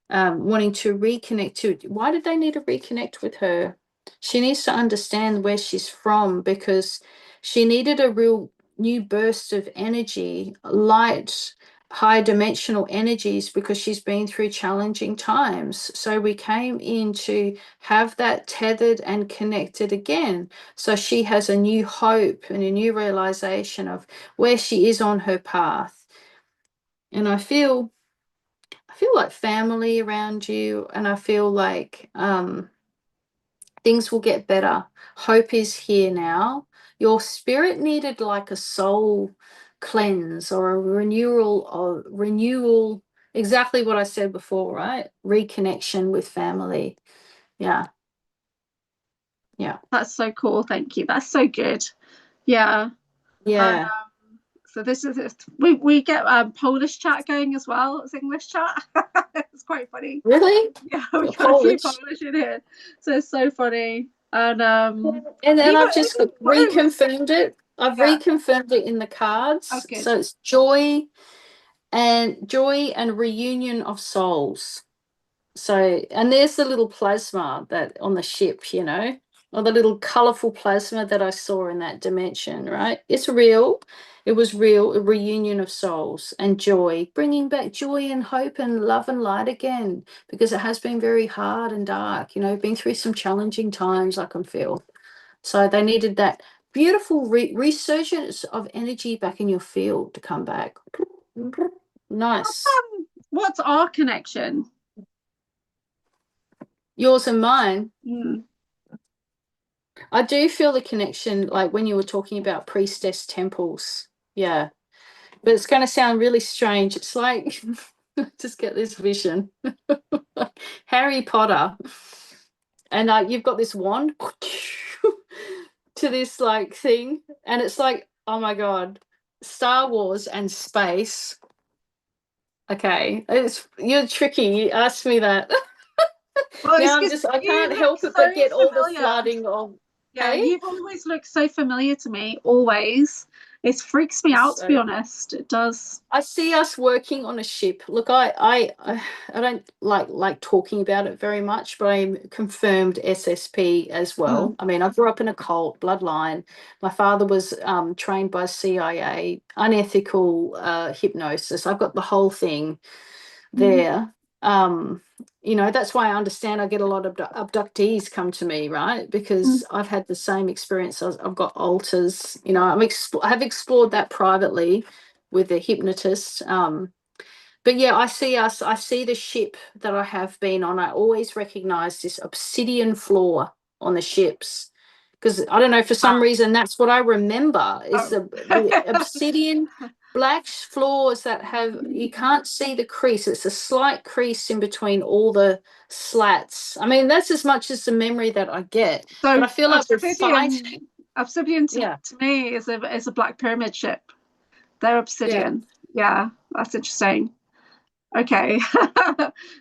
wanting to reconnect to. Why did they need to reconnect with her? She needs to understand where she's from because she needed a real new burst of energy, light, high dimensional energies because she's been through challenging times. So we came in to have that tethered and connected again. So she has a new hope and a new realization of where she is on her path. And I feel like family around you, and I feel like things will get better. Hope is here now. Your spirit needed like a soul cleanse or a renewal, exactly what I said before, right? Reconnection with family. Yeah. Yeah. That's so cool. Thank you. That's so good. Yeah. And Yeah. so this is we get Polish chat going as well as English chat. It's quite funny. Really? Yeah, we You're got a few Polish. Polish in here, so it's so funny. And Yeah. And then I've just even reconfirmed it. I've yeah. reconfirmed it in the Oh, cards. good. So it's joy and reunion of souls. So, and there's the little plasma that on the ship, or the little colorful plasma that I saw in that dimension, right? It's real. It was real, a reunion of souls and joy, bringing back joy and hope and love and light again, because it has been very hard and dark, been through some challenging times, I can feel. So they needed that beautiful resurgence of energy back in your field to come back. Nice. What's our connection? Yours and mine. Mm. I do feel the connection, like when you were talking about priestess temples. Yeah. But it's going to sound really strange. It's like, just get this vision. Harry Potter. And you've got this wand to this like thing. And it's like, oh my God, Star Wars and space. Okay. You're tricky. You asked me that. Well, it's Now because I you can't look help it but so get all the familiar. flooding of, Yeah, hey? you've always looked so familiar to me, always. It freaks me out, to be So honest. It does. I see us working on a ship. Look, I don't like talking about it very much, but I'm confirmed SSP as Mm, well. I mean, I grew up in a cult bloodline. My father was trained by CIA, unethical hypnosis. I've got the whole thing mm, there. That's why I understand I get a lot of abductees come to me, right? mm, Because I've had the same experience. I've got alters, I have explored that privately with the hypnotist. But yeah, I see the ship that I have been on. I always recognize this obsidian floor on the ships. Because I don't know, for some reason, that's what I remember is oh. the obsidian black floors that have, you can't see the crease. It's a slight crease in between all the slats. I mean, that's as much as the memory that I get. But So I feel like we're fighting. obsidian Yeah, to me is a black pyramid ship. They're yeah, obsidian. Yeah, that's interesting. Okay.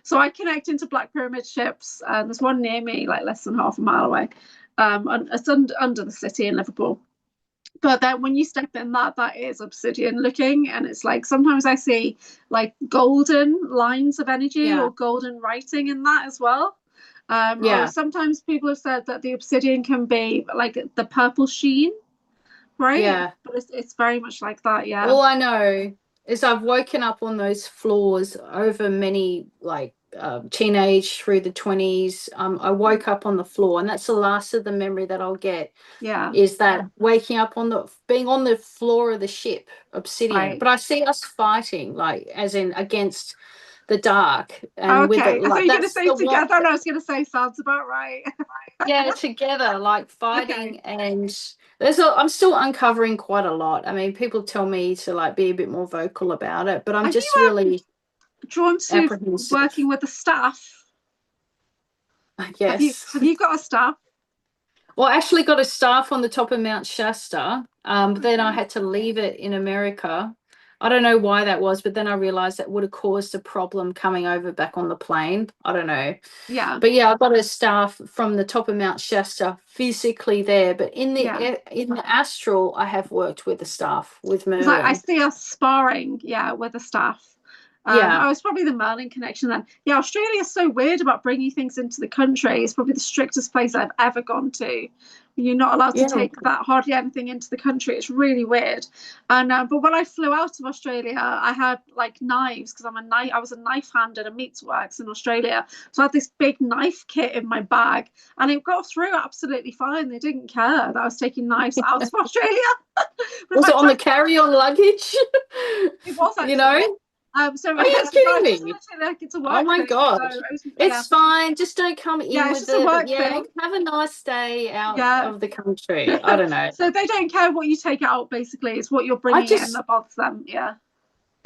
So I connect into Black Pyramid ships, and there's one near me, like less than half a mile away. And it's under the city in Liverpool. But then when you step in that is obsidian looking, and it's like sometimes I see like golden lines of energy yeah, or golden writing in that as well. Or yeah, sometimes people have said that the obsidian can be like the purple sheen, right? yeah. But it's very much like that, yeah. All I know is I've woken up on those floors over many, like, teenage through the 20s. I woke up on the floor, and that's the last of the memory that I'll get Yeah, is that waking up being on the floor of the ship, obsidian. right. But I see us fighting, like, as in against the dark, and with it, Okay, I thought like, you were going to that's say the one. together. And I was going to say sounds about right. Yeah, together, like Okay. fighting, and I'm still uncovering quite a lot. I mean, people tell me to like be a bit more vocal about it, but I'm Are just you really drawn to working apprehensive. with the staff? Yes. Have you got a staff? Well, I actually got a staff on the top of Mount Shasta. But then I Okay. had to leave it in America. I don't know why that was, but then I realized that would have caused a problem coming over back on the plane. I don't know. Yeah. But yeah, I've got a staff from the top of Mount Shasta physically there. But Yeah. in the astral, I have worked with the staff with Because I Merlin. see us sparring, yeah, with the staff. Yeah. Oh, it's probably the Merlin connection then. Yeah, Australia is so weird about bringing things into the country. It's probably the strictest place I've ever gone to. You're not allowed to Yeah. take that hardly anything into the country. It's really weird. And but when I flew out of Australia, I had like knives because I was a knife hand at a meats works in Australia. So I had this big knife kit in my bag, and it got through absolutely fine. They didn't care that I was taking knives out of Australia. But if Was I it on the tried, carry-on luggage? it was You actually. know? So Are you no, it kidding wasn't me? actually like it's a Oh work my thing. So God. it was, yeah, It's fine. Just don't come yeah, in it's with just a it. But work yeah, thing. look, have a nice day out Yeah. of the country. I don't know. So they don't care what you take out. Basically, it's what you're I bringing in just that bothers them. Yeah.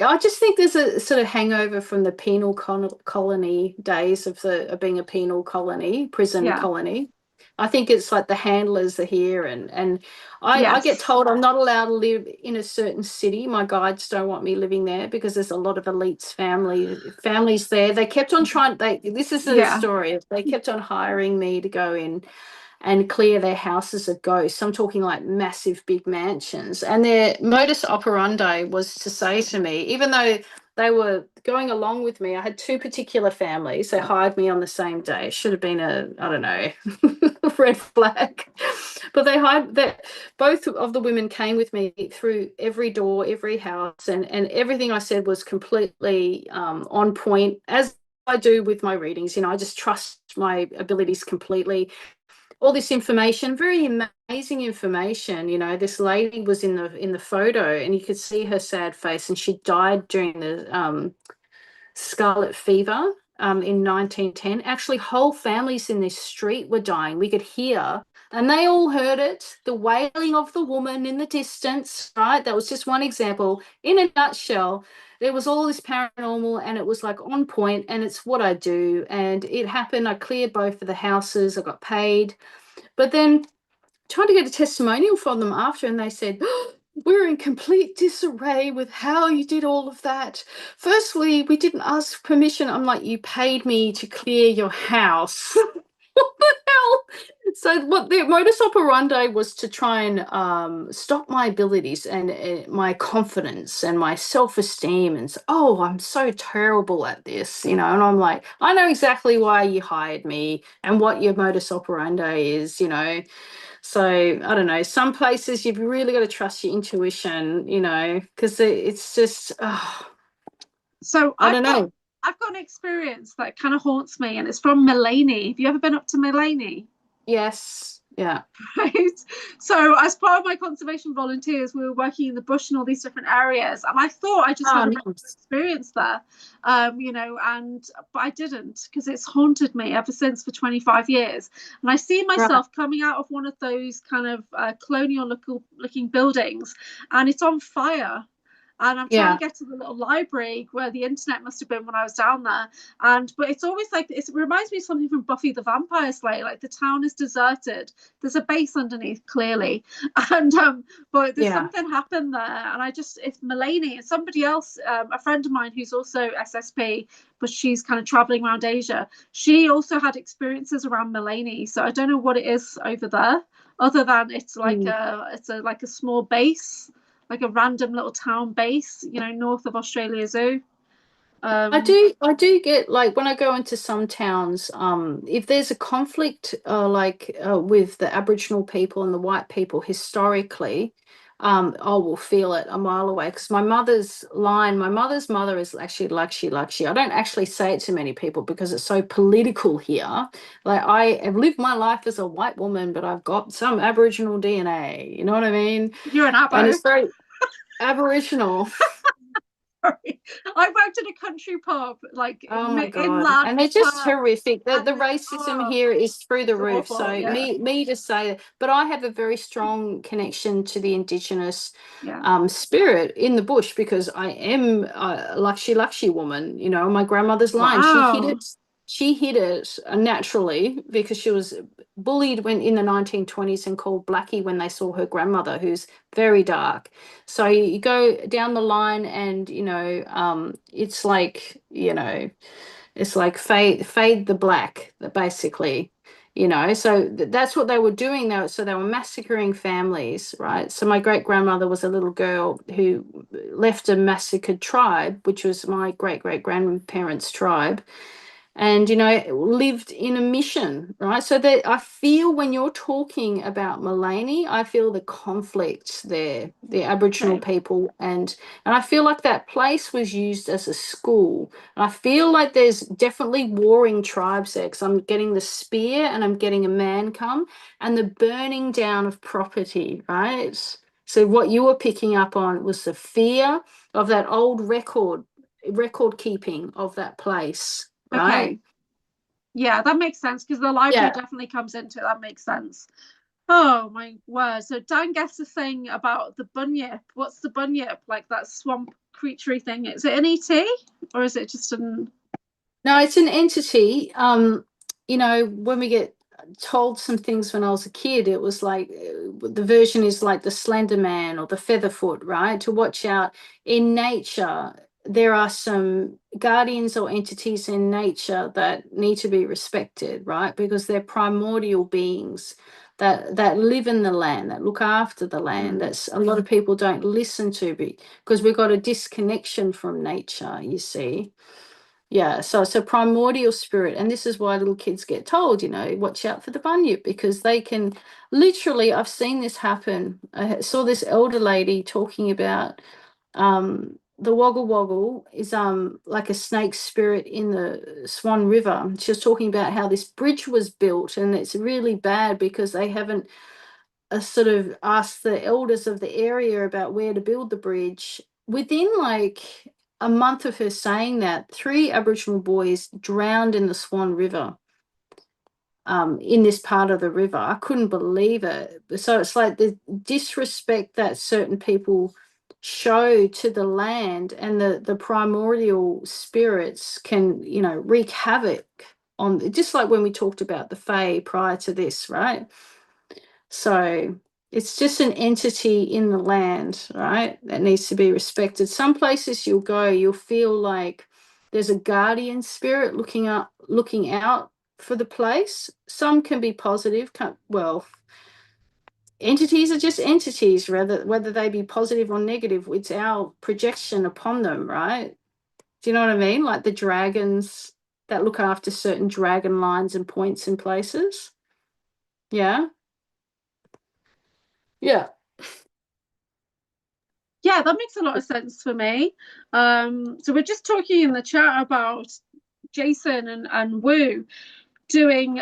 I just think there's a sort of hangover from the penal colony days of being a penal colony, prison Yeah. colony. I think it's like the handlers are here, and I get Yes. told I'm not allowed to live in a certain city. My guides don't want me living there because there's a lot of elites families there. They kept on trying. This is the Yeah. story. They kept on hiring me to go in and clear their houses of ghosts. I'm talking like massive big mansions. And their modus operandi was to say to me, even though they were going along with me, I had two particular families. They hired me on the same day. It should have been a, I don't know, red flag. But they hired that both of the women came with me through every door, every house, and everything I said was completely on point, as I do with my readings. I just trust my abilities completely. All this information, very amazing information. This lady was in the photo, and you could see her sad face, and she died during the scarlet fever in 1910. Actually, whole families in this street were dying. We could hear, and they all heard it, the wailing of the woman in the distance, right? That was just one example. In a nutshell, there was all this paranormal, and it was like on point, and it's what I do. And it happened. I cleared both of the houses. I got paid. But then tried to get a testimonial from them after, and they said, "Oh, we're in complete disarray with how you did all of that. Firstly, we didn't ask permission." I'm like, "You paid me to clear your house." What the hell? So what the modus operandi was to try and stop my abilities and my confidence and my self-esteem, and oh, I'm so terrible at this, and I'm like, I know exactly why you hired me and what your modus operandi is. So I don't know. Some places you've really got to trust your intuition, because it's just, So I don't know. I've got an experience that kind of haunts me, and it's from Mullaney. Have you ever been up to Mullaney? Yes. Yeah. Right. So as part of my conservation volunteers, we were working in the bush and all these different areas, and I thought I just Oh, had a really good nice. experience there, and but I didn't, because it's haunted me ever since for 25 years. And I see Right. myself coming out of one of those kind of colonial looking buildings, and it's on fire, and I'm trying to Yeah. get to the little library where the internet must have been when I was down there. And but it's always like it reminds me of something from Buffy the Vampire Slayer. Like the town is deserted. There's a base underneath, clearly, and but there's Yeah. something happened there. And it's Mullaney and somebody else, a friend of mine who's also SSP, but she's kind of traveling around Asia. She also had experiences around Mullaney, so I don't know what it is over there, other than it's like Mm. a small base, like a random little town base, north of Australia Zoo. I Um, do I do get, like, when I go into some towns, if there's a conflict with the Aboriginal people and the white people historically, I will feel it a mile away, because my mother's mother is actually Lakshi. I don't actually say it to many people because it's so political here. Like, I have lived my life as a white woman, but I've got some Aboriginal DNA, you know what I mean? you're an And Abo. it's very Aboriginal. Sorry. I worked in a country pub, like Oh my in God. And they're Lands just Park, horrific. The and racism here is through the it's roof. awful. So Yeah, me to say that, but I have a very strong connection to the Indigenous yeah. spirit in the bush, because I am a Lakshi woman, my grandmother's line. She hid Wow. it. She hid it naturally because she was bullied when in the 1920s and called Blackie when they saw her grandmother, who's very dark. So you go down the line, and it's like fade the black, basically. So that's what they were doing. They were massacring families, right? So my great grandmother was a little girl who left a massacred tribe, which was my great great grandparents' tribe, and lived in a mission, right? So that I feel, when you're talking about Mullaney, I feel the conflict there, the Aboriginal Okay. people, and I feel like that place was used as a school. And I feel like there's definitely warring tribes there, because I'm getting the spear and I'm getting a man come, and the burning down of property, right? So what you were picking up on was the fear of that old record keeping of that place, right? Okay. Yeah, that makes sense, because the library Yeah. definitely comes into it. That makes sense. Oh my word. So Dan guessed the thing about the bunyip. What's the bunyip? Like that swamp creaturey thing. Is it an ET, or is it just an No, it's an entity. When we get told some things when I was a kid. It was like the version is like the Slender Man or the Featherfoot, right? To watch out in nature. There are some guardians or entities in nature that need to be respected, right? Because they're primordial beings that live in the land, that look after the land. That's a lot of people don't listen to because we've got a disconnection from nature, you see. Yeah, so it's a primordial spirit, and this is why little kids get told, watch out for the bunyip because they can literally. I've seen this happen. I saw this elder lady talking about the Woggle Woggle is like a snake spirit in the Swan River. She was talking about how this bridge was built, and it's really bad because they haven't sort of asked the elders of the area about where to build the bridge. Within like a month of her saying that, 3 Aboriginal boys drowned in the Swan River, in this part of the river. I couldn't believe it. So it's like the disrespect that certain people show to the land, and the primordial spirits can, wreak havoc on, just like when we talked about the Fae prior to this, right? So it's just an entity in the land, right, that needs to be respected. Some places you'll go, you'll feel like there's a guardian spirit looking out for the place. Some can be positive. Well, entities are just entities, whether they be positive or negative. It's our projection upon them, right? Do you know what I mean? Like the dragons that look after certain dragon lines and points in places. Yeah. Yeah. Yeah, that makes a lot of sense for me. So we're just talking in the chat about Jason and Wu doing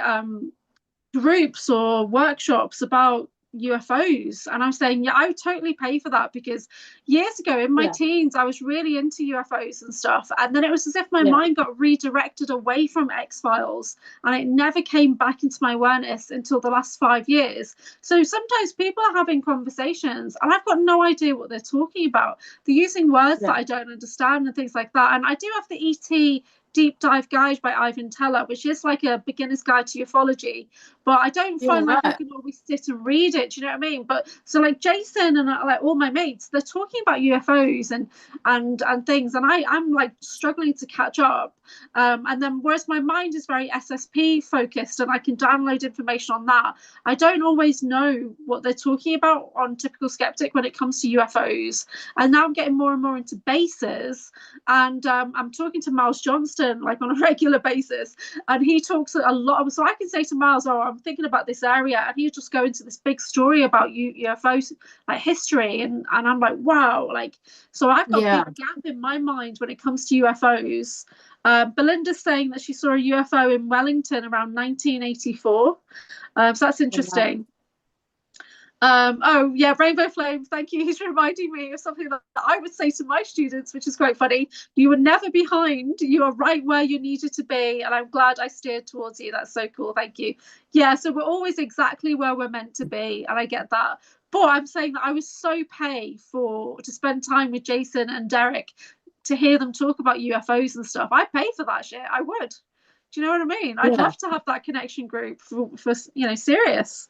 groups or workshops about UFOs, and I'm saying, yeah, I would totally pay for that, because years ago in my teens I was really into UFOs and stuff, and then it was as if my mind got redirected away from X-Files, and it never came back into my awareness until the last 5 years. So sometimes people are having conversations and I've got no idea what they're talking about. They're using words that I don't understand and things like that. And I do have the ET Deep Dive Guide by Ivan Teller, which is like a beginner's guide to ufology, but I don't find like I can always sit and read it. Do you know what I mean? But so like Jason and like all my mates, they're talking about UFOs and things, and I'm like struggling to catch up. And then whereas my mind is very SSP focused and I can download information on that, I don't always know what they're talking about on Typical Skeptic when it comes to UFOs. And now I'm getting more and more into bases, and I'm talking to Miles Johnston like on a regular basis, and he talks a lot. So I can say to Miles, oh, I'm thinking about this area, and he'll just go into this big story about UFOs, like history, and I'm like, wow, like, so I've got a big gap in my mind when it comes to UFOs. Belinda's saying that she saw a UFO in Wellington around 1984, so that's interesting. Oh yeah, Rainbow Flame, thank you. He's reminding me of something that I would say to my students, which is quite funny. You were never behind, you are right where you needed to be, and I'm glad I steered towards you. That's so cool, thank you. Yeah, so we're always exactly where we're meant to be, and I get that. But I'm saying that I was so to spend time with Jason and Derek, to hear them talk about UFOs and stuff. I pay for that shit, I would. Do you know what I mean? I'd love to have that connection group for serious.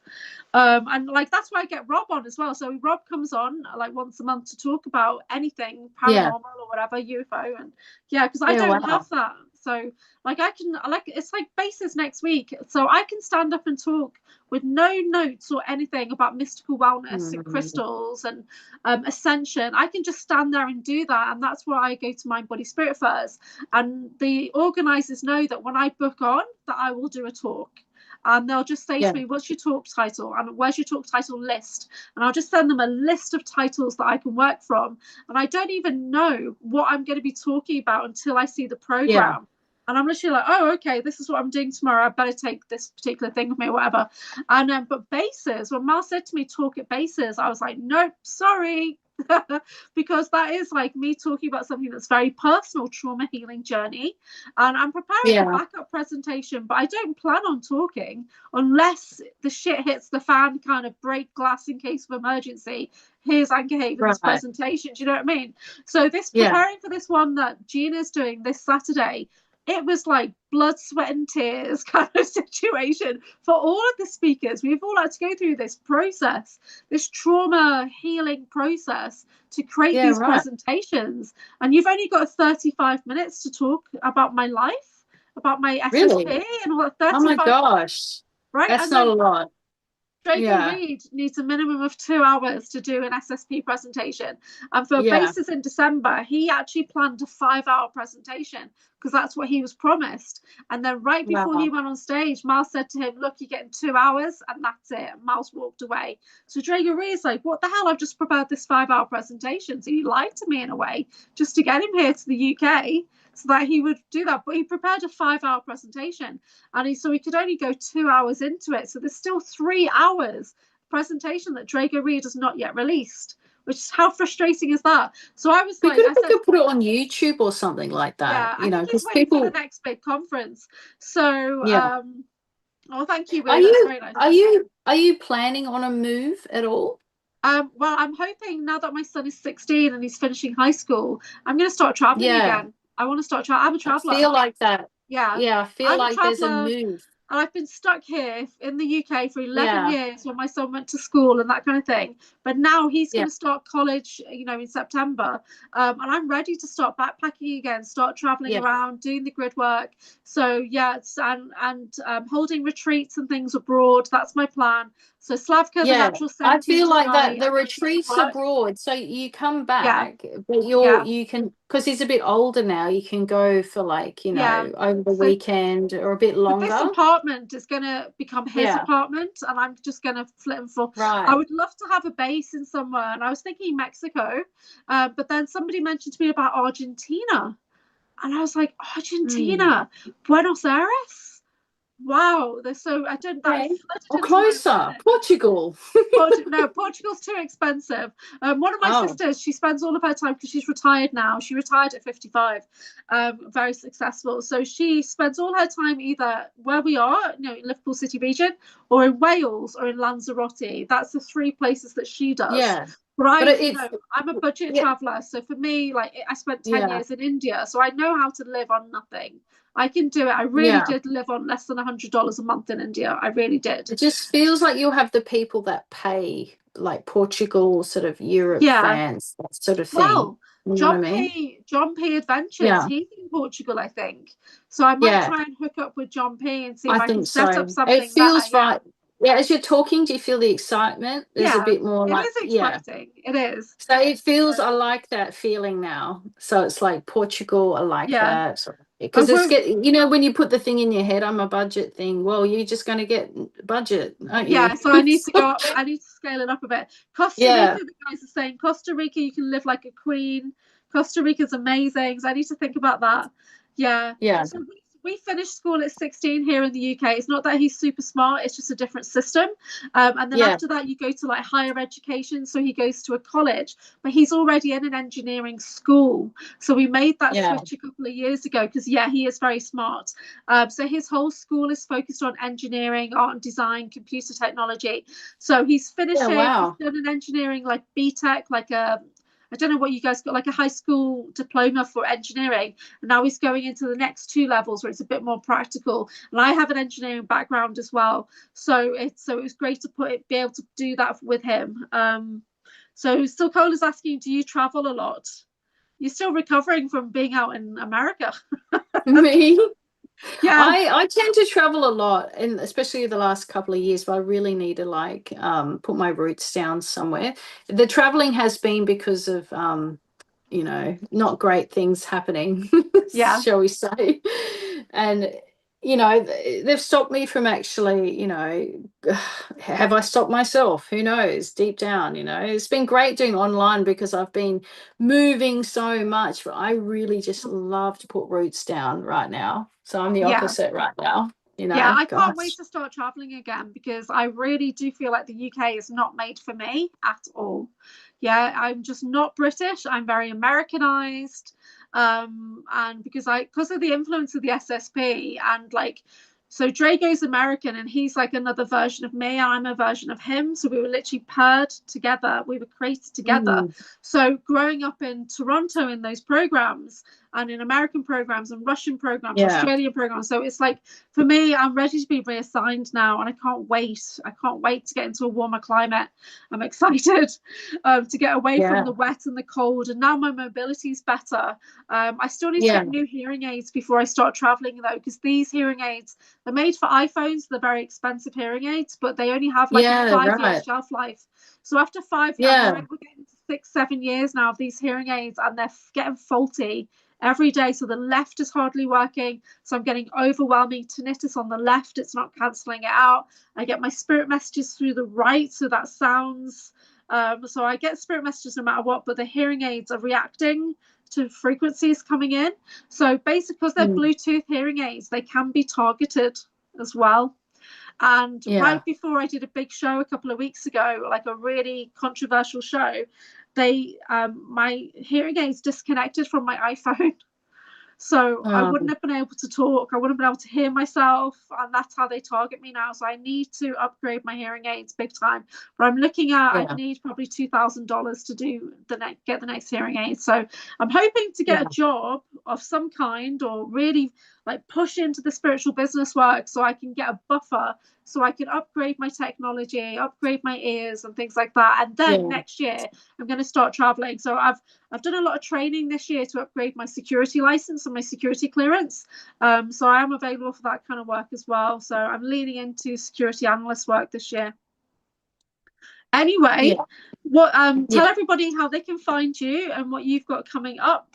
And like that's why I get Rob on as well. So Rob comes on like once a month to talk about anything paranormal or whatever, UFO, and because I don't have that. So like I can, like, it's like basis next week, so I can stand up and talk with no notes or anything about mystical wellness and crystals and ascension. I can just stand there and do that, and that's why I go to Mind Body Spirit first. And the organizers know that when I book on, that I will do a talk. And they'll just say to me, what's your talk title? And where's your talk title list? And I'll just send them a list of titles that I can work from. And I don't even know what I'm going to be talking about until I see the program. And I'm literally like, oh, okay, this is what I'm doing tomorrow. I better take this particular thing with me, or whatever. And but bases, when Mal said to me, talk at bases, I was like, nope, sorry. Because that is like me talking about something that's very personal, trauma healing journey, and I'm preparing a backup presentation, but I don't plan on talking unless the shit hits the fan, kind of break glass in case of emergency. Here's Anchorhaven's presentation. Do you know what I mean? So this preparing for this one that Gina's doing this Saturday, it was like blood, sweat, and tears kind of situation for all of the speakers. We've all had to go through this process, this trauma healing process to create Yeah, these right. presentations. And you've only got 35 minutes to talk about my life, about my Really? SSP, and what Oh my 35, gosh. right? That's And not a then lot. Draco Yeah. Reed needs a minimum of 2 hours to do an SSP presentation. And for Yeah. Bases in December, he actually planned a 5 hour presentation because that's what he was promised. And then right before he Wow. went on stage, Miles said to him, look, you're getting 2 hours, and that's it. And Miles walked away. So Draco Reed's like, what the hell? I've just prepared this 5 hour presentation. So he lied to me in a way just to get him here to the UK so that he would do that. But he prepared a 5 hour presentation, and so he could only go 2 hours into it. So there's still 3 hours presentation that Draco Reed has not yet released. Which is, how frustrating is that? So I was like, I We said, could put it on YouTube or something like that, yeah, I you know, think he's because waiting for the people, next big conference. So, yeah. oh, thank you, Will. That's very nice. Are you planning on a move at all? Well, I'm hoping now that my son is 16 and he's finishing high school, I'm going to start traveling Yeah. again. I want to start traveling. I'm a I traveler. feel like that. Yeah, Yeah, I feel I'm a like there's a traveler. move. And I've been stuck here in the UK for 11 Yeah. years when my son went to school and that kind of thing. But now he's Yeah. going to start college, in September. And I'm ready to start backpacking again, start traveling Yeah. around, doing the grid work. So, yeah, and holding retreats and things abroad. That's my plan. So, Slavka, the Yeah, natural I feel centipede like that tonight. the I'm going to do retreats some work. abroad, so you come Yeah, back, but yeah, you can, because he's a bit older now, you can go for like, yeah. over the So weekend or a bit but this longer. apartment is going to become his Yeah, apartment, and I'm just going to flip him for. I right. would love to have a base in somewhere, and I was thinking Mexico, but then somebody mentioned to me about Argentina, and I was like, Mm. Argentina, Buenos Aires. Wow, they're so I don't that Okay. flooded Or into my closer, awareness. Portugal. No, Portugal's too expensive. One of my Oh, sisters, she spends all of her time because she's retired now. She retired at 55, very successful. So she spends all her time either where we are, in Liverpool City region, or in Wales or in Lanzarote. That's the three places that she does. yeah. But But it's, I'm a budget yeah, traveler. So for me, like I spent 10 yeah, years in India, so I know how to live on nothing. I can do it. I really yeah. did live on less than $100 a month in India. I really did. It just feels like you'll have the people that pay, like Portugal, sort of Europe, Yeah. France, that sort of thing. Well, You know what I mean? John P. Adventures, Yeah, he's in Portugal, I think. So I might yeah. try and hook up with John P. and see if I I can think set up so. It something better. feels Yeah. right. Yeah, as you're talking, do you feel the excitement? There's a Yeah. bit more It like, is yeah. exciting. It is. So it feels, I like that feeling now. So it's like Portugal, I like Yeah. that. I Because it's won't. when you put the thing in your head, I'm a budget thing. Well, you're just going to get budget, aren't Yeah. you? So I need to go up. I need to scale it up a bit. Costa Rica, Yeah, the guys are saying Costa Rica, you can live like a queen. Costa Rica's amazing. So I need to think about that. Yeah. yeah, So we finished school at 16 here in the UK. It's not that he's super smart, it's just a different system. And then yeah, after that, you go to like higher education. So he goes to a college, but he's already in an engineering school. So we made that yeah. switch a couple of years ago because, yeah, he is very smart. So his whole school is focused on engineering, art and design, computer technology. So he's Yeah, finishing, he's wow. done an engineering like BTEC, like a I don't know what you guys got, like a high school diploma for engineering. And now he's going into the next two levels where it's a bit more practical. And I have an engineering background as well. So it was great to be able to do that with him. So still Cole is asking, do you travel a lot? You're still recovering from being out in America. Me? Yeah, I tend to travel a lot, and especially the last couple of years, but I really need to like put my roots down somewhere. The traveling has been because of not great things happening, yeah, shall we say. And they've stopped me from actually, have I stopped myself? Who knows? Deep down, it's been great doing online because I've been moving so much, but I really just love to put roots down right now. So I'm the yeah. opposite right now, Yeah, I can't wait gosh. to start traveling again because I really do feel like the UK is not made for me at all. Yeah, I'm just not British. I'm very Americanized. And because of the influence of the SSP and like so Drago's American and he's like another version of me. I'm a version of him. So we were literally paired together. We were created together. Mm, So growing up in Toronto in those programs, and in American programs and Russian programs, Yeah. Australian programs. So it's like, for me, I'm ready to be reassigned now, and I can't wait. I can't wait to get into a warmer climate. I'm excited to get away from the wet and the cold. And now my mobility is better. I still need to get new hearing aids before I start traveling, though, because these hearing aids, they're made for iPhones. They're very expensive hearing aids, but they only have like a 5-year shelf life. So after 5 years, we're getting to 6-7 years now of these hearing aids, and they're getting faulty every day. So the left is hardly working. So I'm getting overwhelming tinnitus on the left. It's not cancelling it out. I get my spirit messages through the right. So that sounds, so I get spirit messages no matter what, but the hearing aids are reacting to frequencies coming in. So basically, because they're Bluetooth hearing aids, they can be targeted as well. And right before I did a big show a couple of weeks ago, like a really controversial show, they my hearing aids disconnected from my iPhone. So I wouldn't have been able to talk. I wouldn't have been able to hear myself. And that's how they target me now. So I need to upgrade my hearing aids big time. But I'm looking at, I'd need probably $2,000 to do get the next hearing aid. So I'm hoping to get a job of some kind, or really like push into the spiritual business work, so I can get a buffer, so I can upgrade my technology, upgrade my ears and things like that. And then next year I'm going to start traveling. So I've done a lot of training this year to upgrade my security license and my security clearance. So I am available for that kind of work as well. So I'm leaning into security analyst work this year. Anyway, tell everybody how they can find you and what you've got coming up.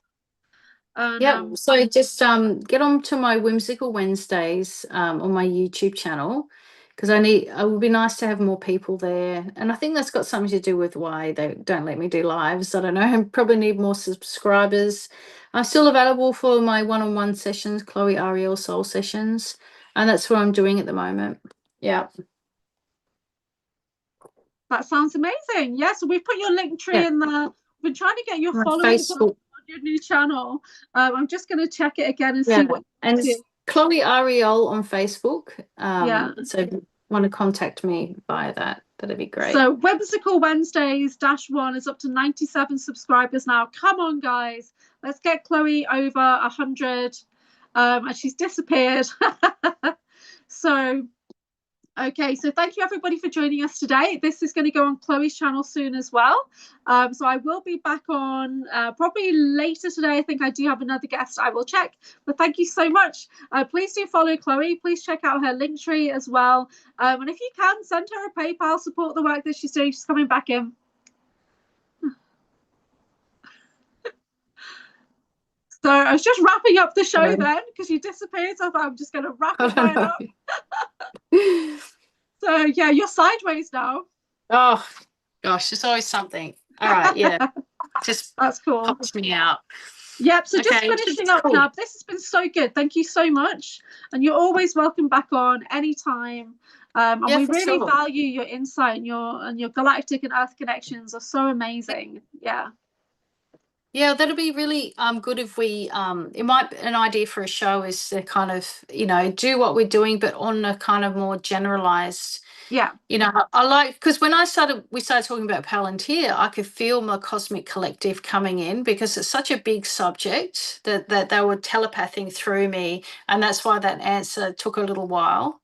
And, so just get on to my Whimsical Wednesdays on my YouTube channel, because it would be nice to have more people there. And I think that's got something to do with why they don't let me do lives. I don't know. I probably need more subscribers. I'm still available for my one-on-one sessions, Chloe Ariell Soul Sessions, and that's what I'm doing at the moment. Yeah. That sounds amazing. Yeah, so we've put your link tree in there. We've been trying to get your followers on your new channel. I'm just going to check it again and see what. And Chloe Ariell on Facebook. So if you want to contact me via that, that'd be great. So Whimsical Wednesdays -1 is up to 97 subscribers now. Come on, guys. Let's get Chloe over 100. And she's disappeared. So okay, so thank you everybody for joining us today. This is going to go on Chloe's channel soon as well. So I will be back on probably later today. I think I do have another guest. I will check. But thank you so much. Please do follow Chloe. Please check out her link tree as well. And if you can, send her a PayPal, support the work that she's doing. She's coming back in. So I was just wrapping up the show then, because you disappeared. So I thought I'm just going to wrap it right up. So yeah, you're sideways now. Oh gosh, there's always something. All right, yeah. Just that's cool. Pops me out. Yep. So just finishing up now. This has been so good. Thank you so much. And you're always welcome back on anytime. And we really value your insight, and your galactic and earth connections are so amazing. Yeah. Yeah, that'll be really good if we it might be an idea for a show is to kind of, do what we're doing, but on a kind of more generalized. Yeah. I like, because when we started talking about Palantir, I could feel my cosmic collective coming in, because it's such a big subject that they were telepathing through me, and that's why that answer took a little while.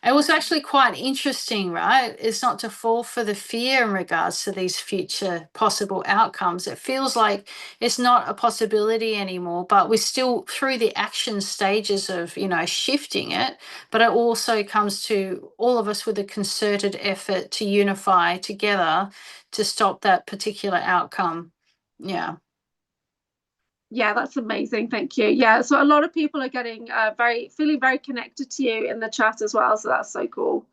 It was actually quite interesting, right? It's not to fall for the fear in regards to these future possible outcomes. It feels like it's not a possibility anymore, but we're still through the action stages of, shifting it. But it also comes to all of us with a concerted effort to unify together to stop that particular outcome. Yeah. Yeah, that's amazing. Thank you. Yeah, so a lot of people are getting feeling very connected to you in the chat as well. So that's so cool.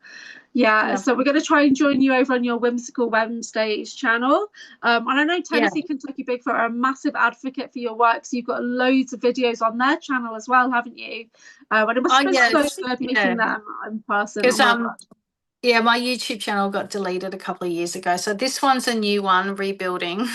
Yeah, so we're going to try and join you over on your Whimsical Wednesdays channel. And I know Tennessee, Kentucky Bigfoot are a massive advocate for your work. So you've got loads of videos on their channel as well, haven't you? And it must have been so good meeting them in person. Yeah, my YouTube channel got deleted a couple of years ago. So this one's a new one, rebuilding.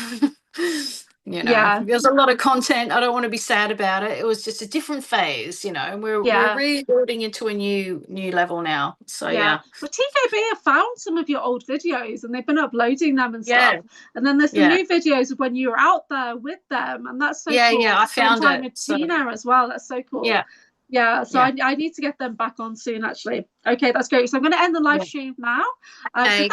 Yeah. There's a lot of content. I don't want to be sad about it. It was just a different phase, and we're Yeah. rebuilding into a new level now. So Yeah. yeah. But TKB have found some of your old videos and they've been uploading them and Yeah. stuff. And then there's the Yeah. new videos of when you were out there with them. And that's so Yeah, cool. yeah, I Spend found time it. with So Tina as well. That's so cool. yeah. Yeah, so Yeah. I need to get them back on soon, actually. Okay, that's great. So I'm going to end the live Yeah. stream now. So Okay. thank